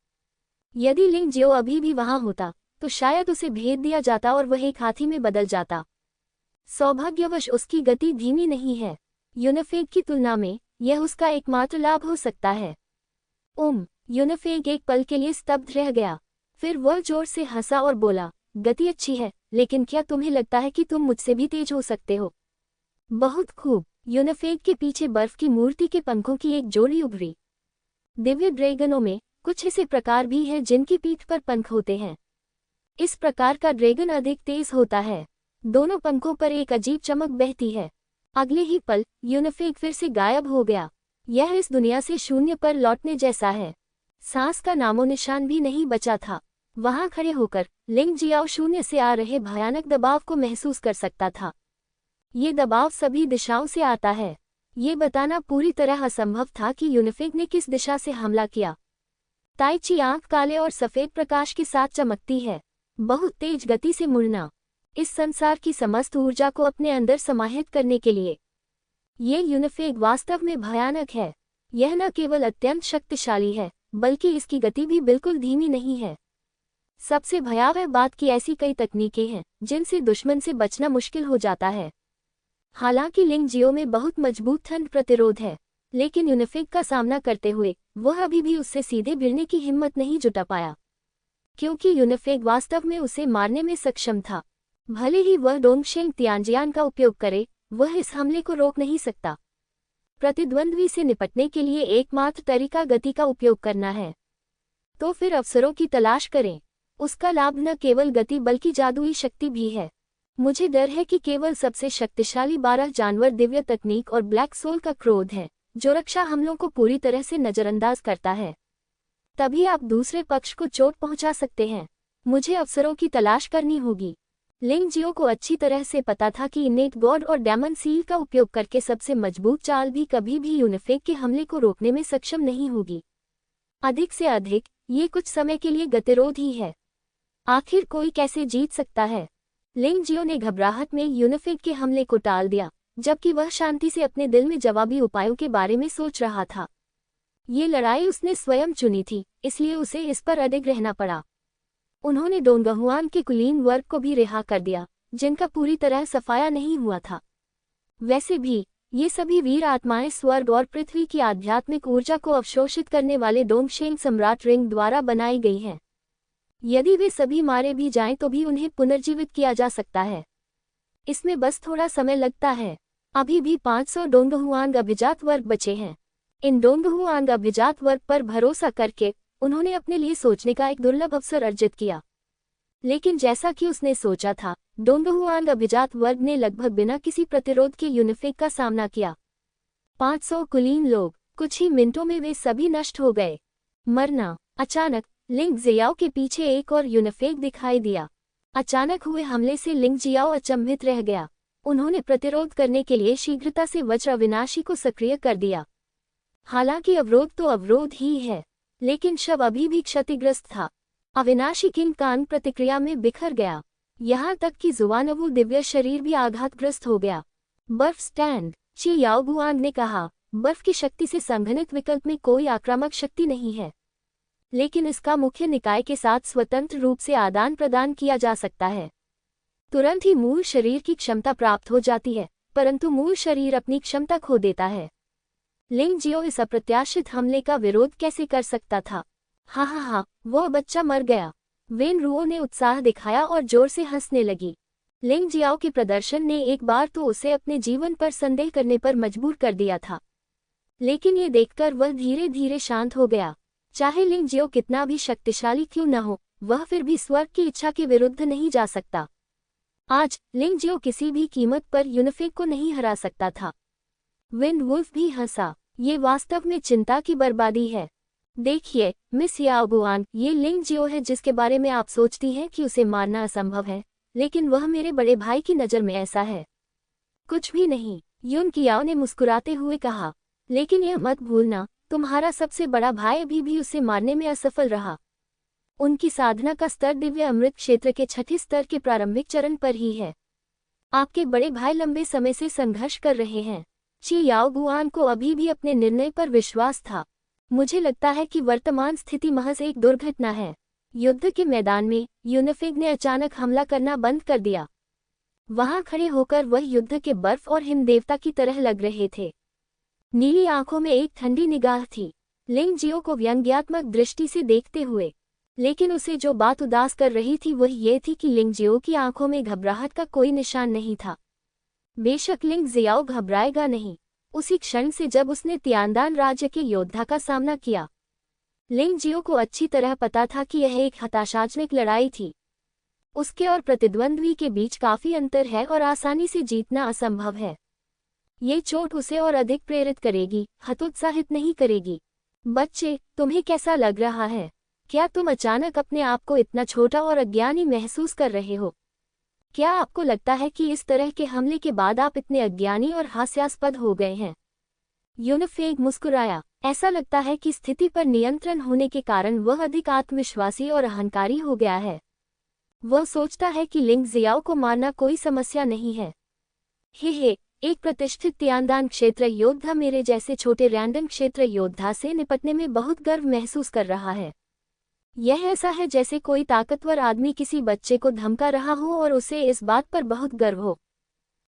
यदि लिंग जियो अभी भी वहां होता तो शायद उसे भेद दिया जाता और वह एक हाथी में बदल जाता। सौभाग्यवश उसकी गति धीमी नहीं है। यूनिफेग की तुलना में यह उसका एकमात्र लाभ हो सकता है। यूनिफेग एक पल के लिए स्तब्ध रह गया। फिर वह जोर से हंसा और बोला, गति अच्छी है, लेकिन क्या तुम्हें लगता है कि तुम मुझसे भी तेज हो सकते हो? बहुत खूब। यूनिफेग के पीछे बर्फ की मूर्ति के पंखों की एक जोड़ी उभरी। दिव्य ड्रैगनों में कुछ ऐसे प्रकार भी हैं जिनकी पीठ पर पंख होते हैं। इस प्रकार का ड्रैगन अधिक तेज होता है। दोनों पंखों पर एक अजीब चमक बहती है। अगले ही पल यूनिफेग फिर से गायब हो गया। यह इस दुनिया से शून्य पर लौटने जैसा है। सांस का नामो निशान भी नहीं बचा था। वहां खड़े होकर लिंग जियाओ शून्य से आ रहे भयानक दबाव को महसूस कर सकता था। ये दबाव सभी दिशाओं से आता है। ये बताना पूरी तरह असंभव था कि यूनिफेग ने किस दिशा से हमला किया। ताइची आंख काले और सफेद प्रकाश के साथ चमकती है। बहुत तेज गति से मुड़ना। इस संसार की समस्त ऊर्जा को अपने अंदर समाहित करने के लिए। ये यूनिफेग वास्तव में भयानक है। यह न केवल अत्यंत शक्तिशाली है, बल्कि इसकी गति भी बिल्कुल धीमी नहीं है। सबसे भयावह बात कि ऐसी कई तकनीकें हैं जिनसे दुश्मन से बचना मुश्किल हो जाता है। हालांकि लिंग जियो में बहुत मजबूत ठंड प्रतिरोध है, लेकिन यूनिफेग का सामना करते हुए वह अभी भी उससे सीधे भिड़ने की हिम्मत नहीं जुटा पाया, क्योंकि यूनिफेग वास्तव में उसे मारने में सक्षम था। भले ही वह डोंगशेंग तियानजियान का उपयोग करे, वह इस हमले को रोक नहीं सकता। प्रतिद्वंद्वी से निपटने के लिए एकमात्र तरीका गति का उपयोग करना है। तो फिर अवसरों की तलाश करें। उसका लाभ न केवल गति बल्कि जादुई शक्ति भी है। मुझे डर है कि केवल सबसे शक्तिशाली 12 जानवर दिव्य तकनीक और ब्लैक सोल का क्रोध है, जो रक्षा हमलों को पूरी तरह से नजरअंदाज करता है। तभी आप दूसरे पक्ष को चोट पहुंचा सकते हैं। मुझे अवसरों की तलाश करनी होगी। लिंग जियो को अच्छी तरह से पता था कि इनेट गॉड और डेमन सील का उपयोग करके सबसे मजबूत चाल भी कभी भी यूनिफेक के हमले को रोकने में सक्षम नहीं होगी। अधिक से अधिक ये कुछ समय के लिए गतिरोध ही है। आखिर कोई कैसे जीत सकता है? लिंग जियो ने घबराहट में यूनिफेक के हमले को टाल दिया, जबकि वह शांति से अपने दिल में जवाबी उपायों के बारे में सोच रहा था। ये लड़ाई उसने स्वयं चुनी थी, इसलिए उसे इस पर अडिग रहना पड़ा। उन्होंने डोंगहुआन के कुलीन वर्ग को भी रिहा कर दिया, जिनका पूरी तरह सफाया नहीं हुआ था। वैसे भी ये सभी वीर आत्माएं स्वर्ग और पृथ्वी की आध्यात्मिक ऊर्जा को अवशोषित करने वाले डोंगशेंग सम्राट रिंग द्वारा बनाई गई हैं। यदि वे सभी मारे भी जाएं तो भी उन्हें पुनर्जीवित किया जा सकता है। इसमें बस थोड़ा समय लगता है। अभी भी 500 डोंगहुआंग अभिजात वर्ग बचे हैं। इन डोंगहुआंग अभिजात वर्ग पर भरोसा करके उन्होंने अपने लिए सोचने का एक दुर्लभ अवसर अर्जित किया। लेकिन जैसा कि उसने सोचा था, डोंगहुआंग अभिजात वर्ग ने लगभग बिना किसी प्रतिरोध के यूनिफेक का सामना किया। 500 कुलीन लोग, कुछ ही मिनटों में वे सभी नष्ट हो गए। मरना। अचानक लिंग जियाओ के पीछे एक और यूनिफेक दिखाई दिया। अचानक हुए हमले से लिंग जियाओ अचंभित रह गया। उन्होंने प्रतिरोध करने के लिए शीघ्रता से वज्र अविनाशी को सक्रिय कर दिया। हालांकि अवरोध तो अवरोध ही है, लेकिन शव अभी भी क्षतिग्रस्त था। अविनाशी किंग कांग प्रतिक्रिया में बिखर गया, यहाँ तक कि जुआनवु दिव्य शरीर भी आघातग्रस्त हो गया। बर्फ स्टैंड। ची याओगुआंग ने कहा, बर्फ की शक्ति से संघनित विकल्प में कोई आक्रामक शक्ति नहीं है, लेकिन इसका मुख्य निकाय के साथ स्वतंत्र रूप से आदान प्रदान किया जा सकता है। तुरंत ही मूल शरीर की क्षमता प्राप्त हो जाती है, परंतु मूल शरीर अपनी क्षमता खो देता है। लिंग जियो इस अप्रत्याशित हमले का विरोध कैसे कर सकता था? हाँ, वो बच्चा मर गया। वेन रुओ ने उत्साह दिखाया और जोर से हंसने लगी। लिंग जियाओ के प्रदर्शन ने एक बार तो उसे अपने जीवन पर संदेह करने पर मजबूर कर दिया था, लेकिन ये देखकर वह धीरे धीरे शांत हो गया। चाहे लिंग जियो कितना भी शक्तिशाली क्यों न हो, वह फिर भी स्वर्ग की इच्छा के विरुद्ध नहीं जा सकता। आज लिंग जियो किसी भी कीमत पर यूनिफेक को नहीं हरा सकता था। विंड वुल्फ भी हंसा। ये वास्तव में चिंता की बर्बादी है। देखिए मिस याओगुआन, ये लिंग जियो है जिसके बारे में आप सोचती हैं कि उसे मारना असंभव है, लेकिन वह मेरे बड़े भाई की नज़र में ऐसा है। कुछ भी नहीं, युन कियाओ ने मुस्कुराते हुए कहा, लेकिन यह मत भूलना, तुम्हारा सबसे बड़ा भाई अभी भी उसे मारने में असफल रहा। उनकी साधना का स्तर दिव्य अमृत क्षेत्र के 6ठे स्तर के प्रारंभिक चरण पर ही है। आपके बड़े भाई लंबे समय से संघर्ष कर रहे हैं। ची याओगुआन को अभी भी अपने निर्णय पर विश्वास था। मुझे लगता है कि वर्तमान स्थिति महज एक दुर्घटना है। युद्ध के मैदान में यूनिफेक ने अचानक हमला करना बंद कर दिया। वहां खड़े होकर वह युद्ध के बर्फ और हिम देवता की तरह लग रहे थे। नीली आंखों में एक ठंडी निगाह थी, लिंग जियो को व्यंग्यात्मक दृष्टि से देखते हुए। लेकिन उसे जो बात उदास कर रही थी वह ये थी कि लिंग जियो की आंखों में घबराहट का कोई निशान नहीं था। बेशक लिंग जियाओ घबराएगा नहीं, उसी क्षण से जब उसने तियानदान राज्य के योद्धा का सामना किया। लिंग जियो को अच्छी तरह पता था कि यह एक हताशाजनक लड़ाई थी। उसके और प्रतिद्वंद्वी के बीच काफी अंतर है और आसानी से जीतना असंभव है। ये चोट उसे और अधिक प्रेरित करेगी, हतोत्साहित नहीं करेगी। बच्चे, तुम्हें कैसा लग रहा है? क्या तुम अचानक अपने आप को इतना छोटा और अज्ञानी महसूस कर रहे हो? क्या आपको लगता है कि इस तरह के हमले के बाद आप इतने अज्ञानी और हास्यास्पद हो गए हैं? यूनिफेक मुस्कुराया। ऐसा लगता है कि स्थिति पर नियंत्रण होने के कारण वह अधिक आत्मविश्वासी और अहंकारी हो गया है। वह सोचता है कि लिंग जियाओ को मारना कोई समस्या नहीं है। हे, एक प्रतिष्ठित तियानदान क्षेत्र योद्धा मेरे जैसे छोटे रैंडम क्षेत्र योद्धा से निपटने में बहुत गर्व महसूस कर रहा है। यह ऐसा है जैसे कोई ताकतवर आदमी किसी बच्चे को धमका रहा हो और उसे इस बात पर बहुत गर्व हो।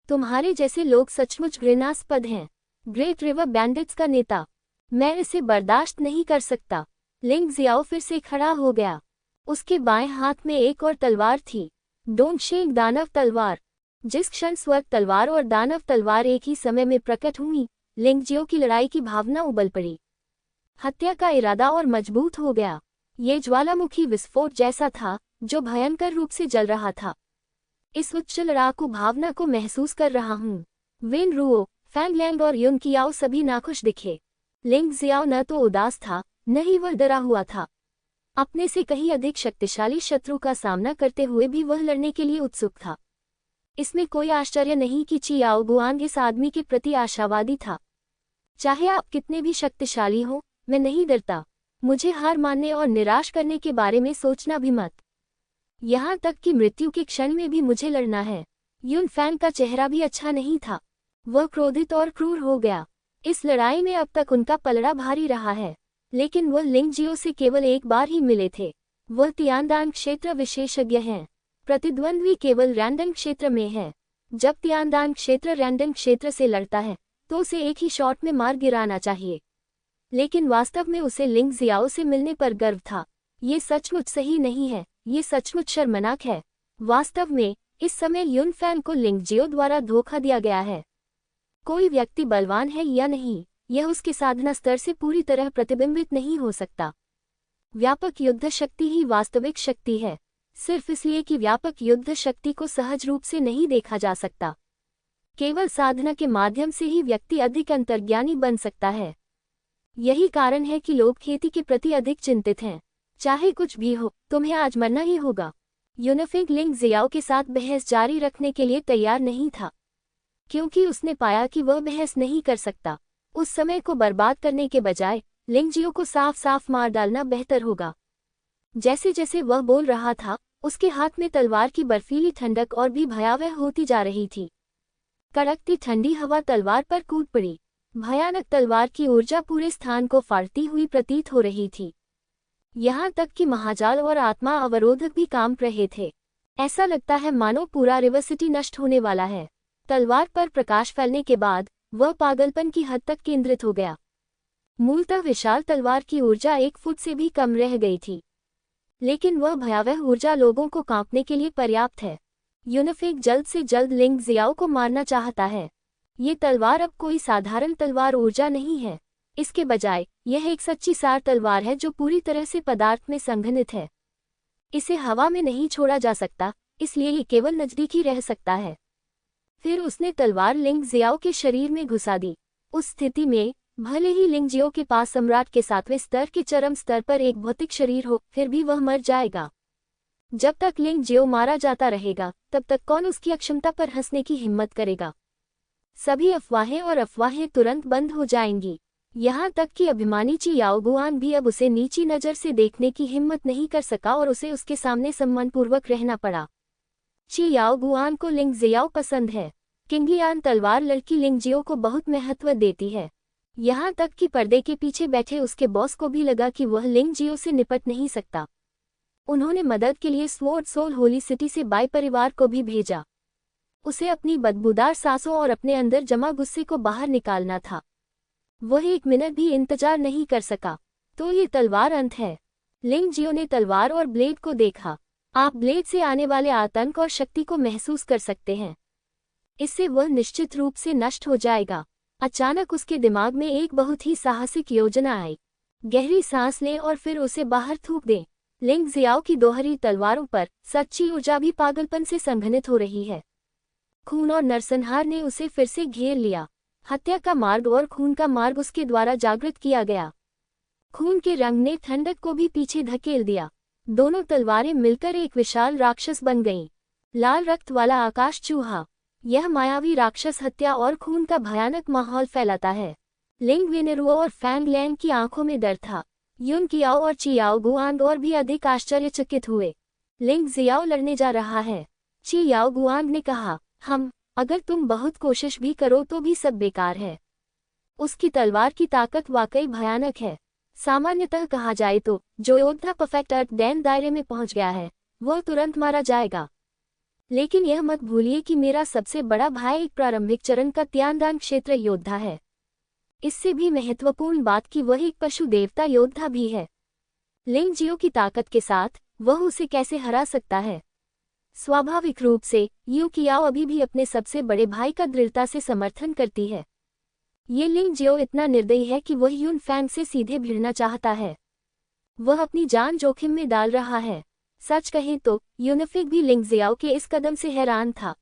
तुम्हारे जैसे लोग सचमुच घृणास्पद हैं। ग्रेट रिवर बैंडिट्स का नेता, मैं इसे बर्दाश्त नहीं कर सकता। लिंग जियाओ फिर से खड़ा हो गया। उसके बाएं हाथ में एक और तलवार थी, डोंगशेंग दानव तलवार। जिस क्षण स्वर्ग तलवार और दानव तलवार एक ही समय में प्रकट हुई, लिंगजियो की लड़ाई की भावना उबल पड़ी। हत्या का इरादा और मजबूत हो गया। ये ज्वालामुखी विस्फोट जैसा था जो भयंकर रूप से जल रहा था। इस उच्च लड़ाकू भावना को महसूस कर रहा हूँ। वेन रुओ, फैंग लैंग और युन कियाओ सभी नाखुश दिखे। लिंग जियाओ न तो उदास था, न ही वह डरा हुआ था। अपने से कहीं अधिक शक्तिशाली शत्रु का सामना करते हुए भी वह लड़ने के लिए उत्सुक था। इसमें कोई आश्चर्य नहीं कि चियाओ गुआंग इस आदमी के प्रति आशावादी था। चाहे आप कितने भी शक्तिशाली हो, मैं नहीं डरता। मुझे हार मानने और निराश करने के बारे में सोचना भी मत। यहाँ तक कि मृत्यु के क्षण में भी मुझे लड़ना है। युन फैंग का चेहरा भी अच्छा नहीं था। वह क्रोधित और क्रूर हो गया। इस लड़ाई में अब तक उनका पलड़ा भारी रहा है, लेकिन वह लिंगजियो से केवल एक बार ही मिले थे। वह तियानदान क्षेत्र विशेषज्ञ हैं। प्रतिद्वंद्वी केवल रैंडन क्षेत्र में है। जब तियानदान क्षेत्र रैंडन क्षेत्र से लड़ता है तो उसे एक ही शॉट में मार गिराना चाहिए, लेकिन वास्तव में उसे लिंग जियाओ से मिलने पर गर्व था। ये सचमुच सही नहीं है, ये सचमुच शर्मनाक है। वास्तव में इस समय युन फैंग को लिंगजियो द्वारा धोखा दिया गया है। कोई व्यक्ति बलवान है या नहीं, यह उसके साधना स्तर से पूरी तरह प्रतिबिंबित नहीं हो सकता। व्यापक युद्ध शक्ति ही वास्तविक शक्ति है, सिर्फ इसलिए कि व्यापक युद्ध शक्ति को सहज रूप से नहीं देखा जा सकता। केवल साधना के माध्यम से ही व्यक्ति अधिक अंतर्ज्ञानी बन सकता है। यही कारण है कि लोग खेती के प्रति अधिक चिंतित हैं। चाहे कुछ भी हो, तुम्हें आज मरना ही होगा। यूनफिंग लिंग जियाओ के साथ बहस जारी रखने के लिए तैयार नहीं था, क्योंकि उसने पाया कि वह बहस नहीं कर सकता। उस समय को बर्बाद करने के बजाय लिंगजियो को साफ साफ मार डालना बेहतर होगा। जैसे जैसे वह बोल रहा था, उसके हाथ में तलवार की बर्फीली ठंडक और भी भयावह होती जा रही थी। कड़कती ठंडी हवा तलवार पर कूद पड़ी। भयानक तलवार की ऊर्जा पूरे स्थान को फाड़ती हुई प्रतीत हो रही थी। यहाँ तक कि महाजाल और आत्मा अवरोधक भी काम रहे थे। ऐसा लगता है मानो पूरा रिवर सिटी नष्ट होने वाला है। तलवार पर प्रकाश फैलने के बाद वह पागलपन की हद तक केंद्रित हो गया। मूलतः विशाल तलवार की ऊर्जा 1 फुट से भी कम रह गई थी, लेकिन वह भयावह ऊर्जा लोगों को कांपने के लिए पर्याप्त है। यूनफेक जल्द से जल्द लिंग जियाओ को मारना चाहता है। ये तलवार अब कोई साधारण तलवार ऊर्जा नहीं है। इसके बजाय यह एक सच्ची सार तलवार है जो पूरी तरह से पदार्थ में संघनित है। इसे हवा में नहीं छोड़ा जा सकता, इसलिए ये केवल नजदीक ही रह सकता है। फिर उसने तलवार लिंग जियाओ के शरीर में घुसा दी। उस स्थिति में भले ही लिंगजियो के पास सम्राट के 7वें स्तर के चरम स्तर पर एक भौतिक शरीर हो, फिर भी वह मर जाएगा। जब तक लिंगजियो मारा जाता रहेगा, तब तक कौन उसकी अक्षमता पर हंसने की हिम्मत करेगा। सभी अफवाहें तुरंत बंद हो जाएंगी। यहाँ तक कि अभिमानी चियाओ गुआन भी अब उसे नीची नज़र से देखने की हिम्मत नहीं कर सका और उसे उसके सामने सम्मानपूर्वक रहना पड़ा। चियाओ गुआन को लिंग जियाओ पसंद है। किंगलियान तलवार लड़की लिंगजियो को बहुत महत्व देती है। यहाँ तक कि पर्दे के पीछे बैठे उसके बॉस को भी लगा कि वह लिंगजियो से निपट नहीं सकता। उन्होंने मदद के लिए स्वॉर्ड सोल होली सिटी से बाई परिवार को भी भेजा। उसे अपनी बदबूदार सांसों और अपने अंदर जमा गुस्से को बाहर निकालना था। वह 1 मिनट भी इंतजार नहीं कर सका। तो ये तलवार अंत है। लिंगजियो ने तलवार और ब्लेड को देखा। आप ब्लेड से आने वाले आतंक और शक्ति को महसूस कर सकते हैं। इससे वह निश्चित रूप से नष्ट हो जाएगा। अचानक उसके दिमाग में एक बहुत ही साहसिक योजना आई। गहरी सांस लें और फिर उसे बाहर थूक दें। लिंग जियाओ की दोहरी तलवारों पर सच्ची ऊर्जा भी पागलपन से संघनित हो रही है। खून और नरसंहार ने उसे फिर से घेर लिया। हत्या का मार्ग और खून का मार्ग उसके द्वारा जागृत किया गया। खून के रंग ने ठंडक को भी पीछे धकेल दिया। दोनों तलवारें मिलकर एक विशाल राक्षस बन गईं। लाल रक्त वाला आकाश चूहा। यह मायावी राक्षस हत्या और खून का भयानक माहौल फैलाता है। लिंग वेनेरुओ और फैंग लैंग की आंखों में डर था। युन कियाओ और चियाओ गुआंग और भी अधिक आश्चर्यचकित हुए। लिंग जियाओ लड़ने जा रहा है। चियाओ गुआंग ने कहा, अगर तुम बहुत कोशिश भी करो तो भी सब बेकार है। उसकी तलवार की ताकत वाकई भयानक है। सामान्यतः कहा जाए तो जो योद्धा परफेक्ट अर्थ डैन दायरे में पहुंच गया है वह तुरंत मारा जाएगा। लेकिन यह मत भूलिए कि मेरा सबसे बड़ा भाई एक प्रारंभिक चरण का तियानदान क्षेत्र योद्धा है। इससे भी महत्वपूर्ण बात कि वह एक पशु देवता योद्धा भी है। लिंगजियो की ताकत के साथ वह उसे कैसे हरा सकता है। स्वाभाविक रूप से यू कियाओ अभी भी अपने सबसे बड़े भाई का दृढ़ता से समर्थन करती है। ये लिंग जियो इतना निर्दयी है कि वह यून फैंग से सीधे भिड़ना चाहता है। वह अपनी जान जोखिम में डाल रहा है। सच कहें तो यूनिफिक भी लिंग जियाओ के इस कदम से हैरान था।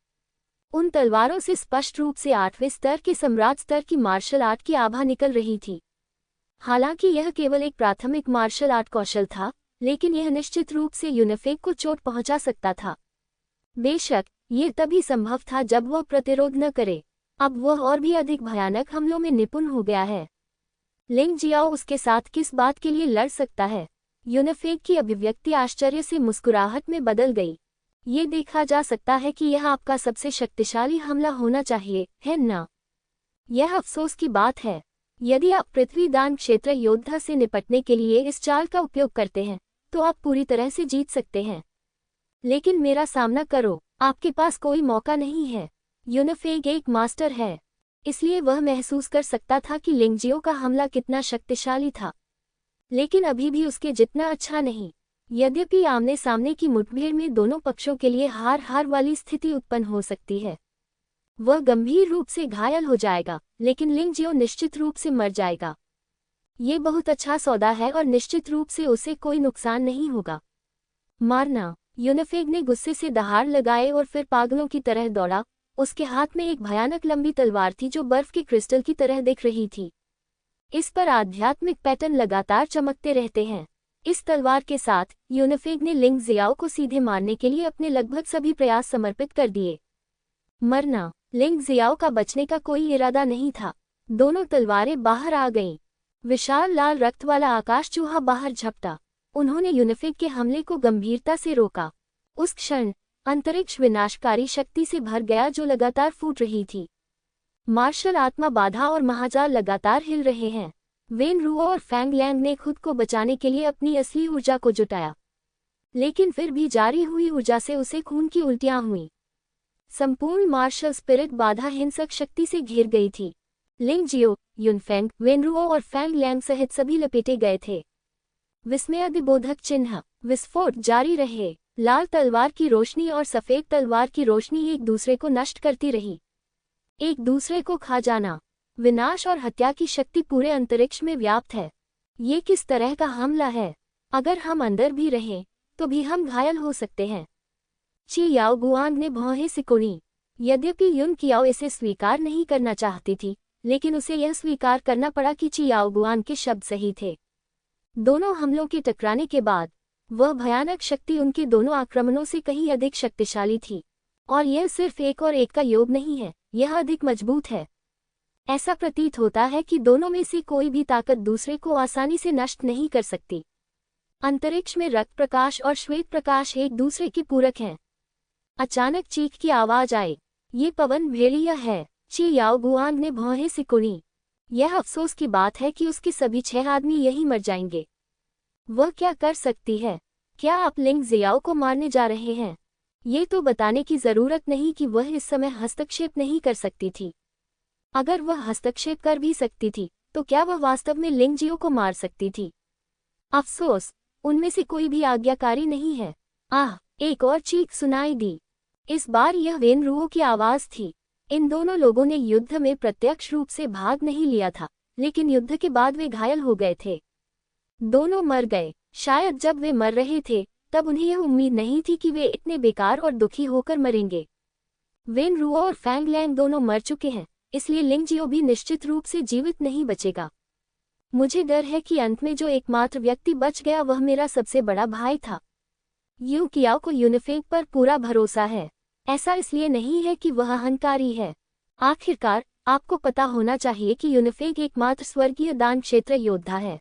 उन तलवारों से स्पष्ट रूप से 8वें स्तर के सम्राट स्तर की मार्शल आर्ट की आभा निकल रही थी। हालांकि यह केवल एक प्राथमिक मार्शल आर्ट कौशल था, लेकिन यह निश्चित रूप से यूनिफिक को चोट पहुंचा सकता था। बेशक ये तभी संभव था जब वह प्रतिरोध न करे। अब वह और भी अधिक भयानक हमलों में निपुण हो गया है। लिंग जियाओ उसके साथ किस बात के लिए लड़ सकता है? यूनिफिक की अभिव्यक्ति आश्चर्य से मुस्कुराहट में बदल गई। ये देखा जा सकता है कि यह आपका सबसे शक्तिशाली हमला होना चाहिए, है ना? यह अफसोस की बात है। यदि आप पृथ्वी दान क्षेत्र योद्धा से निपटने के लिए इस चाल का उपयोग करते हैं, तो आप पूरी तरह से जीत सकते हैं। लेकिन मेरा सामना करो, आपके पास कोई मौका नहीं है। यूनिफिक एक मास्टर है, इसलिए वह महसूस कर सकता था कि लिंगजियो का हमला कितना शक्तिशाली था, लेकिन अभी भी उसके जितना अच्छा नहीं। यद्यपि आमने सामने की मुठभेड़ में दोनों पक्षों के लिए हार-हार वाली स्थिति उत्पन्न हो सकती है। वह गंभीर रूप से घायल हो जाएगा, लेकिन लिंगजियो निश्चित रूप से मर जाएगा। ये बहुत अच्छा सौदा है और निश्चित रूप से उसे कोई नुकसान नहीं होगा। मारना। यूनिफिक ने गुस्से से दहाड़ लगाए और फिर पागलों की तरह दौड़ा। उसके हाथ में एक भयानक लंबी तलवार थी जो बर्फ के क्रिस्टल की तरह दिख रही थी। इस पर आध्यात्मिक पैटर्न लगातार चमकते रहते हैं। इस तलवार के साथ यूनिफिक ने लिंग जियाओ को सीधे मारने के लिए अपने लगभग सभी प्रयास समर्पित कर दिए। मरना। लिंग जियाओ का बचने का कोई इरादा नहीं था। दोनों तलवारें बाहर आ गईं। विशाल लाल रक्त वाला आकाश चूहा बाहर झपटा। उन्होंने यूनिफिक के हमले को गंभीरता से रोका। उस क्षण अंतरिक्ष विनाशकारी शक्ति से भर गया जो लगातार फूट रही थी। मार्शल आत्मा बाधा और महाजाल लगातार हिल रहे हैं। वेन रुओ और फैंग लैंग ने खुद को बचाने के लिए अपनी असली ऊर्जा को जुटाया, लेकिन फिर भी जारी हुई ऊर्जा से उसे खून की उल्टियां हुईं। संपूर्ण मार्शल स्पिरिट बाधा हिंसक शक्ति से घिर गई थी। लिंग जियो, यूनफेंग, वेनरुओ और फैंग लैंग सहित सभी लपेटे गए थे। विस्मयादिबोधक चिन्ह। विस्फोट जारी रहे। लाल तलवार की रोशनी और सफेद तलवार की रोशनी एक दूसरे को नष्ट करती रही, एक दूसरे को खा जाना। विनाश और हत्या की शक्ति पूरे अंतरिक्ष में व्याप्त है। ये किस तरह का हमला है? अगर हम अंदर भी रहें, तो भी हम घायल हो सकते हैं। ची याओ गुआंग ने भौहें सिकोड़ी। यद्यपि युन कियाओ इसे स्वीकार नहीं करना चाहती थी, लेकिन उसे यह स्वीकार करना पड़ा कि ची याओ गुआंग के शब्द सही थे। दोनों हमलों के टकराने के बाद वह भयानक शक्ति उनके दोनों आक्रमणों से कहीं अधिक शक्तिशाली थी। और यह सिर्फ एक और एक का योग नहीं है, यह अधिक मजबूत है। ऐसा प्रतीत होता है कि दोनों में से कोई भी ताकत दूसरे को आसानी से नष्ट नहीं कर सकती। अंतरिक्ष में रक्त प्रकाश और श्वेत प्रकाश एक दूसरे के पूरक हैं। अचानक चीख की आवाज आई। ये पवन भेड़िया है। ची याओ गुआंग ने भौहें सिकोड़ी। यह अफसोस की बात है कि उसके सभी 6 आदमी यहीं मर जाएंगे। वह क्या कर सकती है? क्या आप लिंग जियाओ को मारने जा रहे हैं? ये तो बताने की जरूरत नहीं कि वह इस समय हस्तक्षेप नहीं कर सकती थी। अगर वह हस्तक्षेप कर भी सकती थी, तो क्या वह वास्तव में लिंग जियो को मार सकती थी? अफसोस, उनमें से कोई भी आज्ञाकारी नहीं है। आह! एक और चीख सुनाई दी। इस बार यह वेन रुओ की आवाज थी। इन दोनों लोगों ने युद्ध में प्रत्यक्ष रूप से भाग नहीं लिया था, लेकिन युद्ध के बाद वे घायल हो गए थे। दोनों मर गए। शायद जब वे मर रहे थे, तब उन्हें यह उम्मीद नहीं थी कि वे इतने बेकार और दुखी होकर मरेंगे। वेन रुओ और फैंग लैंग दोनों मर चुके हैं, इसलिए लिंग जियो भी निश्चित रूप से जीवित नहीं बचेगा। मुझे डर है कि अंत में जो एकमात्र व्यक्ति बच गया वह मेरा सबसे बड़ा भाई था। यू कियाओ को यूनिफिक पर पूरा भरोसा है। ऐसा इसलिए नहीं है कि वह अहंकारी है। आखिरकार, आपको पता होना चाहिए कि यूनिफिक एकमात्र स्वर्गीय दान क्षेत्र योद्धा है।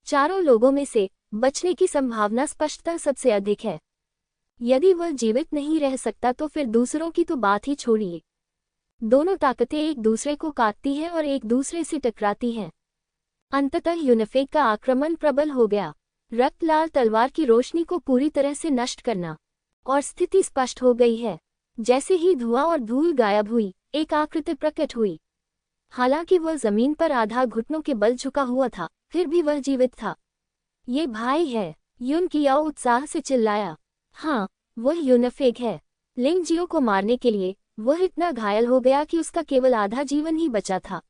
चारों लोगों में से बचने की संभावना स्पष्टतः सबसे अधिक है। यदि वह जीवित नहीं रह सकता तो फिर दूसरों की तो बात ही छोड़िए। दोनों ताकतें एक दूसरे को काटती हैं और एक दूसरे से टकराती हैं। अंततः यूनिफिक का आक्रमण प्रबल हो गया। रक्त लाल तलवार की रोशनी को पूरी तरह से नष्ट करना, और स्थिति स्पष्ट हो गई है। जैसे ही धुआं और धूल गायब हुई, एक आकृति प्रकट हुई। हालांकि वह जमीन पर आधा घुटनों के बल झुका हुआ था, फिर भी वह जीवित था। ये भाई है। युन कियाओ उत्साह से चिल्लाया। हाँ, वह यूनिफिक है। लिंग जियो को मारने के लिए वह इतना घायल हो गया कि उसका केवल आधा जीवन ही बचा था।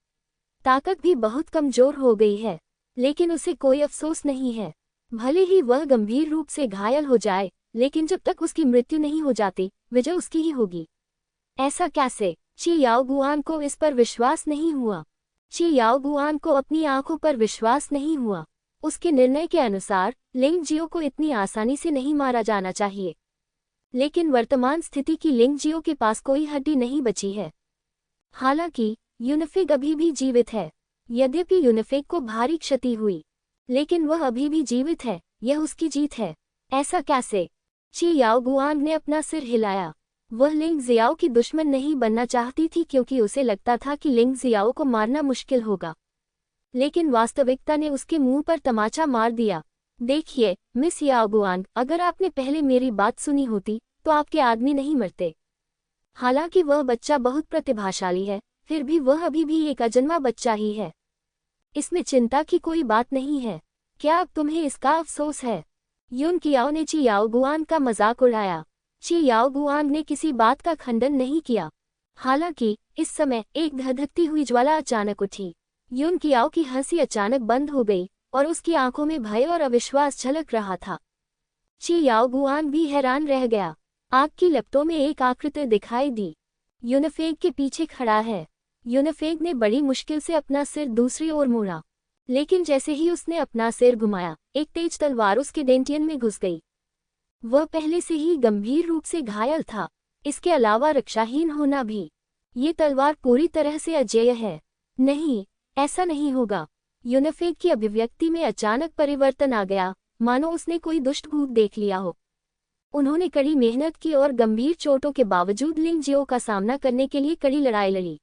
ताकत भी बहुत कमजोर हो गई है, लेकिन उसे कोई अफसोस नहीं है। भले ही वह गंभीर रूप से घायल हो जाए, लेकिन जब तक उसकी मृत्यु नहीं हो जाती, विजय उसकी ही होगी। ऐसा कैसे? ची याओगुआन को इस पर विश्वास नहीं हुआ। ची याओगुआन को अपनी आंखों पर विश्वास नहीं हुआ। उसके निर्णय के अनुसार लिंग जियो को इतनी आसानी से नहीं मारा जाना चाहिए, लेकिन वर्तमान स्थिति की लिंग जियो के पास कोई हड्डी नहीं बची है। हालांकि यूनिफिग अभी भी जीवित है। यद्यपि यूनिफिग को भारी क्षति हुई, लेकिन वह अभी भी जीवित है। यह उसकी जीत है। ऐसा कैसे? ची याओगुआन ने अपना सिर हिलाया। वह लिंग जियाओ की दुश्मन नहीं बनना चाहती थी, क्योंकि उसे लगता था कि लिंग जियाओ को मारना मुश्किल होगा, लेकिन वास्तविकता ने उसके मुंह पर तमाचा मार दिया। देखिए मिस याओगुआन, अगर आपने पहले मेरी बात सुनी होती तो आपके आदमी नहीं मरते। हालांकि वह बच्चा बहुत प्रतिभाशाली है, फिर भी वह अभी भी एक अजन्मा बच्चा ही है। इसमें चिंता की कोई बात नहीं है। क्या अब तुम्हें इसका अफसोस है? यून कियाओ ने ची याओगुआन का मजाक उड़ाया। ची याओगुआन ने किसी बात का खंडन नहीं किया। हालांकि इस समय एक धधकती हुई ज्वाला अचानक उठी। यून कियाओ की हंसी अचानक बंद हो गई और उसकी आंखों में भय और अविश्वास झलक रहा था। ची याओगुआन भी हैरान रह गया। आग की लपटों में एक आकृति दिखाई दी। यूनिफेग के पीछे खड़ा है। यूनिफेग ने बड़ी मुश्किल से अपना सिर दूसरी ओर मोड़ा, लेकिन जैसे ही उसने अपना सिर घुमाया, एक तेज तलवार उसके डेंटियन में घुस गई। वह पहले से ही गंभीर रूप से घायल था, इसके अलावा रक्षाहीन होना भी। ये तलवार पूरी तरह से अजेय है। नहीं, ऐसा नहीं होगा। यूनिफेग की अभिव्यक्ति में अचानक परिवर्तन आ गया, मानो उसने कोई दुष्ट भूत देख लिया हो। उन्होंने कड़ी मेहनत की और गंभीर चोटों के बावजूद लिंग जियो का सामना करने के लिए कड़ी लड़ाई लड़ी।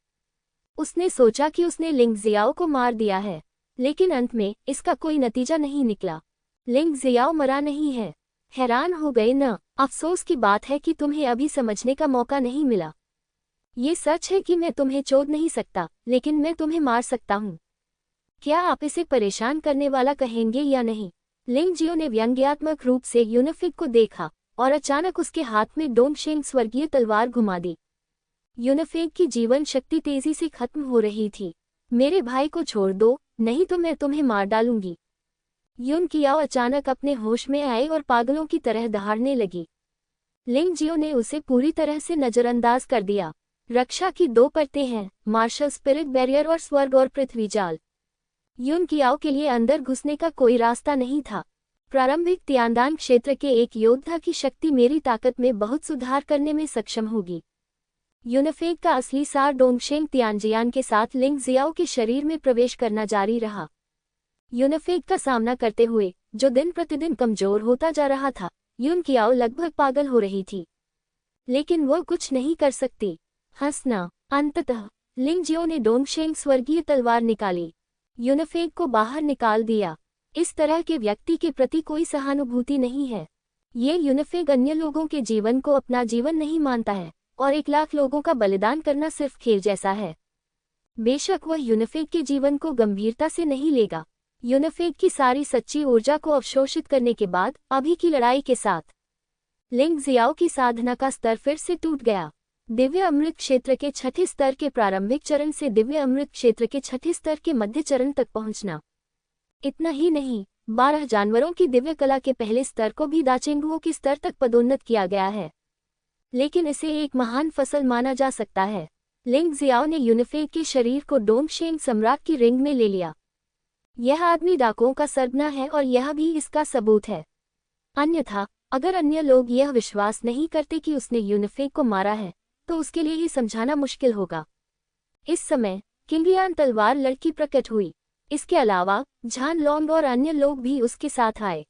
उसने सोचा कि उसने लिंग जियाओ को मार दिया है, लेकिन अंत में इसका कोई नतीजा नहीं निकला। लिंग जियाओ मरा नहीं है। हैरान हो गए न? अफसोस की बात है कि तुम्हें अभी समझने का मौका नहीं मिला। ये सच है कि मैं तुम्हें छोड़ नहीं सकता, लेकिन मैं तुम्हें मार सकता हूँ। क्या आप इसे परेशान करने वाला कहेंगे या नहीं? लिंग जियो ने व्यंग्यात्मक रूप से यूनिफिग को देखा और अचानक उसके हाथ में डोंगशेंग स्वर्गीय तलवार घुमा दी। यूनिफिग की जीवन शक्ति तेजी से खत्म हो रही थी। मेरे भाई को छोड़ दो, नहीं तो मैं तुम्हें मार डालूंगी। यून कियाओ अचानक अपने होश में आए और पागलों की तरह दहाड़ने लगी। लिंग जियो ने उसे पूरी तरह से नजरअंदाज कर दिया। रक्षा की दो परतें हैं, मार्शल स्पिरिट बैरियर और स्वर्ग और पृथ्वी जाल। यून कियाओ के लिए अंदर घुसने का कोई रास्ता नहीं था। प्रारंभिक तियानदान क्षेत्र के एक योद्धा की शक्ति मेरी ताकत में बहुत सुधार करने में सक्षम होगी। यूनिफेग का असली सार डोंगशेंग तियानजियान के साथ लिंग जियाओ के शरीर में प्रवेश करना जारी रहा। यूनिफेग का सामना करते हुए, जो दिन प्रतिदिन कमजोर होता जा रहा था, यून कियाओ लगभग पागल हो रही थी, लेकिन वह कुछ नहीं कर सकती। हंसना। अंततः लिंग जियो ने डोंगशेंग स्वर्गीय तलवार निकाली, यूनिफेग को बाहर निकाल दिया। इस तरह के व्यक्ति के प्रति कोई सहानुभूति नहीं है। ये यूनिफेग अन्य लोगों के जीवन को अपना जीवन नहीं मानता है, और 1,00,000 लोगों का बलिदान करना सिर्फ खेल जैसा है। बेशक वह यूनिफेग के जीवन को गंभीरता से नहीं लेगा। यूनिफेग की सारी सच्ची ऊर्जा को अवशोषित करने के बाद अभी की लड़ाई के साथ लिंग जियाओ की साधना का स्तर फिर से टूट गया। दिव्य अमृत क्षेत्र के छठे स्तर के प्रारंभिक चरण से दिव्य अमृत क्षेत्र के छठे स्तर के मध्य चरण तक पहुंचना। इतना ही नहीं, 12 जानवरों की दिव्य कला के पहले स्तर को भी दाचेंगुओं के स्तर तक पदोन्नत किया गया है, लेकिन इसे एक महान फसल माना जा सकता है। लिंग जियाओ ने यूनिफेग के शरीर को डोंगशेंग सम्राट की रिंग में ले लिया। यह आदमी डाकुओं का सरगना है और यह भी इसका सबूत है। अन्यथा अगर अन्य लोग यह विश्वास नहीं करते कि उसने यूनिफेग को मारा है, तो उसके लिए ही समझाना मुश्किल होगा। इस समय किंगियान तलवार लड़की प्रकट हुई। इसके अलावा झान लॉन्ग और अन्य लोग भी उसके साथ आए।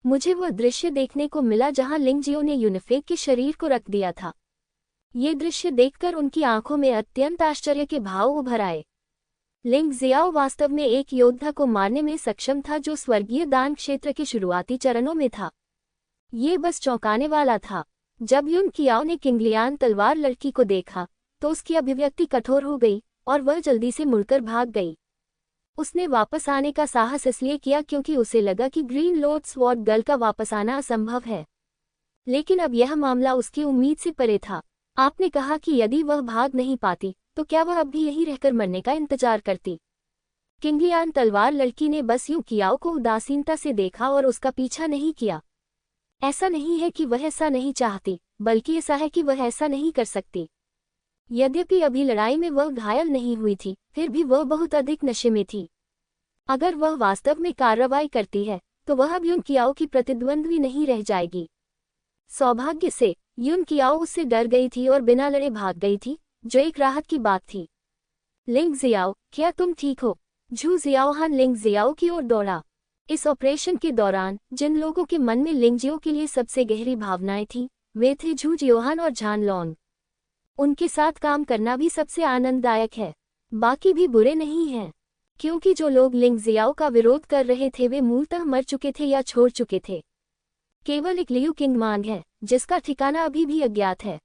मुझे वह दृश्य देखने को मिला जहां लिंग जियो ने यूनिफेग के शरीर को रख दिया था। ये दृश्य देखकर उनकी आंखों में अत्यंत आश्चर्य के भाव उभर आए। लिंग जियाओ वास्तव में एक योद्धा को मारने में सक्षम था जो स्वर्गीय दान क्षेत्र के शुरुआती चरणों में था। ये बस चौंकाने वाला था। जब यून कियाओ ने किंगलियान तलवार लड़की को देखा तो उसकी अभिव्यक्ति कठोर हो गई और वह जल्दी से मुड़कर भाग गई। उसने वापस आने का साहस इसलिए किया क्योंकि उसे लगा कि ग्रीन लॉर्ड स्वॉर्ड गर्ल का वापस आना असंभव है, लेकिन अब यह मामला उसकी उम्मीद से परे था। आपने कहा कि यदि वह भाग नहीं पाती तो क्या वह अब भी यहीं रहकर मरने का इंतजार करती? किंगलियान तलवार लड़की ने बस यूं कियाओ को उदासीनता से देखा और उसका पीछा नहीं किया। ऐसा नहीं है कि वह ऐसा नहीं चाहती, बल्कि ऐसा है कि वह ऐसा नहीं कर सकती। यद्यपि अभी लड़ाई में वह घायल नहीं हुई थी, फिर भी वह बहुत अधिक नशे में थी। अगर वह वास्तव में कार्रवाई करती है तो वह अब यून कियाओ की प्रतिद्वंद्वी नहीं रह जाएगी। सौभाग्य से यून कियाओ उससे डर गई थी और बिना लड़े भाग गई थी, जो एक राहत की बात थी। लिंग जियाओ, क्या तुम ठीक हो? झू जियाओहान लिंग जियाओ की ओर दौड़ा। इस ऑपरेशन के दौरान जिन लोगों के मन में लिंगजियो के लिए सबसे गहरी भावनाएं थीं, वे थे झू जियोहान और झान लॉन्ग। उनके साथ काम करना भी सबसे आनंददायक है। बाकी भी बुरे नहीं हैं, क्योंकि जो लोग लिंग जियाओ का विरोध कर रहे थे वे मूलतः मर चुके थे या छोड़ चुके थे। केवल एक लियू किंगमांग है, जिसका ठिकाना अभी भी अज्ञात है।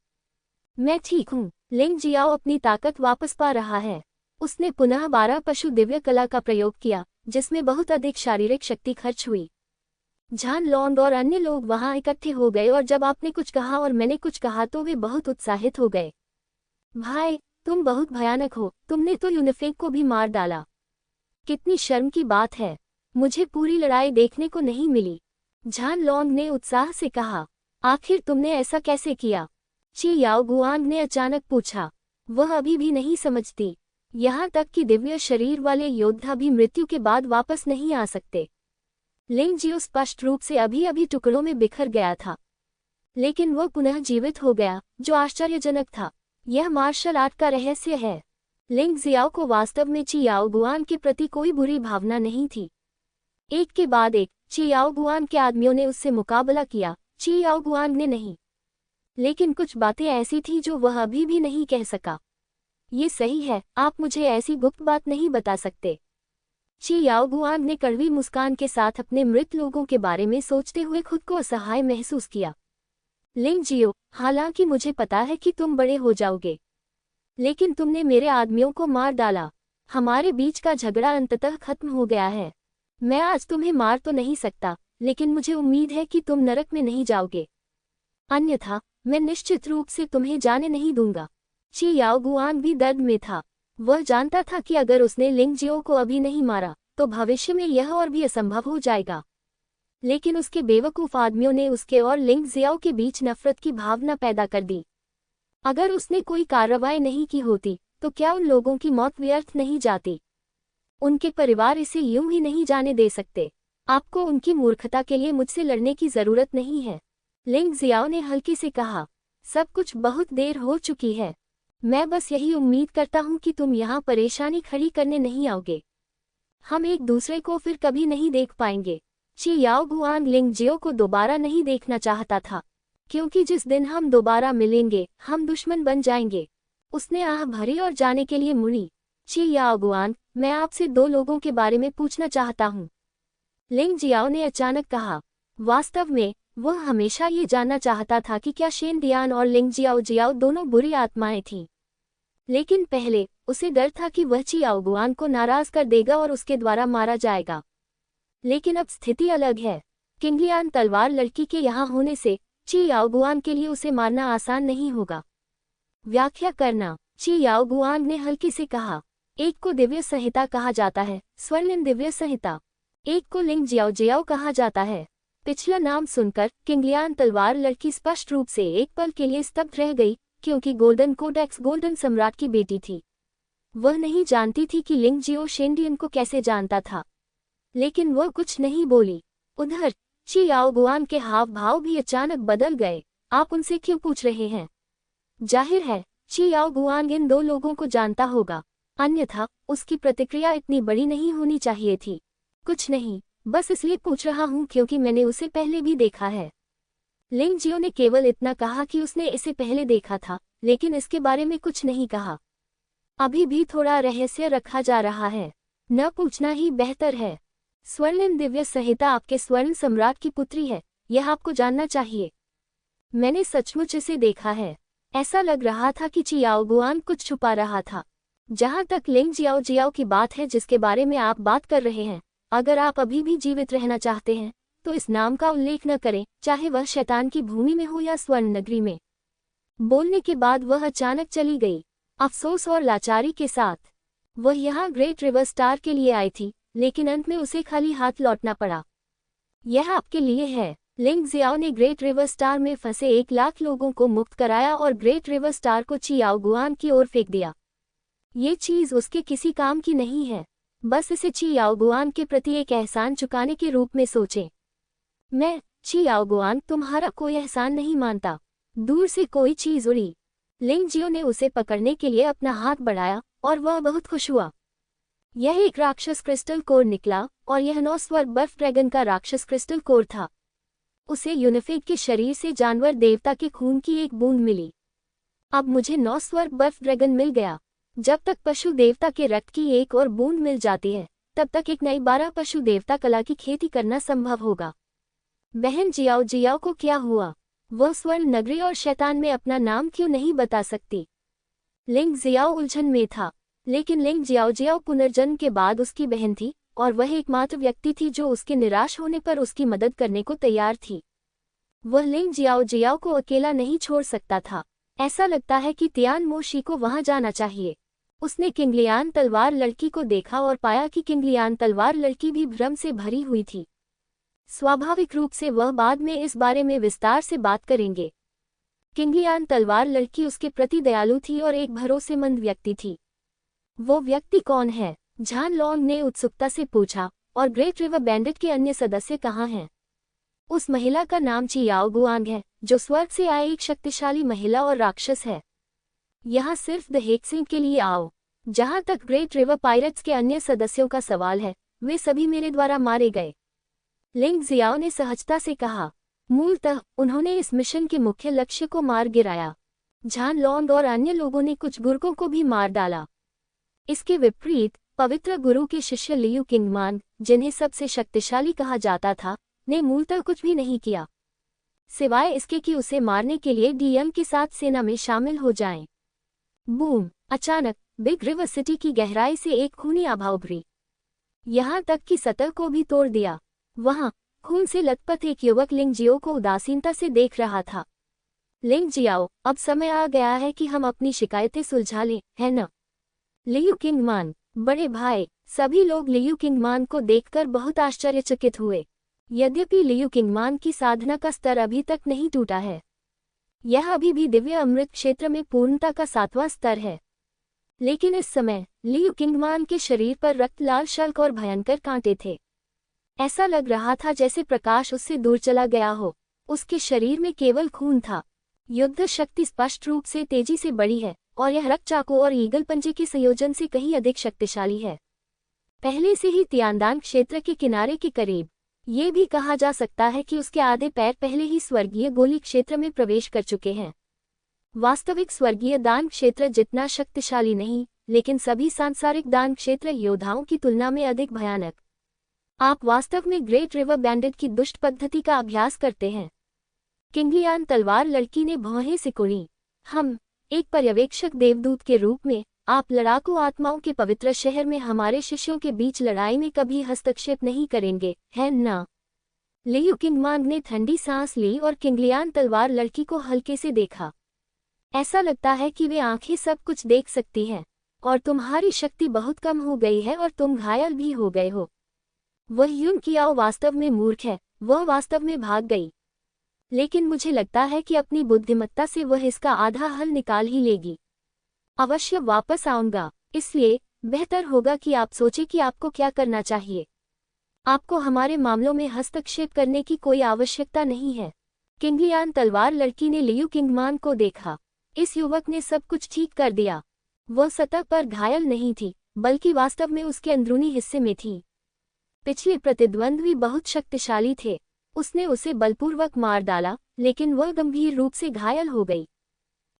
मैं ठीक हूँ। लिंग जियाओ अपनी ताकत वापस पा रहा है। उसने पुनः 12 पशु दिव्य कला का प्रयोग किया, जिसमें बहुत अधिक शारीरिक शक्ति खर्च हुई। झान लॉन्ग और अन्य लोग वहां इकट्ठे हो गए और जब आपने कुछ कहा और मैंने कुछ कहा तो वे बहुत उत्साहित हो गए। भाई, तुम बहुत भयानक हो, तुमने तो यूनिफेक को भी मार डाला। कितनी शर्म की बात है, मुझे पूरी लड़ाई देखने को नहीं मिली। झान लॉन्ग ने उत्साह से कहा। आखिर तुमने ऐसा कैसे किया? ची याओ गुआंग ने अचानक पूछा। वह अभी भी नहीं समझती। यहाँ तक कि दिव्य शरीर वाले योद्धा भी मृत्यु के बाद वापस नहीं आ सकते। लिंग जियो स्पष्ट रूप से अभी अभी टुकड़ों में बिखर गया था, लेकिन वह पुनः जीवित हो गया, जो आश्चर्यजनक था। यह मार्शल आर्ट का रहस्य है। लिंग जियाओ को वास्तव में ची याओ गुआन के प्रति कोई बुरी भावना नहीं थी। एक के बाद एक ची याओ गुआन के आदमियों ने उससे मुकाबला किया, ची याओ गुआन ने नहीं। लेकिन कुछ बातें ऐसी थीं जो वह अभी भी नहीं कह सका। ये सही है, आप मुझे ऐसी गुप्त बात नहीं बता सकते। ची याओ गुआन ने कड़वी मुस्कान के साथ अपने मृत लोगों के बारे में सोचते हुए खुद को असहाय महसूस किया। लिंग जियो, हालांकि मुझे पता है कि तुम बड़े हो जाओगे, लेकिन तुमने मेरे आदमियों को मार डाला। हमारे बीच का झगड़ा अंततः खत्म हो गया है। मैं आज तुम्हें मार तो नहीं सकता, लेकिन मुझे उम्मीद है कि तुम नरक में नहीं जाओगे। अन्यथा मैं निश्चित रूप से तुम्हें जाने नहीं दूंगा। ची याओ गुआन भी दर्द में था। वह जानता था कि अगर उसने लिंग जियो को अभी नहीं मारा तो भविष्य में यह और भी असंभव हो जाएगा। लेकिन उसके बेवकूफ आदमियों ने उसके और लिंग जियाओ के बीच नफरत की भावना पैदा कर दी। अगर उसने कोई कार्रवाई नहीं की होती तो क्या उन लोगों की मौत व्यर्थ नहीं जाती? उनके परिवार इसे यूं ही नहीं जाने दे सकते। आपको उनकी मूर्खता के लिए मुझसे लड़ने की जरूरत नहीं है, लिंग जियाओ ने हल्के से कहा। सब कुछ बहुत देर हो चुकी है। मैं बस यही उम्मीद करता हूं कि तुम यहाँ परेशानी खड़ी करने नहीं आओगे। हम एक दूसरे को फिर कभी नहीं देख पाएंगे। ची याओ गुआन लिंग जियो को दोबारा नहीं देखना चाहता था, क्योंकि जिस दिन हम दोबारा मिलेंगे हम दुश्मन बन जाएंगे। उसने आह भरी और जाने के लिए मुड़ी। ची याओ गुआन, मैं आपसे 2 लोगों के बारे में पूछना चाहता हूँ, लिंग जियाओ ने अचानक कहा। वास्तव में वह हमेशा ये जानना चाहता था कि क्या शेन डियान और लिंग जियाओ जियाओ दोनों बुरी आत्माएं थीं। लेकिन पहले उसे डर था कि वह ची याओ गुआन को नाराज कर देगा और उसके द्वारा मारा जाएगा। लेकिन अब स्थिति अलग है। किंगलियान तलवार लड़की के यहाँ होने से ची याओ गुआन के लिए उसे मारना आसान नहीं होगा। व्याख्या करना। ची याओ गुआन ने हल्के से कहा। एक को दिव्य संहिता कहा जाता है, स्वर्णिम दिव्य संहिता। एक को लिंग जियाओ जियाओ कहा जाता है। पिछला नाम सुनकर किंगलियान तलवार लड़की स्पष्ट रूप से एक पल के लिए स्तब्ध रह गई, क्योंकि गोल्डन कोडेक्स गोल्डन सम्राट की बेटी थी। वह नहीं जानती थी कि लिंग जियो शेंडियन को कैसे जानता था, लेकिन वह कुछ नहीं बोली। उधर ची याओ गुआन के हाव भाव भी अचानक बदल गए। आप उनसे क्यों पूछ रहे हैं? जाहिर है ची याओ गुआन इन 2 लोगों को जानता होगा, अन्यथा उसकी प्रतिक्रिया इतनी बड़ी नहीं होनी चाहिए थी। कुछ नहीं, बस इसलिए पूछ रहा हूँ क्योंकि मैंने उसे पहले भी देखा है। लिंग जियो ने केवल इतना कहा कि उसने इसे पहले देखा था, लेकिन इसके बारे में कुछ नहीं कहा। अभी भी थोड़ा रहस्य रखा जा रहा है। न पूछना ही बेहतर है। स्वर्णिम दिव्य संहिता आपके स्वर्ण सम्राट की पुत्री है, यह आपको जानना चाहिए। मैंने सचमुच इसे देखा है। ऐसा लग रहा था कि ची याओ गुआन कुछ छुपा रहा था। जहां तक लिंग जियाओ जियाओ की बात है जिसके बारे में आप बात कर रहे हैं, अगर आप अभी भी जीवित रहना चाहते हैं तो इस नाम का उल्लेख न करें, चाहे वह शैतान की भूमि में हो या स्वर्ण नगरी में। बोलने के बाद वह अचानक चली गई, अफसोस और लाचारी के साथ। वह यहाँ ग्रेट रिवर स्टार के लिए आई थी, लेकिन अंत में उसे खाली हाथ लौटना पड़ा। यह आपके लिए है। लिंग जियाओ ने ग्रेट रिवर स्टार में फंसे 1 लाख लोगों को मुक्त कराया और ग्रेट रिवर स्टार को चियाओ गुआन की ओर फेंक दिया। ये चीज उसके किसी काम की नहीं है, बस इसे चियाओ गुआन के प्रति एक एहसान चुकाने के रूप में सोचें। मैं, चियाओ गुआन, तुम्हारा कोई एहसान नहीं मानता। दूर से कोई चीज उड़ी। लिंग जियो ने उसे पकड़ने के लिए अपना हाथ बढ़ाया और वह बहुत खुश हुआ। यह एक राक्षस क्रिस्टल कोर निकला और यह 9 स्वर बर्फ ड्रैगन का राक्षस क्रिस्टल कोर था। उसे यूनिफिक के शरीर से जानवर देवता के खून की एक बूंद मिली। अब मुझे 9 स्वर बर्फ ड्रैगन मिल गया। जब तक पशु देवता के रक्त की एक और बूंद मिल जाती है, तब तक एक नई 12 पशु देवता कला की खेती करना संभव होगा। बहन जियाओ, जियाओ को क्या हुआ? वह स्वर्ण नगरी और शैतान में अपना नाम क्यों नहीं बता सकती? लिंग जियाओ उलझन में था, लेकिन लिंग जियाओ जियाओ पुनर्जन्म के बाद उसकी बहन थी और वह एकमात्र व्यक्ति थी जो उसके निराश होने पर उसकी मदद करने को तैयार थी। वह लिंग जियाओ जियाओ को अकेला नहीं छोड़ सकता था। ऐसा लगता है कि तियान मोशी को वहां जाना चाहिए। उसने किंगलियान तलवार लड़की को देखा और पाया कि किंगलियान तलवार लड़की भी भ्रम से भरी हुई थी। स्वाभाविक रूप से वह बाद में इस बारे में विस्तार से बात करेंगे। किंगलियान तलवार लड़की उसके प्रति दयालु थी और एक भरोसेमंद व्यक्ति थी। वो व्यक्ति कौन है? झान लॉन्ग ने उत्सुकता से पूछा। और ग्रेट रिवर बैंडिट के अन्य सदस्य कहाँ हैं? उस महिला का नाम चियाओ गुआंग है, जो स्वर्ग से आए एक शक्तिशाली महिला और राक्षस है। यहाँ सिर्फ द हेक्सिंग के लिए आओ। जहाँ तक ग्रेट रिवर पायरेट्स के अन्य सदस्यों का सवाल है, वे सभी मेरे द्वारा मारे गए। लिंग जियाओ ने सहजता से कहा। मूलतः उन्होंने इस मिशन के मुख्य लक्ष्य को मार गिराया। झान लॉन्ग और अन्य लोगों ने कुछ गुर्गों को भी मार डाला। इसके विपरीत पवित्र गुरु के शिष्य लियू किंगमान, जिन्हें सबसे शक्तिशाली कहा जाता था, ने मूलतः कुछ भी नहीं किया, सिवाय इसके कि उसे मारने के लिए डीएम के साथ सेना में शामिल हो जाएं। बूम! अचानक बिग रिवर सिटी की गहराई से एक खूनी आभा उभरी, यहाँ तक कि सतह को भी तोड़ दिया। वहां खून से लथपथ एक युवक लिंग जियो को उदासीनता से देख रहा था। लिंग जियाओ, अब समय आ गया है कि हम अपनी शिकायतें सुलझा लें, है न? लियू किंगमान, बड़े भाई। सभी लोग लियू किंगमान को देखकर बहुत आश्चर्यचकित हुए। यद्यपि लियू किंगमान की साधना का स्तर अभी तक नहीं टूटा है, यह अभी भी दिव्य अमृत क्षेत्र में पूर्णता का 7वां स्तर है, लेकिन इस समय लियू किंगमान के शरीर पर रक्त लाल शल्क और भयंकर कांटे थे। ऐसा लग रहा था जैसे प्रकाश उससे दूर चला गया हो। उसके शरीर में केवल खून था। युद्ध शक्ति स्पष्ट रूप से तेजी से बढ़ी है और यह रक्त चाकू और ईगल पंजे के संयोजन से कहीं अधिक शक्तिशाली है। पहले से ही तियानदान क्षेत्र के किनारे के करीब। ये भी कहा जा सकता है कि उसके आधे पैर पहले ही स्वर्गीय गोली क्षेत्र में प्रवेश कर चुके हैं। वास्तविक स्वर्गीय दान क्षेत्र जितना शक्तिशाली नहीं, लेकिन सभी सांसारिक दान क्षेत्र योद्धाओं की तुलना में अधिक भयानक। आप वास्तव में ग्रेट रिवर बैंडिट की दुष्ट पद्धति का अभ्यास करते हैं। किंगलियान तलवार लड़की ने भौहें सिकुड़ी। हम, एक पर्यवेक्षक देवदूत के रूप में, आप लड़ाकू आत्माओं के पवित्र शहर में हमारे शिष्यों के बीच लड़ाई में कभी हस्तक्षेप नहीं करेंगे, है ना? लियू किंगमान ने ठंडी सांस ली और किंगलियान तलवार लड़की को हल्के से देखा। ऐसा लगता है कि वे आंखें सब कुछ देख सकती हैं, और तुम्हारी शक्ति बहुत कम हो गई है और तुम घायल भी हो गए हो। वह यूं कियाओ वास्तव में मूर्ख है, वह वास्तव में भाग गई। लेकिन मुझे लगता है कि अपनी बुद्धिमत्ता से वह इसका आधा हल निकाल ही लेगी। अवश्य वापस आऊंगा, इसलिए बेहतर होगा कि आप सोचें कि आपको क्या करना चाहिए। आपको हमारे मामलों में हस्तक्षेप करने की कोई आवश्यकता नहीं है। किंगलियान तलवार लड़की ने लियू किंगमान को देखा। इस युवक ने सब कुछ ठीक कर दिया। वह सतह पर घायल नहीं थी, बल्कि वास्तव में उसके अंदरूनी हिस्से में थी। पिछले प्रतिद्वंद्वी बहुत शक्तिशाली थे। उसने उसे बलपूर्वक मार डाला, लेकिन वह गंभीर रूप से घायल हो गई।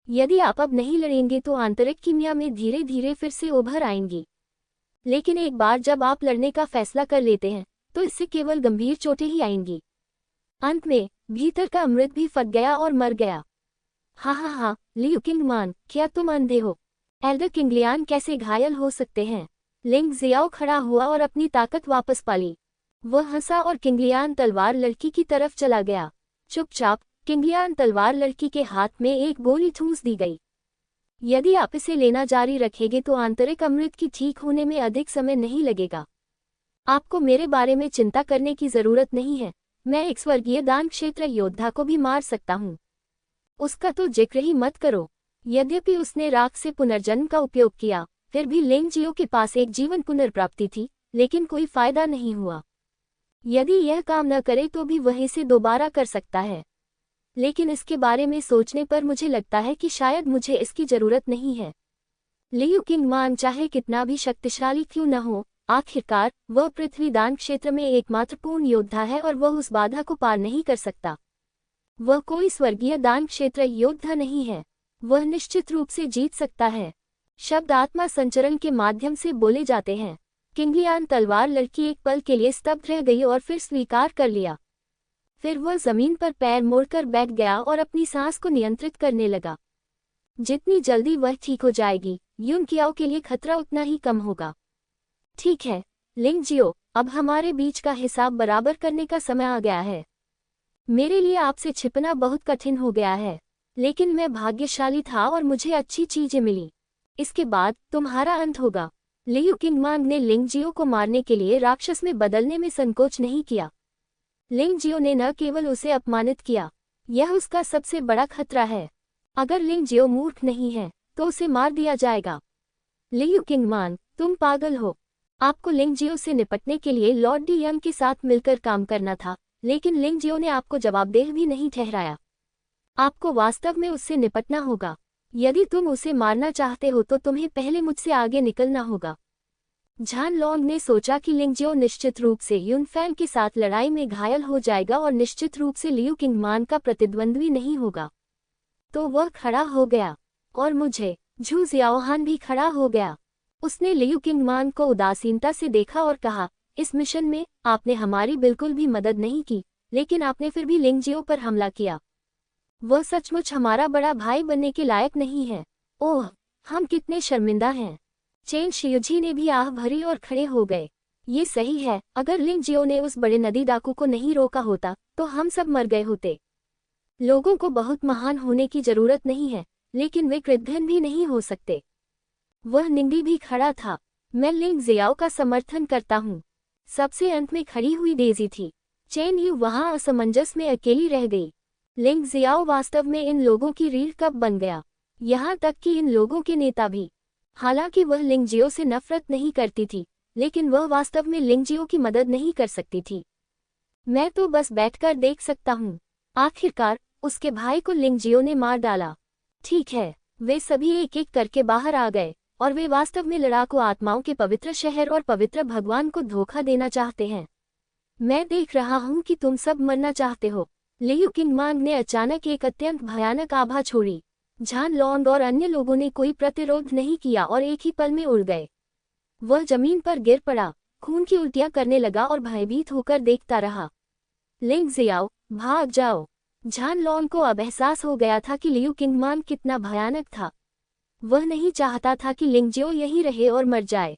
यदि आप अब नहीं लड़ेंगे तो आंतरिक कीमिया में धीरे धीरे फिर से उभर आएंगी। लेकिन एक बार जब आप लड़ने का फैसला कर लेते हैं, तो इससे केवल गंभीर चोटें ही आएंगी। अंत में भीतर का अमृत भी फट गया और मर गया। हाँ, लियू किंगमान, क्या तुम अंधे हो? एल्डर किंगलियान कैसे घायल हो सकते हैं? लिंग जियाओ खड़ा हुआ और अपनी ताकत वापस पाली। वह हंसा और किंगलियान तलवार लड़की की तरफ चला गया। चुपचाप किंगलियान तलवार लड़की के हाथ में एक गोली ठूंस दी गई। यदि आप इसे लेना जारी रखेंगे तो आंतरिक अमृत की ठीक होने में अधिक समय नहीं लगेगा। आपको मेरे बारे में चिंता करने की जरूरत नहीं है। मैं एक स्वर्गीय दान क्षेत्र योद्धा को भी मार सकता हूँ। उसका तो जिक्र ही मत करो। यद्यपि उसने राख से पुनर्जन्म का उपयोग किया, फिर भी लिंगजियो के पास एक जीवन पुनर्प्राप्ति थी, लेकिन कोई फायदा नहीं हुआ। यदि यह काम न करे तो भी वह इसे दोबारा कर सकता है, लेकिन इसके बारे में सोचने पर मुझे लगता है कि शायद मुझे इसकी जरूरत नहीं है। लियू किंगमान चाहे कितना भी शक्तिशाली क्यों न हो, आखिरकार वह पृथ्वी दान क्षेत्र में एकमात्र पूर्ण योद्धा है और वह उस बाधा को पार नहीं कर सकता। वह कोई स्वर्गीय दान क्षेत्र योद्धा नहीं है। वह निश्चित रूप से जीत सकता है। शब्द आत्मा संचरण के माध्यम से बोले जाते हैं। किंगलियान तलवार लड़की एक पल के लिए स्तब्ध रह गई और फिर स्वीकार कर लिया। फिर वह जमीन पर पैर मोड़कर बैठ गया और अपनी सांस को नियंत्रित करने लगा। जितनी जल्दी वह ठीक हो जाएगी, युन कियाओ के लिए खतरा उतना ही कम होगा। ठीक है लिंगजियो, अब हमारे बीच का हिसाब बराबर करने का समय आ गया है। मेरे लिए आपसे छिपना बहुत कठिन हो गया है, लेकिन मैं भाग्यशाली था और मुझे अच्छी चीजें मिली। इसके बाद तुम्हारा अंत होगा। लियू किंगमान ने लिंगजियो को मारने के लिए राक्षस में बदलने में संकोच नहीं किया। लिंगजियो ने न केवल उसे अपमानित किया, यह उसका सबसे बड़ा खतरा है। अगर लिंगजियो मूर्ख नहीं है तो उसे मार दिया जाएगा। लियू किंगमान, तुम पागल हो। आपको लिंगजियो से निपटने के लिए लॉर्ड डी यंग के साथ मिलकर काम करना था, लेकिन लिंगजियो ने आपको जवाबदेह भी नहीं ठहराया। आपको वास्तव में उससे निपटना होगा। यदि तुम उसे मारना चाहते हो तो तुम्हें पहले मुझसे आगे निकलना होगा। झान लॉन्ग ने सोचा कि लिंगजियो निश्चित रूप से युनफैंग के साथ लड़ाई में घायल हो जाएगा और निश्चित रूप से लियू किंगमान का प्रतिद्वंद्वी नहीं होगा। तो वह खड़ा हो गया और मुझे झू जियाओहान भी खड़ा हो गया। उसने लियू किंगमान को उदासीनता से देखा और कहा, इस मिशन में आपने हमारी बिल्कुल भी मदद नहीं की, लेकिन आपने फिर भी लिंगजियो पर हमला किया। वह सचमुच हमारा बड़ा भाई बनने के लायक नहीं है। ओह, हम कितने शर्मिंदा हैं। चेन शियुजी ने भी आह भरी और खड़े हो गए। ये सही है, अगर लिंगजियो ने उस बड़े नदी डाकू को नहीं रोका होता तो हम सब मर गए होते। लोगों को बहुत महान होने की जरूरत नहीं है, लेकिन वे कृतघ्न भी नहीं हो सकते। वह निंदी भी खड़ा था। मैं लिंग जियाओ का समर्थन करता हूँ। सबसे अंत में खड़ी हुई डेजी थी। चेन यू वहाँ असमंजस में अकेली रह गई। लिंग जियाओ वास्तव में इन लोगों की रीढ़ कब बन गया, यहाँ तक कि इन लोगों के नेता भी। हालांकि वह लिंगजियो से नफरत नहीं करती थी, लेकिन वह वास्तव में लिंगजियो की मदद नहीं कर सकती थी। मैं तो बस बैठकर देख सकता हूँ। आखिरकार उसके भाई को लिंगजियो ने मार डाला। ठीक है, वे सभी एक एक करके बाहर आ गए और वे वास्तव में लड़ाकू आत्माओं के पवित्र शहर और पवित्र भगवान को धोखा देना चाहते हैं। मैं देख रहा हूँ कि तुम सब मरना चाहते हो। लियू किंगमान ने अचानक एक अत्यंत भयानक आभा छोड़ी। झान लॉन्ग और अन्य लोगों ने कोई प्रतिरोध नहीं किया और एक ही पल में उड़ गए। वह जमीन पर गिर पड़ा, खून की उल्टियां करने लगा और भयभीत होकर देखता रहा। लिंग जियाओ, भाग जाओ। झान लॉन्ग को अब एहसास हो गया था कि लियू किंगमान कितना भयानक था। वह नहीं चाहता था कि लिंगजियो यहीं रहे और मर जाए।